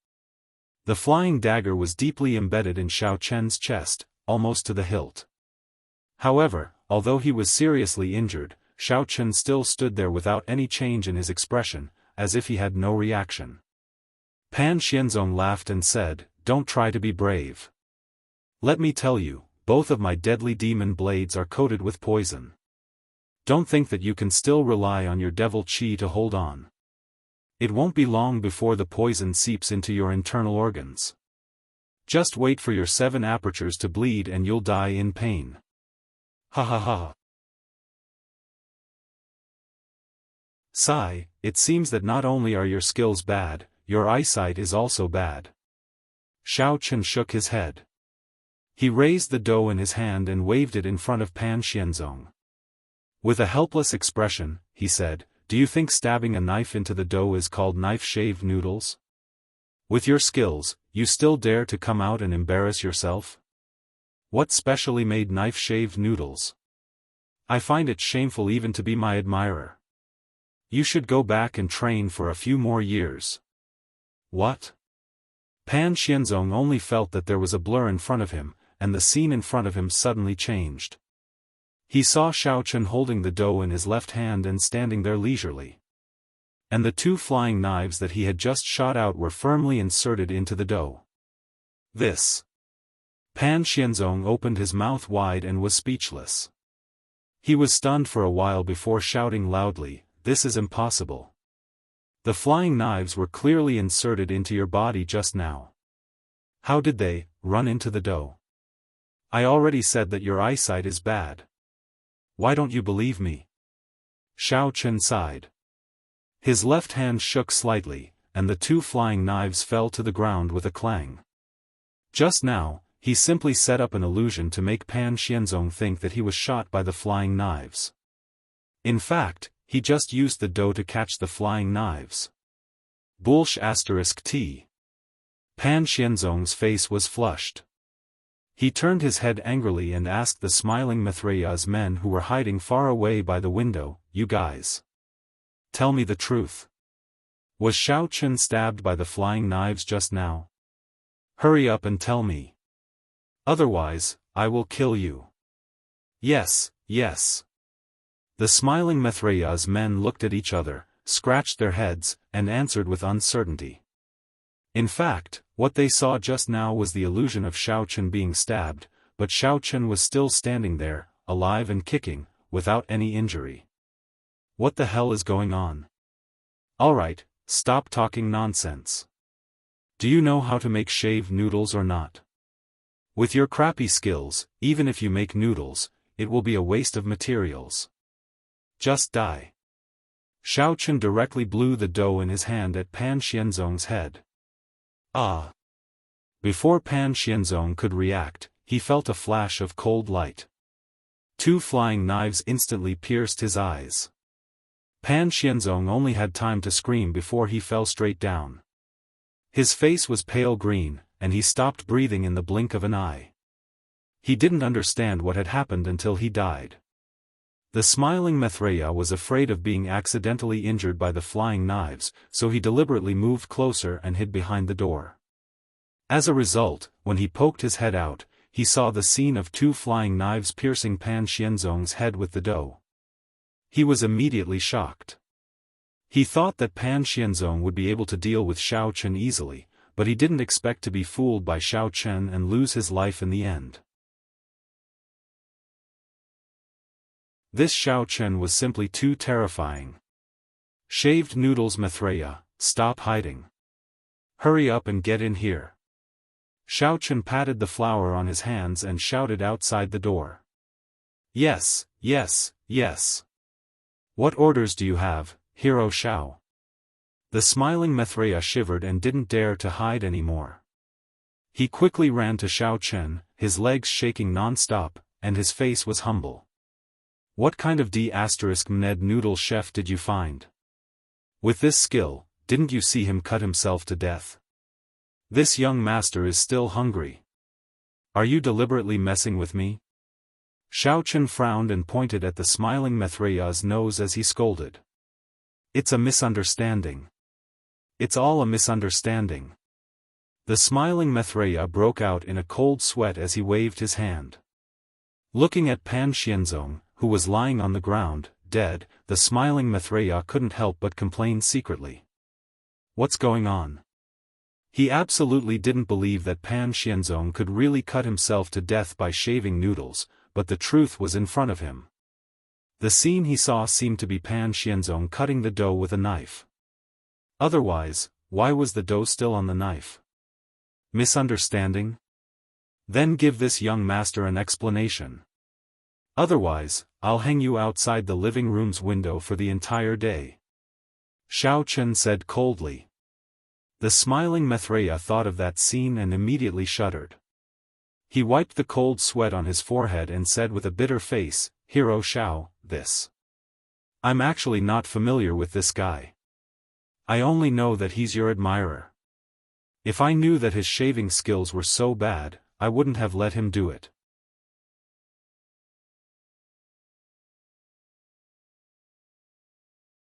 The flying dagger was deeply embedded in Xiaochen's chest, almost to the hilt. However, although he was seriously injured, Xiaochen still stood there without any change in his expression, as if he had no reaction. Pan Xianzong laughed and said, "Don't try to be brave. Let me tell you, both of my deadly demon blades are coated with poison. Don't think that you can still rely on your devil chi to hold on. It won't be long before the poison seeps into your internal organs. Just wait for your 7 apertures to bleed and you'll die in pain." Ha ha ha. Sigh, it seems that not only are your skills bad, your eyesight is also bad. Xiaochen shook his head. He raised the dough in his hand and waved it in front of Pan Xianzong. With a helpless expression, he said, "Do you think stabbing a knife into the dough is called knife-shaved noodles? With your skills, you still dare to come out and embarrass yourself? What specially made knife-shaved noodles? I find it shameful even to be my admirer. You should go back and train for a few more years." "What?" Pan Xianzong only felt that there was a blur in front of him, and the scene in front of him suddenly changed. He saw Xiaochen holding the dough in his left hand and standing there leisurely. And the 2 flying knives that he had just shot out were firmly inserted into the dough. This. Pan Xianzong opened his mouth wide and was speechless. He was stunned for a while before shouting loudly, "This is impossible. The flying knives were clearly inserted into your body just now. How did they run into the dough? I already said that your eyesight is bad. Why don't you believe me? Xiaochen sighed. His left hand shook slightly, and the two flying knives fell to the ground with a clang. Just now, he simply set up an illusion to make Pan Xianzong think that he was shot by the flying knives. In fact, he just used the dough to catch the flying knives. T. Pan Xianzong's face was flushed. He turned his head angrily and asked the smiling Mithraya's men who were hiding far away by the window, "You guys. Tell me the truth. Was Xiaochen stabbed by the flying knives just now? Hurry up and tell me. Otherwise, I will kill you." "Yes, yes." The smiling Mithraya's men looked at each other, scratched their heads, and answered with uncertainty. In fact, what they saw just now was the illusion of Xiaochen being stabbed, but Xiaochen was still standing there, alive and kicking, without any injury. What the hell is going on? Alright, stop talking nonsense. Do you know how to make shaved noodles or not? With your crappy skills, even if you make noodles, it will be a waste of materials. Just die. Xiaochen directly blew the dough in his hand at Pan Xianzong's head. Ah! Before Pan Xianzong could react, he felt a flash of cold light. Two flying knives instantly pierced his eyes. Pan Xianzong only had time to scream before he fell straight down. His face was pale green, and he stopped breathing in the blink of an eye. He didn't understand what had happened until he died. The smiling Mithraya was afraid of being accidentally injured by the flying knives, so he deliberately moved closer and hid behind the door. As a result, when he poked his head out, he saw the scene of two flying knives piercing Pan Xianzong's head with the dough. He was immediately shocked. He thought that Pan Xianzong would be able to deal with Xiaochen easily, but he didn't expect to be fooled by Xiaochen and lose his life in the end. This Xiaochen was simply too terrifying. Shaved noodles Mithraya, stop hiding. Hurry up and get in here. Xiaochen patted the flour on his hands and shouted outside the door. Yes, yes, yes. What orders do you have, Hero Xiao? The smiling Mithraya shivered and didn't dare to hide anymore. He quickly ran to Xiaochen, his legs shaking non-stop, and his face was humble. What kind of D***mned noodle chef did you find? With this skill, didn't you see him cut himself to death? This young master is still hungry. Are you deliberately messing with me? Xiaochen frowned and pointed at the smiling Mithraya's nose as he scolded. It's a misunderstanding. It's all a misunderstanding. The smiling Mithraya broke out in a cold sweat as he waved his hand. Looking at Pan Xianzong, who was lying on the ground, dead, the smiling Mithraya couldn't help but complain secretly. What's going on? He absolutely didn't believe that Pan Xianzong could really cut himself to death by shaving noodles, but the truth was in front of him. The scene he saw seemed to be Pan Xianzong cutting the dough with a knife. Otherwise, why was the dough still on the knife? Misunderstanding? Then give this young master an explanation. Otherwise, I'll hang you outside the living room's window for the entire day. Xiaochen said coldly. The smiling Mithraya thought of that scene and immediately shuddered. He wiped the cold sweat on his forehead and said with a bitter face, Hero Xiao, this. I'm actually not familiar with this guy. I only know that he's your admirer. If I knew that his shaving skills were so bad, I wouldn't have let him do it.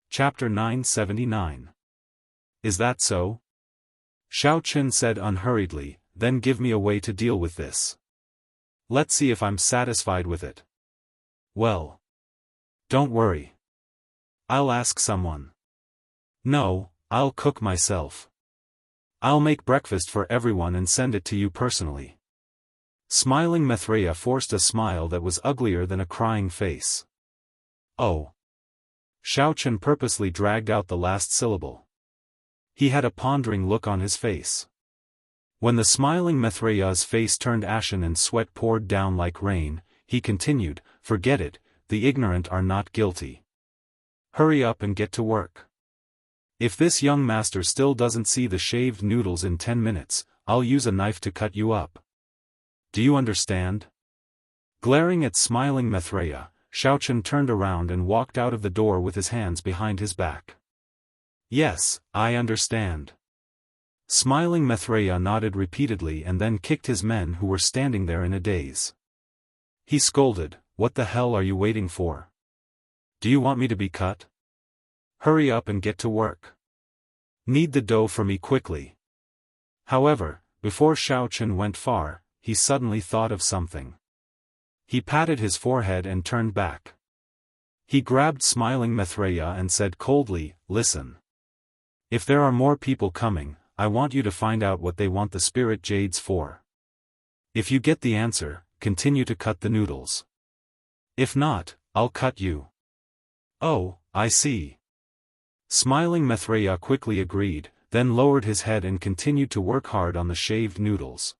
Chapter 979. Is that so? Xiaochen said unhurriedly, then give me a way to deal with this. Let's see if I'm satisfied with it. Well. Don't worry. I'll ask someone. No, I'll cook myself. I'll make breakfast for everyone and send it to you personally. Smiling Mithraya forced a smile that was uglier than a crying face. Oh. Xiaochen purposely dragged out the last syllable. He had a pondering look on his face. When the smiling Mithraea's face turned ashen and sweat poured down like rain, he continued, "Forget it, the ignorant are not guilty. Hurry up and get to work. If this young master still doesn't see the shaved noodles in 10 minutes, I'll use a knife to cut you up. Do you understand?" Glaring at smiling Mithraea, Xiaofan turned around and walked out of the door with his hands behind his back. "Yes, I understand." Smiling Mithraea nodded repeatedly and then kicked his men who were standing there in a daze. He scolded, "What the hell are you waiting for? Do you want me to be cut? Hurry up and get to work. Knead the dough for me quickly." However, before Xiaofan went far, he suddenly thought of something. He patted his forehead and turned back. He grabbed smiling Mithraea and said coldly, "Listen. If there are more people coming, I want you to find out what they want the spirit jades for. If you get the answer, continue to cut the noodles. If not, I'll cut you." "Oh, I see." Smiling Mithraea quickly agreed, then lowered his head and continued to work hard on the shaved noodles.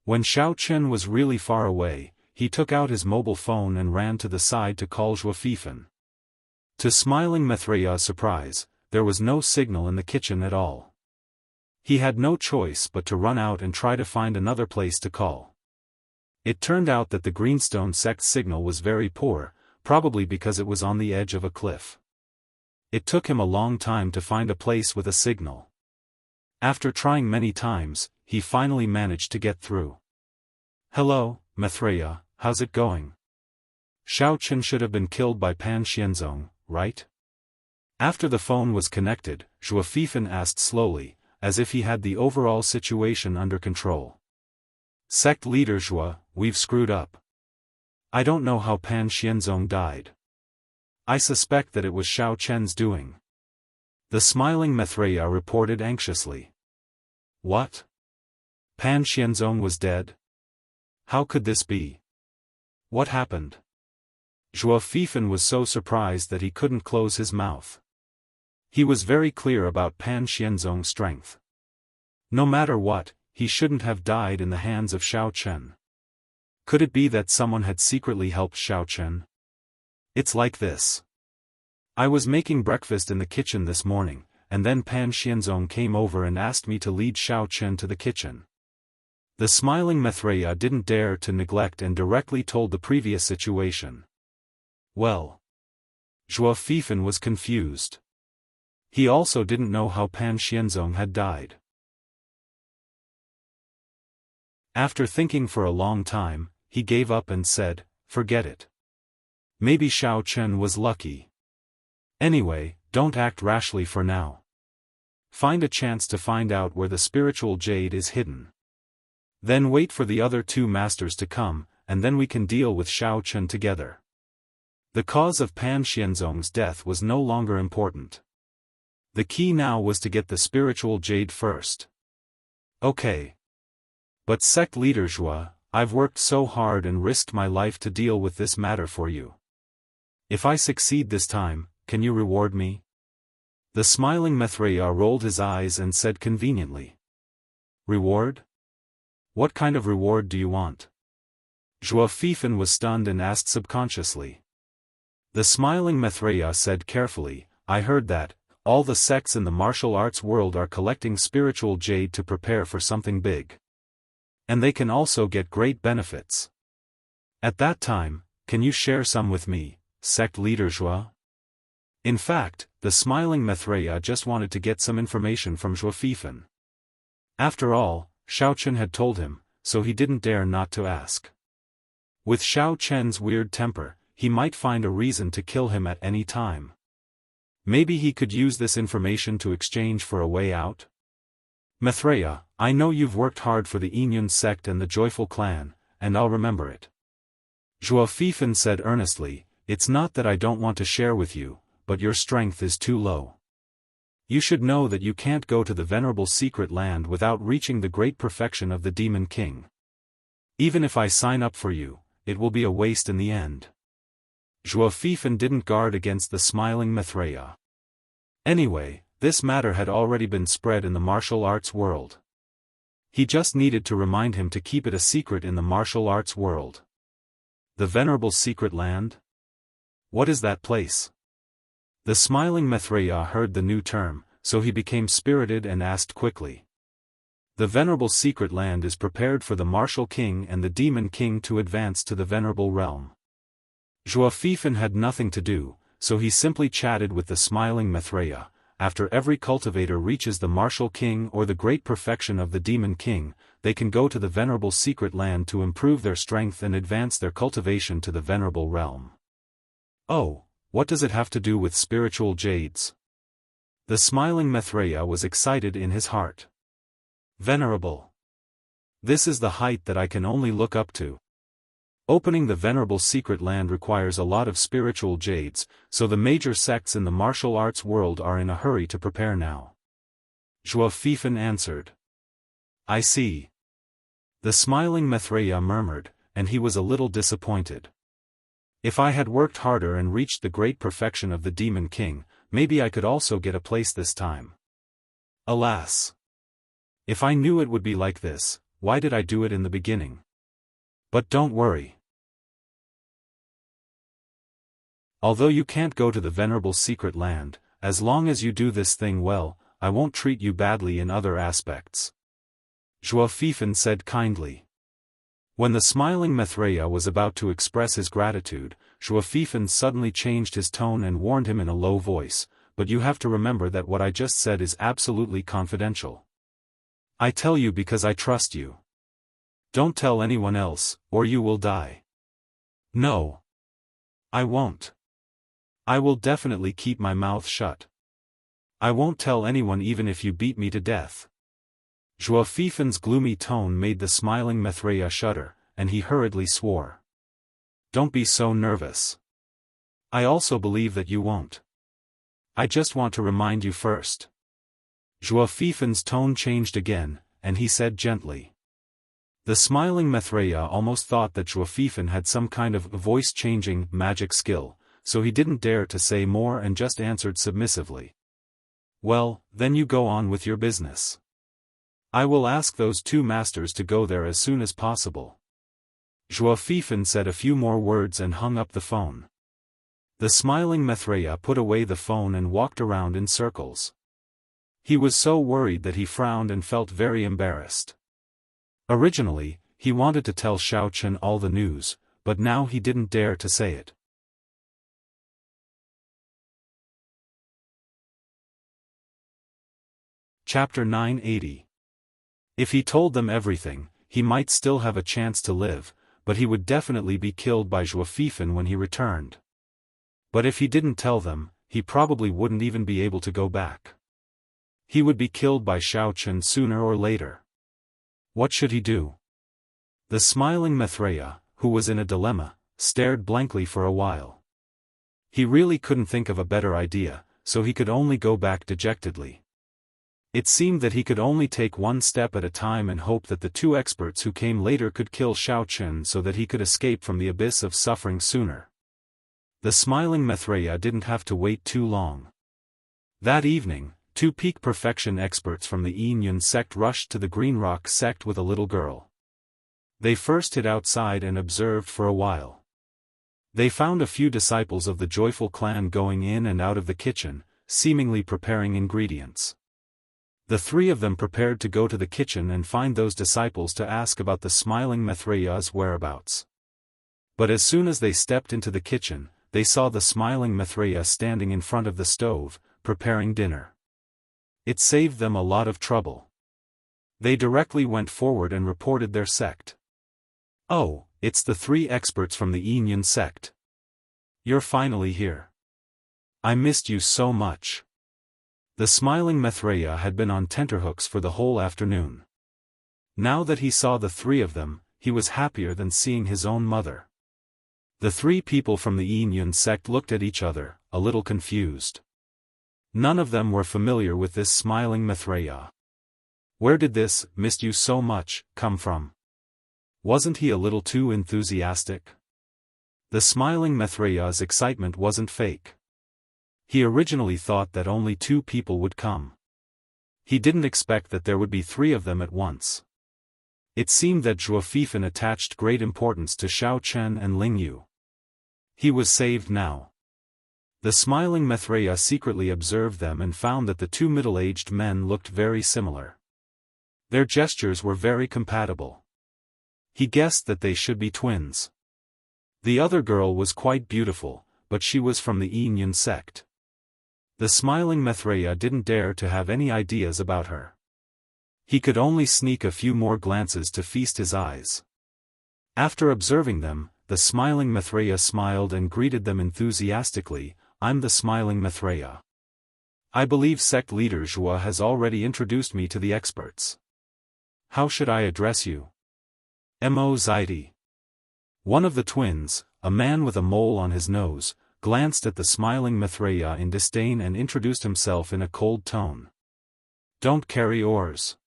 When Xiaofan was really far away, he took out his mobile phone and ran to the side to call Xiaofan. To smiling Mithraea's surprise, there was no signal in the kitchen at all. He had no choice but to run out and try to find another place to call. It turned out that the Greenstone sect's signal was very poor, probably because it was on the edge of a cliff. It took him a long time to find a place with a signal. After trying many times, he finally managed to get through. "Hello, Mithraea, how's it going? Xiaofan should have been killed by Pan Xianzong, right?" After the phone was connected, Xiaofan asked slowly, as if he had the overall situation under control. "Sect leader Xue, we've screwed up. I don't know how Pan Xianzong died. I suspect that it was Xiaofan's doing." The smiling Mithraea reported anxiously. "What? Pan Xianzong was dead? How could this be? What happened?" Xiaofan was so surprised that he couldn't close his mouth. He was very clear about Pan Xianzong's strength. No matter what, he shouldn't have died in the hands of Xiaofan. Could it be that someone had secretly helped Xiaofan? "It's like this. I was making breakfast in the kitchen this morning, and then Pan Xianzong came over and asked me to lead Xiaofan to the kitchen." The smiling Mithraea didn't dare to neglect and directly told the previous situation. Well, Xiaofan was confused. He also didn't know how Pan Xianzong had died. After thinking for a long time, he gave up and said, "Forget it. Maybe Xiaofan was lucky. Anyway, don't act rashly for now. Find a chance to find out where the spiritual jade is hidden. Then wait for the other two masters to come, and then we can deal with Xiaofan together." The cause of Pan Xianzong's death was no longer important. The key now was to get the spiritual jade first. "Okay. But sect leader Xue, I've worked so hard and risked my life to deal with this matter for you. If I succeed this time, can you reward me?" The smiling Mithraea rolled his eyes and said conveniently. "Reward? What kind of reward do you want?" Xiaofan was stunned and asked subconsciously. The smiling Mithraea said carefully, "I heard that all the sects in the martial arts world are collecting spiritual jade to prepare for something big. And they can also get great benefits. At that time, can you share some with me, sect leader Xue?" In fact, the smiling Mithraea just wanted to get some information from Xiaofan. After all, Xiaofan had told him, so he didn't dare not to ask. With Xiaofan's weird temper, he might find a reason to kill him at any time. Maybe he could use this information to exchange for a way out? "Mithraea, I know you've worked hard for the Yinyun sect and the Joyful clan, and I'll remember it." Xiaofan said earnestly, "It's not that I don't want to share with you, but your strength is too low. You should know that you can't go to the venerable secret land without reaching the great perfection of the Demon King. Even if I sign up for you, it will be a waste in the end." Xiaofan didn't guard against the smiling Mithraea. Anyway, this matter had already been spread in the martial arts world. He just needed to remind him to keep it a secret in the martial arts world. The Venerable Secret Land? What is that place? The smiling Maitreya heard the new term, so he became spirited and asked quickly. The Venerable Secret Land is prepared for the Martial King and the Demon King to advance to the Venerable Realm. Xiaofan had nothing to do, so he simply chatted with the smiling Maitreya. After every cultivator reaches the Martial King or the great perfection of the Demon King, they can go to the Venerable Secret Land to improve their strength and advance their cultivation to the Venerable Realm. Oh, what does it have to do with spiritual jades? The smiling Maitreya was excited in his heart. Venerable. This is the height that I can only look up to. Opening the Venerable Secret Land requires a lot of spiritual jades, so the major sects in the martial arts world are in a hurry to prepare now. Xiaofan answered. I see. The smiling Maitreya murmured, and he was a little disappointed. If I had worked harder and reached the great perfection of the Demon King, maybe I could also get a place this time. Alas! If I knew it would be like this, why did I do it in the beginning? But don't worry. Although you can't go to the Venerable Secret Land, as long as you do this thing well, I won't treat you badly in other aspects. Xiaofan said kindly. When the smiling Maitreya was about to express his gratitude, Xiaofan suddenly changed his tone and warned him in a low voice, but you have to remember that what I just said is absolutely confidential. I tell you because I trust you. Don't tell anyone else, or you will die. No. I won't. I will definitely keep my mouth shut. I won't tell anyone even if you beat me to death. Xiaofan's gloomy tone made the smiling Maitreya shudder, and he hurriedly swore. Don't be so nervous. I also believe that you won't. I just want to remind you first. Xiaofan's tone changed again, and he said gently. The smiling Maitreya almost thought that Xiaofan had some kind of voice-changing magic skill, so he didn't dare to say more and just answered submissively. Well, then you go on with your business. I will ask those two masters to go there as soon as possible. Xiaofan said a few more words and hung up the phone. The smiling Maitreya put away the phone and walked around in circles. He was so worried that he frowned and felt very embarrassed. Originally, he wanted to tell Xiaofan all the news, but now he didn't dare to say it. Chapter 980. If he told them everything, he might still have a chance to live, but he would definitely be killed by Xiaofan when he returned. But if he didn't tell them, he probably wouldn't even be able to go back. He would be killed by Xiaofan sooner or later. What should he do? The smiling Maitreya, who was in a dilemma, stared blankly for a while. He really couldn't think of a better idea, so he could only go back dejectedly. It seemed that he could only take one step at a time and hope that the two experts who came later could kill Xiaofan so that he could escape from the abyss of suffering sooner. The smiling Maitreya didn't have to wait too long. That evening, two peak perfection experts from the Yin sect rushed to the Green Rock sect with a little girl. They first hid outside and observed for a while. They found a few disciples of the joyful clan going in and out of the kitchen, seemingly preparing ingredients. The three of them prepared to go to the kitchen and find those disciples to ask about the smiling Maitreya's whereabouts. But as soon as they stepped into the kitchen, they saw the smiling Maitreya standing in front of the stove, preparing dinner. It saved them a lot of trouble. They directly went forward and reported their sect. Oh, it's the three experts from the Yin sect. You're finally here. I missed you so much. The smiling Maitreya had been on tenterhooks for the whole afternoon. Now that he saw the three of them, he was happier than seeing his own mother. The three people from the Yin sect looked at each other, a little confused. None of them were familiar with this smiling Maitreya. Where did this, missed you so much, come from? Wasn't he a little too enthusiastic? The smiling Maitreya's excitement wasn't fake. He originally thought that only two people would come. He didn't expect that there would be three of them at once. It seemed that Xiaofan attached great importance to Xiao Chen and Ling Yu. He was saved now. The smiling Maitreya secretly observed them and found that the two middle-aged men looked very similar. Their gestures were very compatible. He guessed that they should be twins. The other girl was quite beautiful, but she was from the Yinyan sect. The smiling Maitreya didn't dare to have any ideas about her. He could only sneak a few more glances to feast his eyes. After observing them, the smiling Maitreya smiled and greeted them enthusiastically. "I'm the smiling Maitreya. I believe sect leader Zhua has already introduced me to the experts. How should I address you?" Mo Zaidi. One of the twins, a man with a mole on his nose, glanced at the smiling Maitreya in disdain and introduced himself in a cold tone. "Don't carry oars."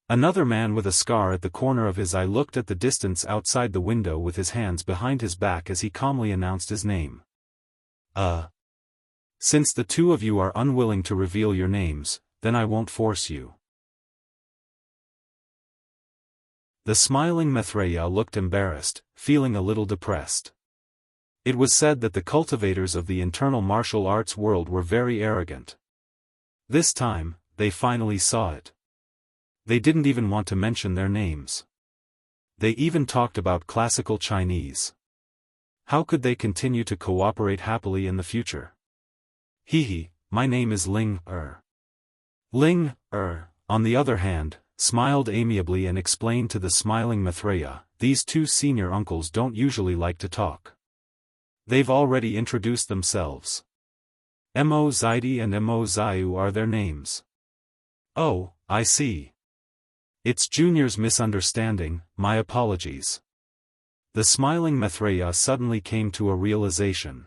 Another man with a scar at the corner of his eye looked at the distance outside the window with his hands behind his back as he calmly announced his name. Since the two of you are unwilling to reveal your names, then I won't force you." The smiling Maitreya looked embarrassed, feeling a little depressed. It was said that the cultivators of the internal martial arts world were very arrogant. This time, they finally saw it. They didn't even want to mention their names. They even talked about classical Chinese. How could they continue to cooperate happily in the future? "Hehe, my name is Ling Er." Ling Er, on the other hand, smiled amiably and explained to the smiling Maitreya, "These two senior uncles don't usually like to talk. They've already introduced themselves. Mo Zaidi and Mo Zayu are their names." "Oh, I see. It's Junior's misunderstanding, my apologies." The smiling Maitreya suddenly came to a realization.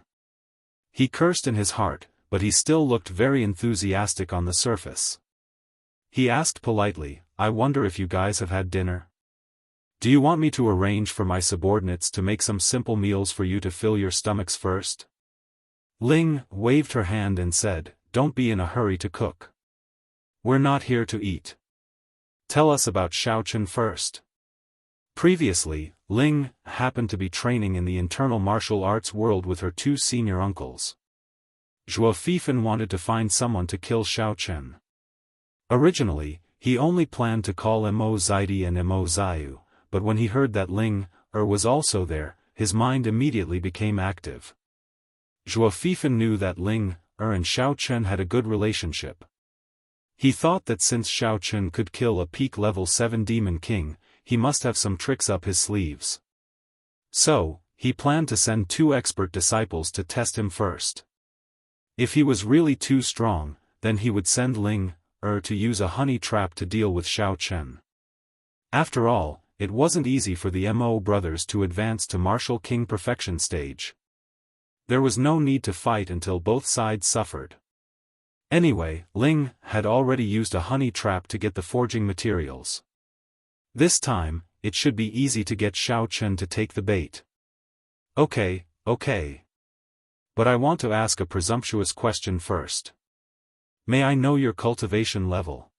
He cursed in his heart, but he still looked very enthusiastic on the surface. He asked politely, "I wonder if you guys have had dinner? Do you want me to arrange for my subordinates to make some simple meals for you to fill your stomachs first?" Ling waved her hand and said, "Don't be in a hurry to cook. We're not here to eat. Tell us about Xiaochen first." Previously, Ling happened to be training in the internal martial arts world with her two senior uncles. Xiaofan wanted to find someone to kill Xiaochen. Originally, he only planned to call Mo Zaidi and Mo Zayu, but when he heard that Ling was also there, his mind immediately became active. Xiaofan knew that Ling and Xiaochen had a good relationship. He thought that since Xiaochen could kill a peak level 7 demon king, he must have some tricks up his sleeves. So, he planned to send 2 expert disciples to test him first. If he was really too strong, then he would send Ling to use a honey trap to deal with Xiaochen. After all, it wasn't easy for the Mo brothers to advance to Martial King Perfection stage. There was no need to fight until both sides suffered. Anyway, Ling had already used a honey trap to get the forging materials. This time, it should be easy to get Xiaochen to take the bait. Okay. But I want to ask a presumptuous question first. May I know your cultivation level?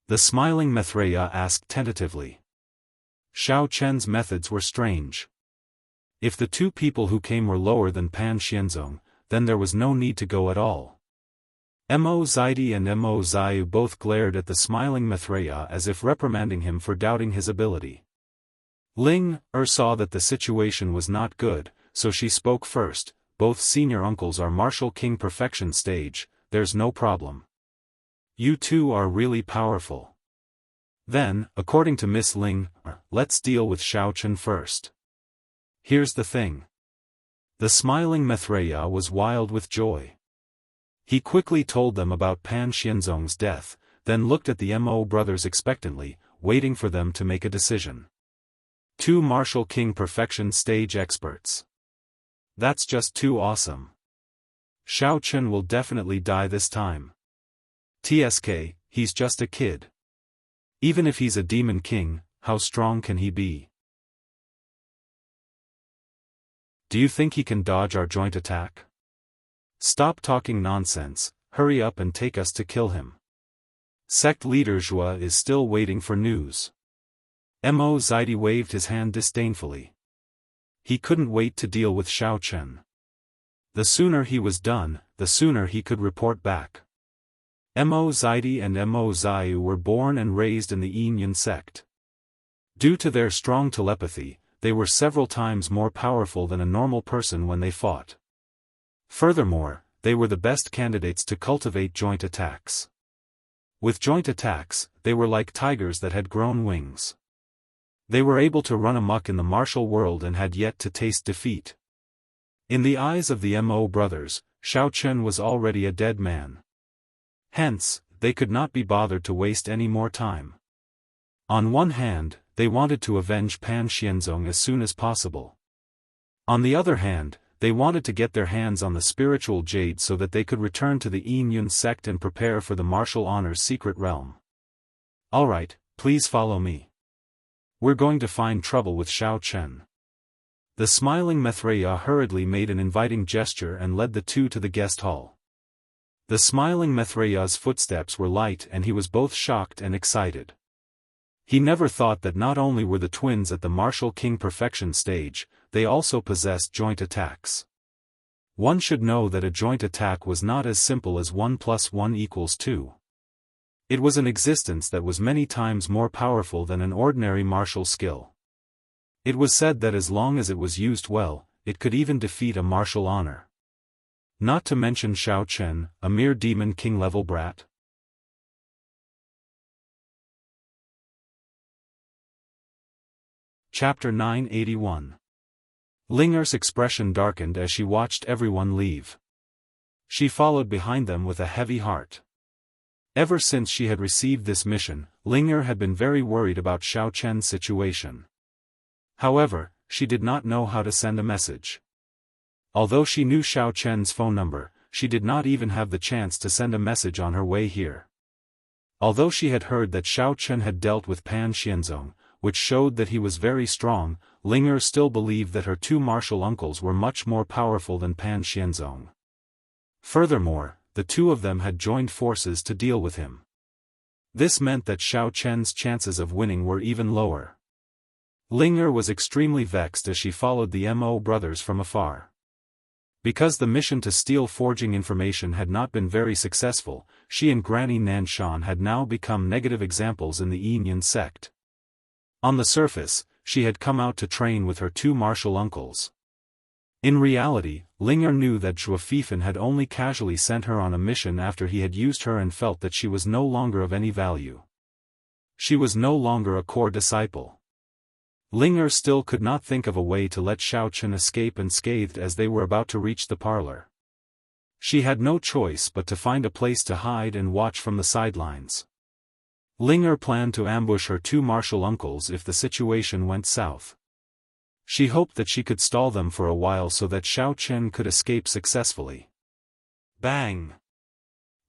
The smiling Maitreya asked tentatively. Xiaochen's methods were strange. If the 2 people who came were lower than Pan Xianzong, then there was no need to go at all. Mo Zaidi and Mo Zayu both glared at the smiling Maitreya as if reprimanding him for doubting his ability. Ling saw that the situation was not good, so she spoke first. "Both senior uncles are Martial King Perfection stage, there's no problem. You two are really powerful. Then, according to Miss Ling, let's deal with Xiaochen first. Here's the thing." The smiling Maitreya was wild with joy. He quickly told them about Pan Xianzong's death, then looked at the Mo brothers expectantly, waiting for them to make a decision. 2 Martial King Perfection stage experts. That's just too awesome. Xiaochen will definitely die this time. TSK, he's just a kid. Even if he's a demon king, how strong can he be? Do you think he can dodge our joint attack? Stop talking nonsense, hurry up and take us to kill him. Sect leader Zhua is still waiting for news. Mo Zaidi waved his hand disdainfully. He couldn't wait to deal with Xiaochen. The sooner he was done, the sooner he could report back. Mo Zaidi and Mo Zayu were born and raised in the Yin sect. Due to their strong telepathy, they were several times more powerful than a normal person when they fought. Furthermore, they were the best candidates to cultivate joint attacks. With joint attacks, they were like tigers that had grown wings. They were able to run amok in the martial world and had yet to taste defeat. In the eyes of the Mo brothers, Xiaochen was already a dead man. Hence, they could not be bothered to waste any more time. On one hand, they wanted to avenge Pan Xianzong as soon as possible. On the other hand, they wanted to get their hands on the spiritual jade so that they could return to the Yin sect and prepare for the martial honor's secret realm. Alright, please follow me. We're going to find trouble with Xiaochen. The smiling Maitreya hurriedly made an inviting gesture and led the two to the guest hall. The smiling Maitreya's footsteps were light and he was both shocked and excited. He never thought that not only were the twins at the martial king perfection stage, they also possessed joint attacks. One should know that a joint attack was not as simple as 1 + 1 = 2. It was an existence that was many times more powerful than an ordinary martial skill. It was said that as long as it was used well, it could even defeat a martial honor. Not to mention Xiaochen, a mere demon king-level brat. Chapter 981. Linger's expression darkened as she watched everyone leave. She followed behind them with a heavy heart. Ever since she had received this mission, Linger had been very worried about Xiaochen's situation. However, she did not know how to send a message. Although she knew Xiaochen's phone number, she did not even have the chance to send a message on her way here. Although she had heard that Xiaochen had dealt with Pan Xianzong, which showed that he was very strong, Linger still believed that her two martial uncles were much more powerful than Pan Xianzong. Furthermore, the two of them had joined forces to deal with him. This meant that Xiaochen's chances of winning were even lower. Linger was extremely vexed as she followed the Mo brothers from afar. Because the mission to steal forging information had not been very successful, she and Granny Nanshan had now become negative examples in the Yin sect. On the surface, she had come out to train with her two martial uncles. In reality, Linger knew that Xiaofan had only casually sent her on a mission after he had used her and felt that she was no longer of any value. She was no longer a core disciple. Linger still could not think of a way to let Xiaochen escape unscathed as they were about to reach the parlor. She had no choice but to find a place to hide and watch from the sidelines. Linger planned to ambush her two martial uncles if the situation went south. She hoped that she could stall them for a while so that Xiaochen could escape successfully. Bang!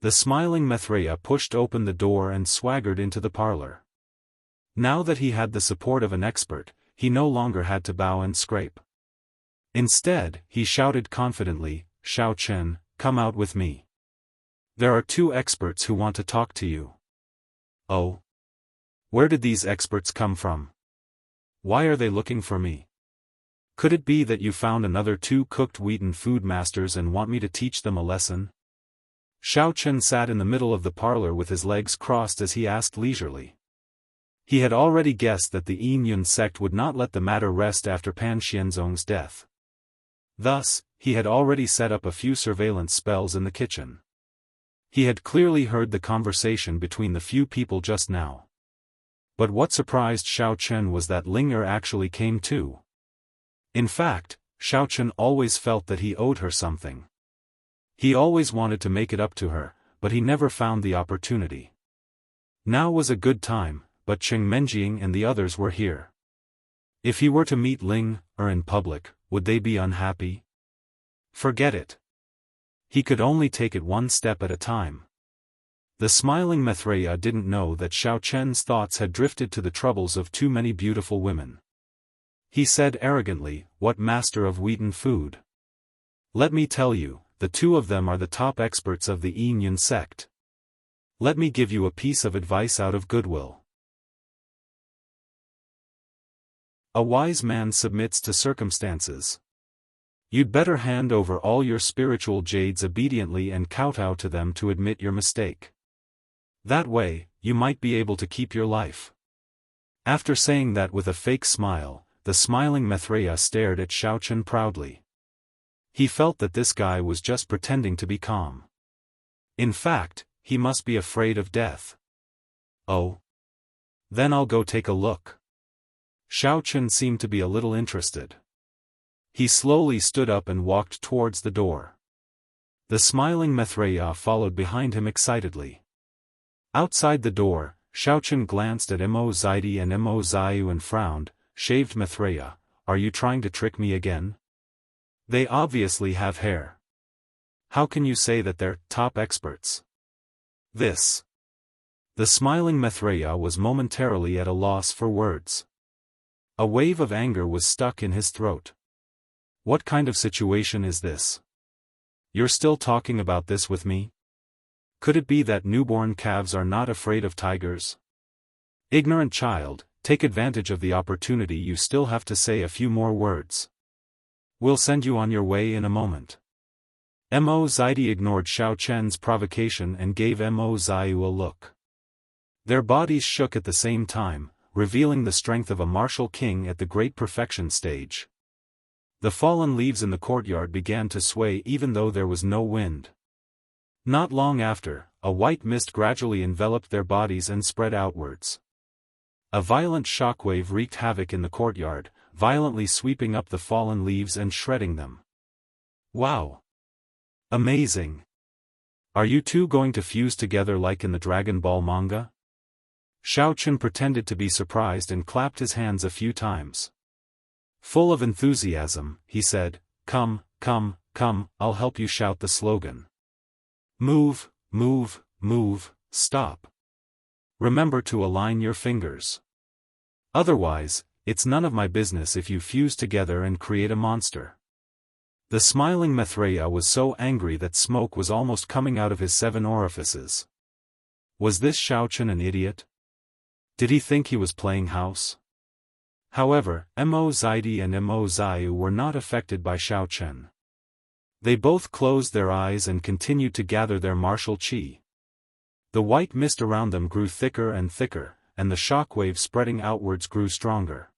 The smiling Maitreya pushed open the door and swaggered into the parlor. Now that he had the support of an expert, he no longer had to bow and scrape. Instead, he shouted confidently, "Xiaochen, come out with me. There are two experts who want to talk to you." Oh? Where did these experts come from? Why are they looking for me? Could it be that you found another two cooked wheaten food masters and want me to teach them a lesson? Xiaochen sat in the middle of the parlor with his legs crossed as he asked leisurely. He had already guessed that the Yin sect would not let the matter rest after Pan Xianzong's death. Thus, he had already set up a few surveillance spells in the kitchen. He had clearly heard the conversation between the few people just now. But what surprised Xiaochen was that Linger actually came too. In fact, Xiaochen always felt that he owed her something. He always wanted to make it up to her, but he never found the opportunity. Now was a good time, but Cheng Menjing and the others were here. If he were to meet Ling, in public, would they be unhappy? Forget it. He could only take it one step at a time. The smiling Maitreya didn't know that Xiaochen's thoughts had drifted to the troubles of too many beautiful women. He said arrogantly, "What master of wheaten food? Let me tell you, the two of them are the top experts of the Yin sect. Let me give you a piece of advice out of goodwill. A wise man submits to circumstances. You'd better hand over all your spiritual jades obediently and kowtow to them to admit your mistake. That way, you might be able to keep your life. After saying that with a fake smile, the smiling Maitreya stared at Xiaochen proudly. He felt that this guy was just pretending to be calm. In fact, he must be afraid of death. Oh. Then I'll go take a look. Xiaochen seemed to be a little interested. He slowly stood up and walked towards the door. The smiling Maitreya followed behind him excitedly. Outside the door, Xiaochen glanced at Mo Zaidi and Mo Zayu and frowned. Shaved Maitreya, are you trying to trick me again? They obviously have hair. How can you say that they're top experts? This. The smiling Maitreya was momentarily at a loss for words. A wave of anger was stuck in his throat. What kind of situation is this? You're still talking about this with me? Could it be that newborn calves are not afraid of tigers? Ignorant child, take advantage of the opportunity. You still have to say a few more words. We'll send you on your way in a moment. Mo Zaidi ignored Xiaochen's provocation and gave Mo Zayu a look. Their bodies shook at the same time, revealing the strength of a martial king at the great perfection stage. The fallen leaves in the courtyard began to sway even though there was no wind. Not long after, a white mist gradually enveloped their bodies and spread outwards. A violent shockwave wreaked havoc in the courtyard, violently sweeping up the fallen leaves and shredding them. Wow! Amazing! Are you two going to fuse together like in the Dragon Ball manga? Xiaochen pretended to be surprised and clapped his hands a few times. Full of enthusiasm, he said, "Come, come, come, I'll help you shout the slogan. Move, move, move, stop. Remember to align your fingers. Otherwise, it's none of my business if you fuse together and create a monster." The smiling Maitreya was so angry that smoke was almost coming out of his 7 orifices. Was this Xiaochen an idiot? Did he think he was playing house? However, Mo Zaidi and Mo Zayu were not affected by Xiaochen. They both closed their eyes and continued to gather their martial qi. The white mist around them grew thicker and thicker, and the shockwave spreading outwards grew stronger.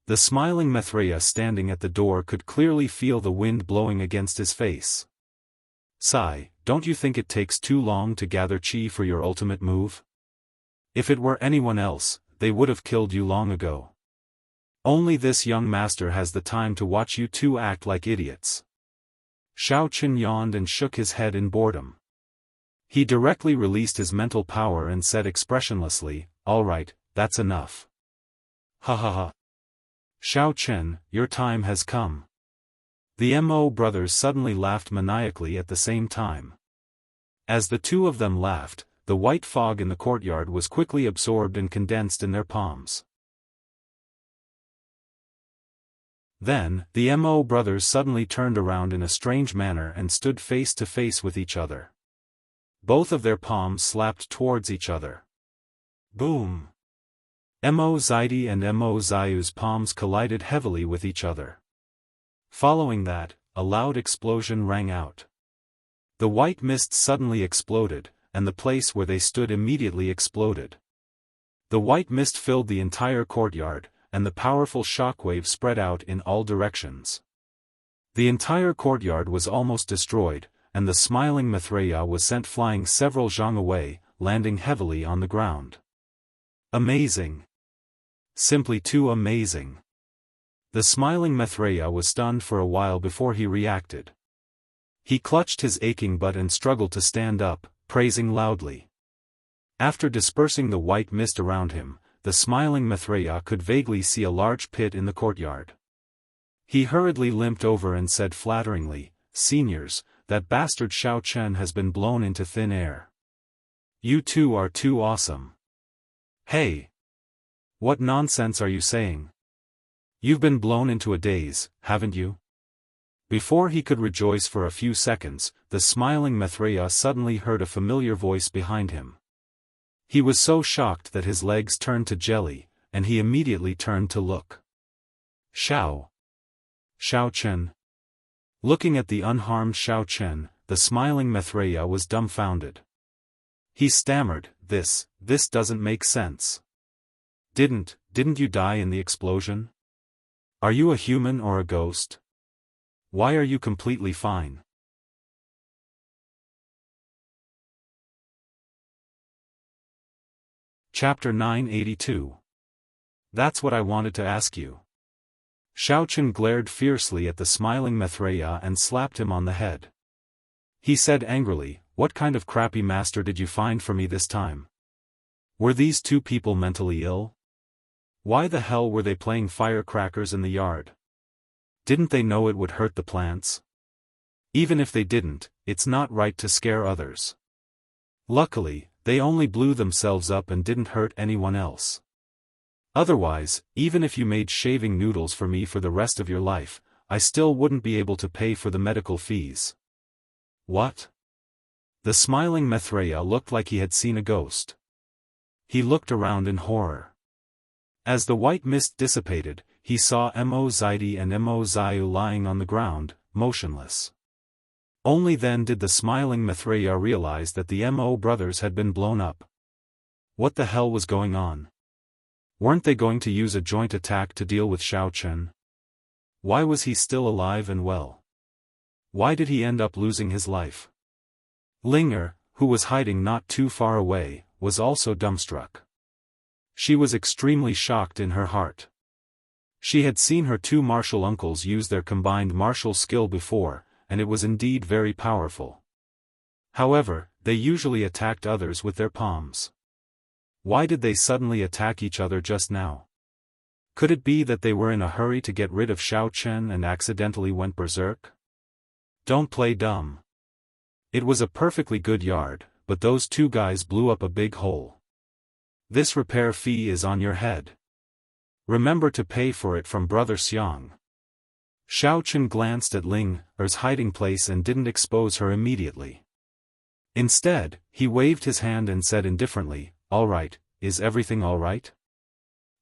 The smiling Maitreya standing at the door could clearly feel the wind blowing against his face. "Sigh, don't you think it takes too long to gather qi for your ultimate move? If it were anyone else, they would have killed you long ago. Only this young master has the time to watch you two act like idiots." Xiaochen yawned and shook his head in boredom. He directly released his mental power and said expressionlessly, "All right, that's enough." "Ha ha ha. Xiaochen, your time has come." The Mo brothers suddenly laughed maniacally at the same time. As the two of them laughed, the white fog in the courtyard was quickly absorbed and condensed in their palms. Then, the Mo brothers suddenly turned around in a strange manner and stood face to face with each other. Both of their palms slapped towards each other. Boom! Mo Zaidi and Mo Zayu's palms collided heavily with each other. Following that, a loud explosion rang out. The white mist suddenly exploded, and the place where they stood immediately exploded. The white mist filled the entire courtyard, and the powerful shockwave spread out in all directions. The entire courtyard was almost destroyed, and the smiling Maitreya was sent flying several zhang away, landing heavily on the ground. Amazing! Simply too amazing! The smiling Maitreya was stunned for a while before he reacted. He clutched his aching butt and struggled to stand up, praising loudly. After dispersing the white mist around him, the smiling Maitreya could vaguely see a large pit in the courtyard. He hurriedly limped over and said flatteringly, "Seniors, that bastard Xiaochen has been blown into thin air. You two are too awesome." "Hey! What nonsense are you saying? You've been blown into a daze, haven't you?" Before he could rejoice for a few seconds, the smiling Maitreya suddenly heard a familiar voice behind him. He was so shocked that his legs turned to jelly, and he immediately turned to look. Xiao Chen. Looking at the unharmed Xiao Chen, the smiling Maitreya was dumbfounded. He stammered, This doesn't make sense. Didn't you die in the explosion? Are you a human or a ghost? Why are you completely fine? Chapter 982. That's what I wanted to ask you. Xiaochen glared fiercely at the smiling Maitreya and slapped him on the head. He said angrily, What kind of crappy master did you find for me this time? Were these two people mentally ill? Why the hell were they playing firecrackers in the yard? Didn't they know it would hurt the plants? Even if they didn't, it's not right to scare others. Luckily, they only blew themselves up and didn't hurt anyone else. Otherwise, even if you made shaving noodles for me for the rest of your life, I still wouldn't be able to pay for the medical fees. What? The smiling Maitreya looked like he had seen a ghost. He looked around in horror. As the white mist dissipated, he saw Mo Zaidi and Mo Zayu lying on the ground, motionless. Only then did the smiling Maitreya realize that the Mo brothers had been blown up. What the hell was going on? Weren't they going to use a joint attack to deal with Xiao Chen? Why was he still alive and well? Why did he end up losing his life? Linger, who was hiding not too far away, was also dumbstruck. She was extremely shocked in her heart. She had seen her two martial uncles use their combined martial skill before, and it was indeed very powerful. However, they usually attacked others with their palms. Why did they suddenly attack each other just now? Could it be that they were in a hurry to get rid of Xiao Chen and accidentally went berserk? Don't play dumb. It was a perfectly good yard, but those two guys blew up a big hole. This repair fee is on your head. Remember to pay for it from Brother Xiang. Xiao Chen glanced at Linger's hiding place and didn't expose her immediately. Instead, he waved his hand and said indifferently, All right, is everything all right?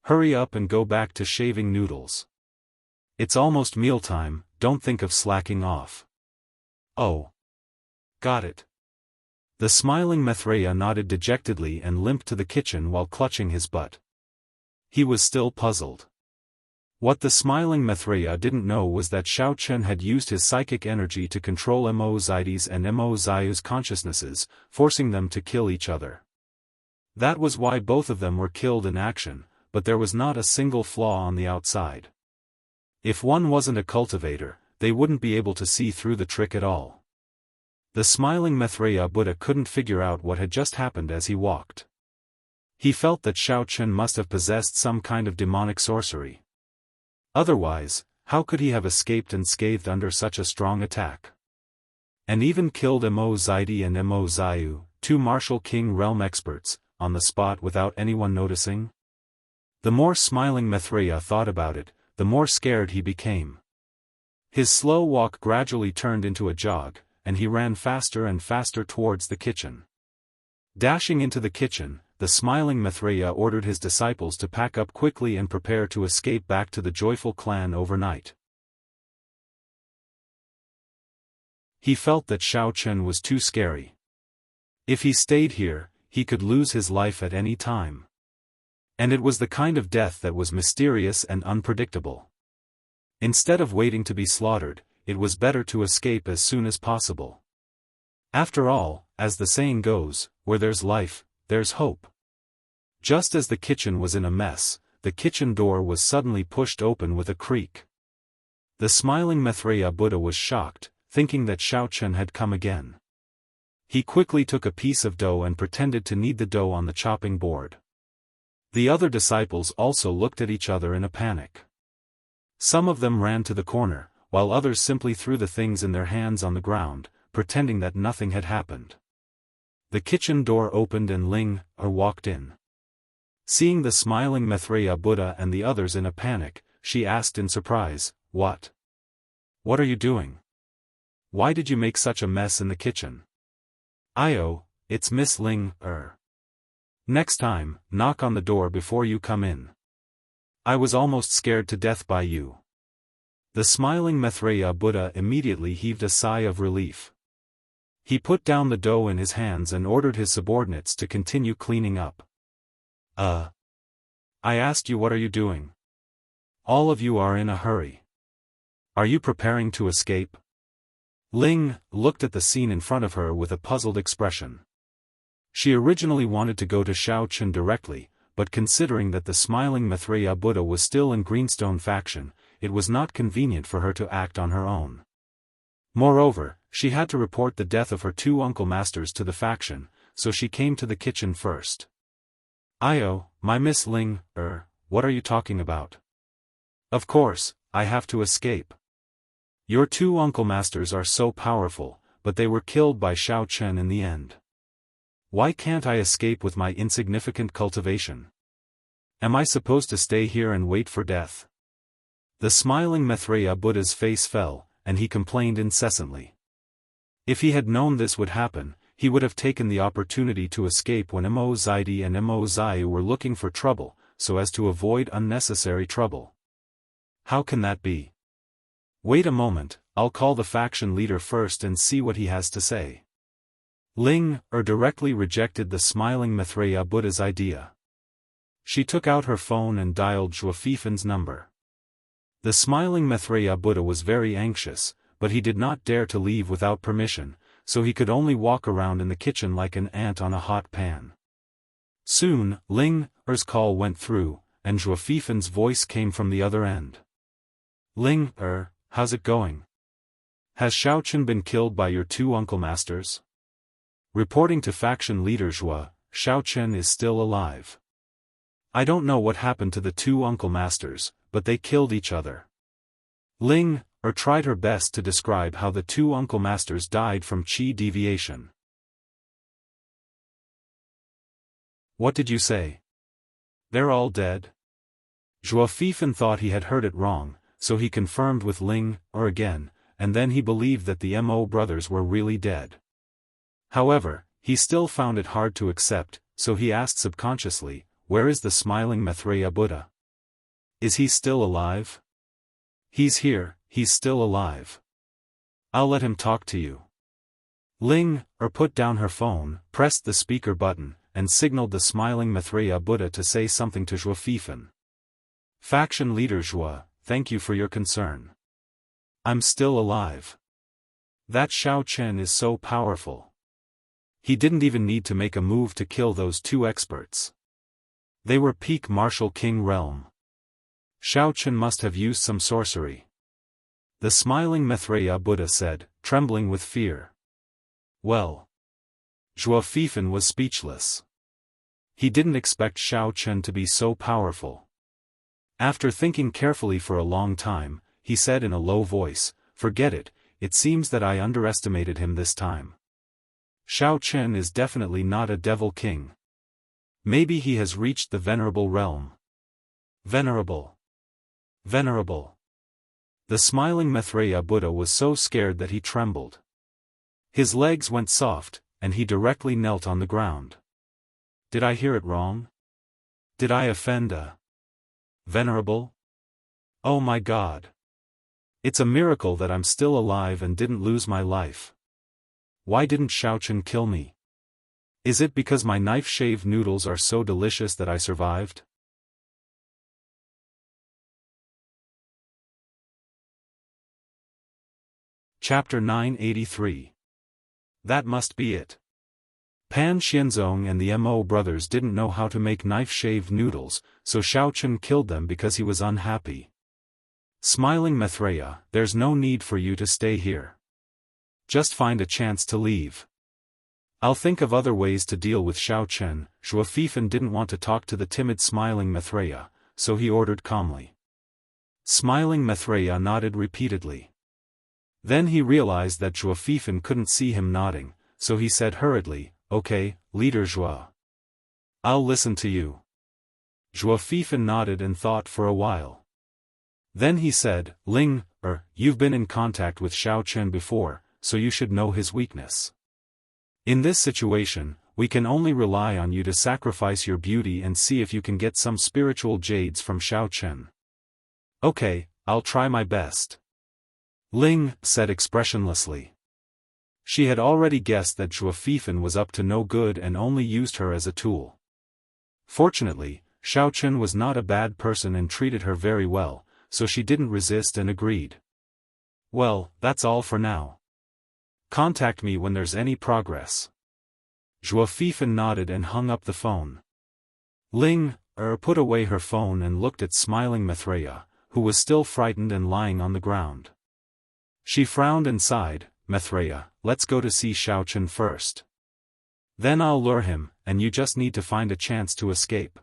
Hurry up and go back to shaving noodles. It's almost mealtime, don't think of slacking off. Oh. Got it. The smiling Maitreya nodded dejectedly and limped to the kitchen while clutching his butt. He was still puzzled. What the smiling Maitreya didn't know was that Xiao Chen had used his psychic energy to control Mo Zaidi's and Mo Zayu's consciousnesses, forcing them to kill each other. That was why both of them were killed in action, but there was not a single flaw on the outside. If one wasn't a cultivator, they wouldn't be able to see through the trick at all. The smiling Maitreya Buddha couldn't figure out what had just happened as he walked. He felt that Xiao Chen must have possessed some kind of demonic sorcery. Otherwise, how could he have escaped unscathed under such a strong attack? And even killed Mo Zaidi and Mo Zayu, two martial king realm experts, on the spot without anyone noticing? The more smiling Maitreya thought about it, the more scared he became. His slow walk gradually turned into a jog, and he ran faster and faster towards the kitchen. Dashing into the kitchen, the smiling Maitreya ordered his disciples to pack up quickly and prepare to escape back to the joyful clan overnight. He felt that Xiao Chen was too scary. If he stayed here, he could lose his life at any time. And it was the kind of death that was mysterious and unpredictable. Instead of waiting to be slaughtered, it was better to escape as soon as possible. After all, as the saying goes, where there's life, there's hope. Just as the kitchen was in a mess, the kitchen door was suddenly pushed open with a creak. The smiling Maitreya Buddha was shocked, thinking that Xiao Chen had come again. He quickly took a piece of dough and pretended to knead the dough on the chopping board. The other disciples also looked at each other in a panic. Some of them ran to the corner, while others simply threw the things in their hands on the ground, pretending that nothing had happened. The kitchen door opened and Linger walked in. Seeing the smiling Maitreya Buddha and the others in a panic, she asked in surprise, What? What are you doing? Why did you make such a mess in the kitchen? It's Miss Linger. Next time, knock on the door before you come in. I was almost scared to death by you. The smiling Maitreya Buddha immediately heaved a sigh of relief. He put down the dough in his hands and ordered his subordinates to continue cleaning up. I asked you, what are you doing? All of you are in a hurry. Are you preparing to escape? Ling looked at the scene in front of her with a puzzled expression. She originally wanted to go to Xiaofan directly, but considering that the smiling Maitreya Buddha was still in Greenstone faction, it was not convenient for her to act on her own. Moreover, she had to report the death of her two uncle masters to the faction, so she came to the kitchen first. "Io, my Miss Ling, what are you talking about?" "Of course, I have to escape. Your two uncle masters are so powerful, but they were killed by Xiaofan in the end. Why can't I escape with my insignificant cultivation? Am I supposed to stay here and wait for death?" The smiling Maitreya Buddha's face fell, and he complained incessantly. If he had known this would happen, he would have taken the opportunity to escape when Mo Zaidi and Mo Zai were looking for trouble, so as to avoid unnecessary trouble. How can that be? Wait a moment, I'll call the faction leader first and see what he has to say. Ling directly rejected the smiling Maitreya Buddha's idea. She took out her phone and dialed Xiaofan's number. The smiling Maitreya Buddha was very anxious, but he did not dare to leave without permission, so he could only walk around in the kitchen like an ant on a hot pan. Soon, Ling's call went through, and Xiaofan's voice came from the other end. "Ling, how's it going? Has Xiaofan been killed by your two uncle masters?" Reporting to faction leader Zhua, "Xiaofan is still alive. I don't know what happened to the two uncle masters, but they killed each other." Ling tried her best to describe how the two uncle masters died from qi deviation. "What did you say? They're all dead?" Xiaofan thought he had heard it wrong, so he confirmed with Ling again, and then he believed that the Mo brothers were really dead. However, he still found it hard to accept, so he asked subconsciously, "Where is the smiling Maitreya Buddha? Is he still alive?" "He's here, he's still alive. I'll let him talk to you." Ling put down her phone, pressed the speaker button, and signaled the smiling Maitreya Buddha to say something to Xiaofan. "Faction leader Zhua, thank you for your concern. I'm still alive. That Xiaofan is so powerful. He didn't even need to make a move to kill those two experts. They were peak martial king realm. Xiaofan must have used some sorcery." The smiling Maitreya Buddha said, trembling with fear. Well. Xiaofan was speechless. He didn't expect Xiaofan to be so powerful. After thinking carefully for a long time, he said in a low voice, "Forget it, it seems that I underestimated him this time. Xiaofan is definitely not a devil king. Maybe he has reached the venerable realm." Venerable. Venerable. The smiling Maitreya Buddha was so scared that he trembled. His legs went soft, and he directly knelt on the ground. "Did I hear it wrong? Did I offend a venerable? Oh my God. It's a miracle that I'm still alive and didn't lose my life. Why didn't Xiaofan kill me? Is it because my knife-shaved noodles are so delicious that I survived?" Chapter 983. That must be it. Pan Xianzong and the Mo brothers didn't know how to make knife-shaved noodles, so Xiaofan killed them because he was unhappy. Smiling Maitreya, there's no need for you to stay here. Just find a chance to leave. I'll think of other ways to deal with Xiaofan. Xiaofan didn't want to talk to the timid smiling Maitreya, so he ordered calmly. Smiling Maitreya nodded repeatedly. Then he realized that Xiaofan couldn't see him nodding, so he said hurriedly, "Okay, Leader Zhua. I'll listen to you." Xiaofan nodded and thought for a while. Then he said, "Ling, you've been in contact with Xiaofan before, so you should know his weakness. In this situation, we can only rely on you to sacrifice your beauty and see if you can get some spiritual jades from Xiaofan." "Okay, I'll try my best." Ling said expressionlessly. She had already guessed that Xiaofan was up to no good and only used her as a tool. Fortunately, Xiaochen was not a bad person and treated her very well, so she didn't resist and agreed. Well, that's all for now. Contact me when there's any progress. Xiaofan nodded and hung up the phone. Ling put away her phone and looked at smiling Maitreya, who was still frightened and lying on the ground. She frowned and sighed. Maitreya, let's go to see Xiaochen first. Then I'll lure him, and you just need to find a chance to escape.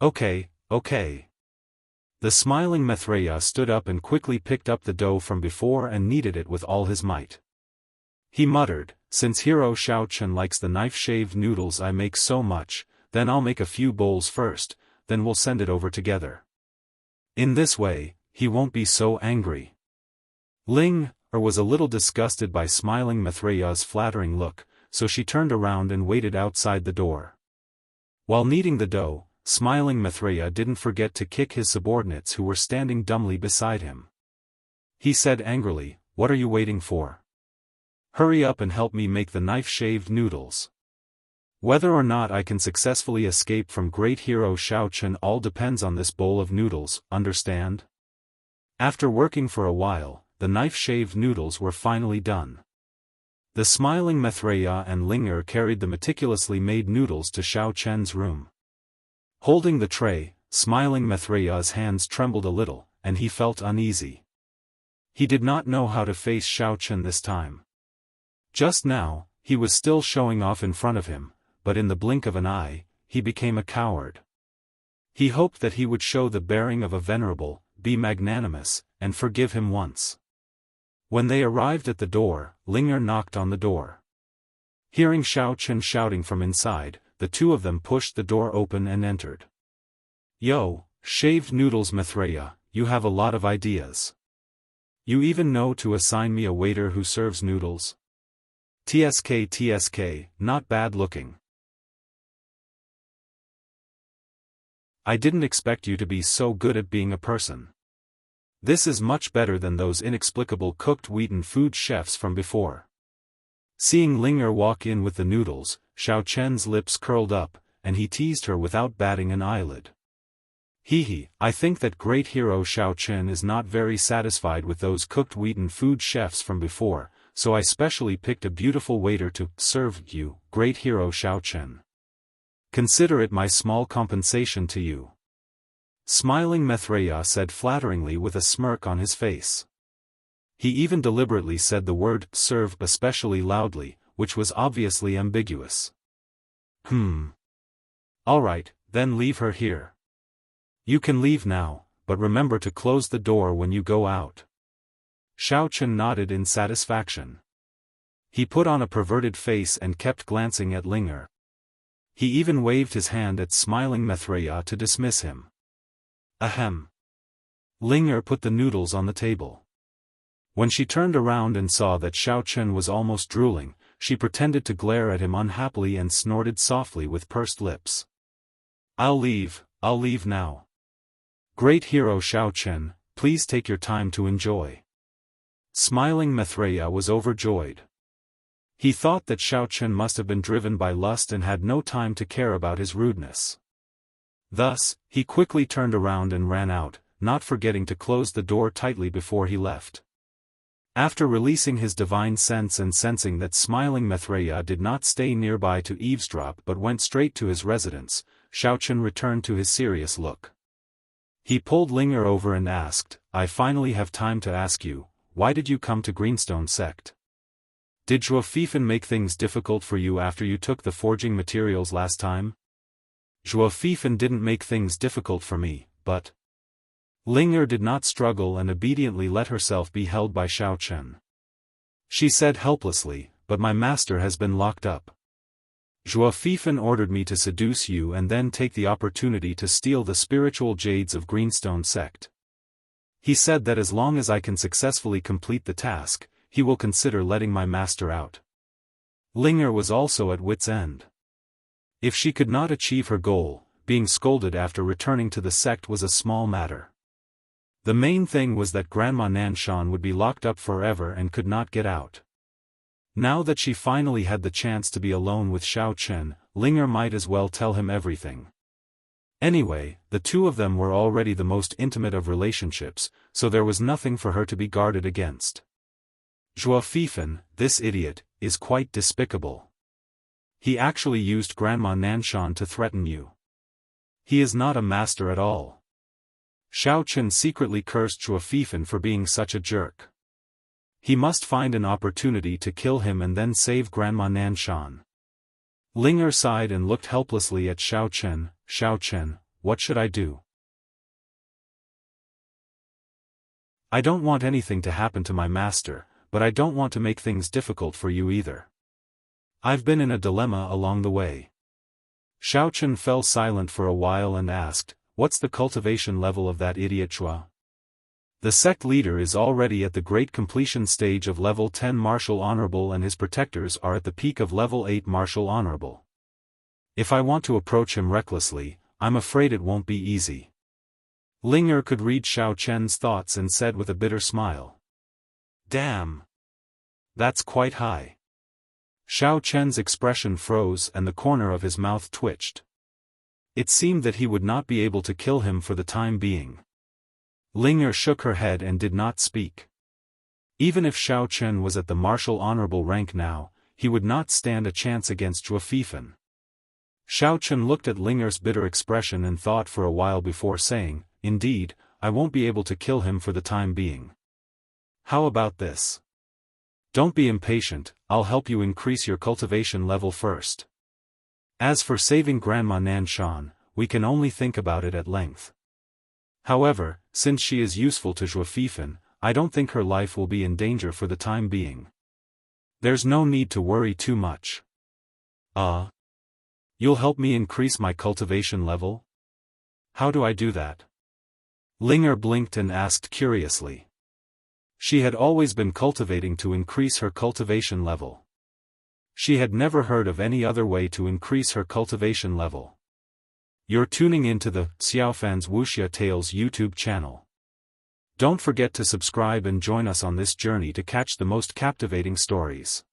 Okay. The smiling Maitreya stood up and quickly picked up the dough from before and kneaded it with all his might. He muttered, since Hero Xiaochen likes the knife-shaved noodles I make so much, then I'll make a few bowls first, then we'll send it over together. In this way, he won't be so angry. Ling was a little disgusted by smiling Maitreya's flattering look, so she turned around and waited outside the door. While kneading the dough, smiling Maitreya didn't forget to kick his subordinates who were standing dumbly beside him. He said angrily, "What are you waiting for? Hurry up and help me make the knife-shaved noodles. Whether or not I can successfully escape from great hero Xiaochen all depends on this bowl of noodles, understand?" After working for a while, the knife-shaved noodles were finally done. The smiling Maitreya and Linger carried the meticulously made noodles to Xiaochen's room. Holding the tray, smiling Maitreya's hands trembled a little, and he felt uneasy. He did not know how to face Xiaochen this time. Just now, he was still showing off in front of him, but in the blink of an eye, he became a coward. He hoped that he would show the bearing of a venerable, be magnanimous, and forgive him once. When they arrived at the door, Linger knocked on the door. Hearing Xiaochen shouting from inside, the two of them pushed the door open and entered. "Yo, shaved noodles Maitreya, you have a lot of ideas. You even know to assign me a waiter who serves noodles? TSK, not bad looking. I didn't expect you to be so good at being a person. This is much better than those inexplicable cooked wheaten food chefs from before." Seeing Linger walk in with the noodles, Xiaochen's lips curled up, and he teased her without batting an eyelid. I think that great hero Xiaochen is not very satisfied with those cooked wheaten food chefs from before, so I specially picked a beautiful waiter to serve you, great hero Xiaochen. Consider it my small compensation to you." Smiling Maitreya said flatteringly with a smirk on his face. He even deliberately said the word serve especially loudly, which was obviously ambiguous. Alright, then leave her here. You can leave now, but remember to close the door when you go out. Xiaochen nodded in satisfaction. He put on a perverted face and kept glancing at Linger. He even waved his hand at smiling Maitreya to dismiss him. Ahem. Linger put the noodles on the table. When she turned around and saw that Xiaochen was almost drooling, she pretended to glare at him unhappily and snorted softly with pursed lips. I'll leave now. Great hero Xiaochen, please take your time to enjoy." Smiling Maitreya was overjoyed. He thought that Xiaochen must have been driven by lust and had no time to care about his rudeness. Thus, he quickly turned around and ran out, not forgetting to close the door tightly before he left. After releasing his divine sense and sensing that smiling Maitreya did not stay nearby to eavesdrop but went straight to his residence, Xiaochen returned to his serious look. He pulled Linger over and asked, "I finally have time to ask you, why did you come to Greenstone sect? Did Xiaofan make things difficult for you after you took the forging materials last time?" "Xiaofan didn't make things difficult for me, but..." Linger did not struggle and obediently let herself be held by Xiaochen. She said helplessly, "But my master has been locked up. Xiaofan ordered me to seduce you and then take the opportunity to steal the spiritual jades of Greenstone sect. He said that as long as I can successfully complete the task, he will consider letting my master out." Linger was also at wit's end. If she could not achieve her goal, being scolded after returning to the sect was a small matter. The main thing was that Grandma Nanshan would be locked up forever and could not get out. Now that she finally had the chance to be alone with Xiao Chen, Linger might as well tell him everything. Anyway, the two of them were already the most intimate of relationships, so there was nothing for her to be guarded against. Xiaofan, this idiot, is quite despicable. He actually used Grandma Nanshan to threaten you. He is not a master at all. Xiao Chen secretly cursed Xiaofan for being such a jerk. He must find an opportunity to kill him and then save Grandma Nanshan. Linger sighed and looked helplessly at Xiao Chen. Xiao Chen, what should I do? I don't want anything to happen to my master, but I don't want to make things difficult for you either. I've been in a dilemma along the way. Xiao Chen fell silent for a while and asked, what's the cultivation level of that idiot Xua? The sect leader is already at the great completion stage of level 10 Martial Honorable and his protectors are at the peak of level 8 Martial Honorable. If I want to approach him recklessly, I'm afraid it won't be easy. Linger could read Xiao Chen's thoughts and said with a bitter smile. Damn! That's quite high. Xiao Chen's expression froze and the corner of his mouth twitched. It seemed that he would not be able to kill him for the time being. Linger shook her head and did not speak. Even if Xiao Chen was at the Martial Honorable rank now, he would not stand a chance against Xiaofan. Xiao Chen looked at Linger's bitter expression and thought for a while before saying, indeed, I won't be able to kill him for the time being. How about this? Don't be impatient, I'll help you increase your cultivation level first. As for saving Grandma Nanshan, we can only think about it at length. However, since she is useful to Xiaofan, I don't think her life will be in danger for the time being. There's no need to worry too much. You'll help me increase my cultivation level? How do I do that? Linger blinked and asked curiously. She had always been cultivating to increase her cultivation level. She had never heard of any other way to increase her cultivation level. You're tuning into the Xiaofan's Wuxia Tales YouTube channel. Don't forget to subscribe and join us on this journey to catch the most captivating stories.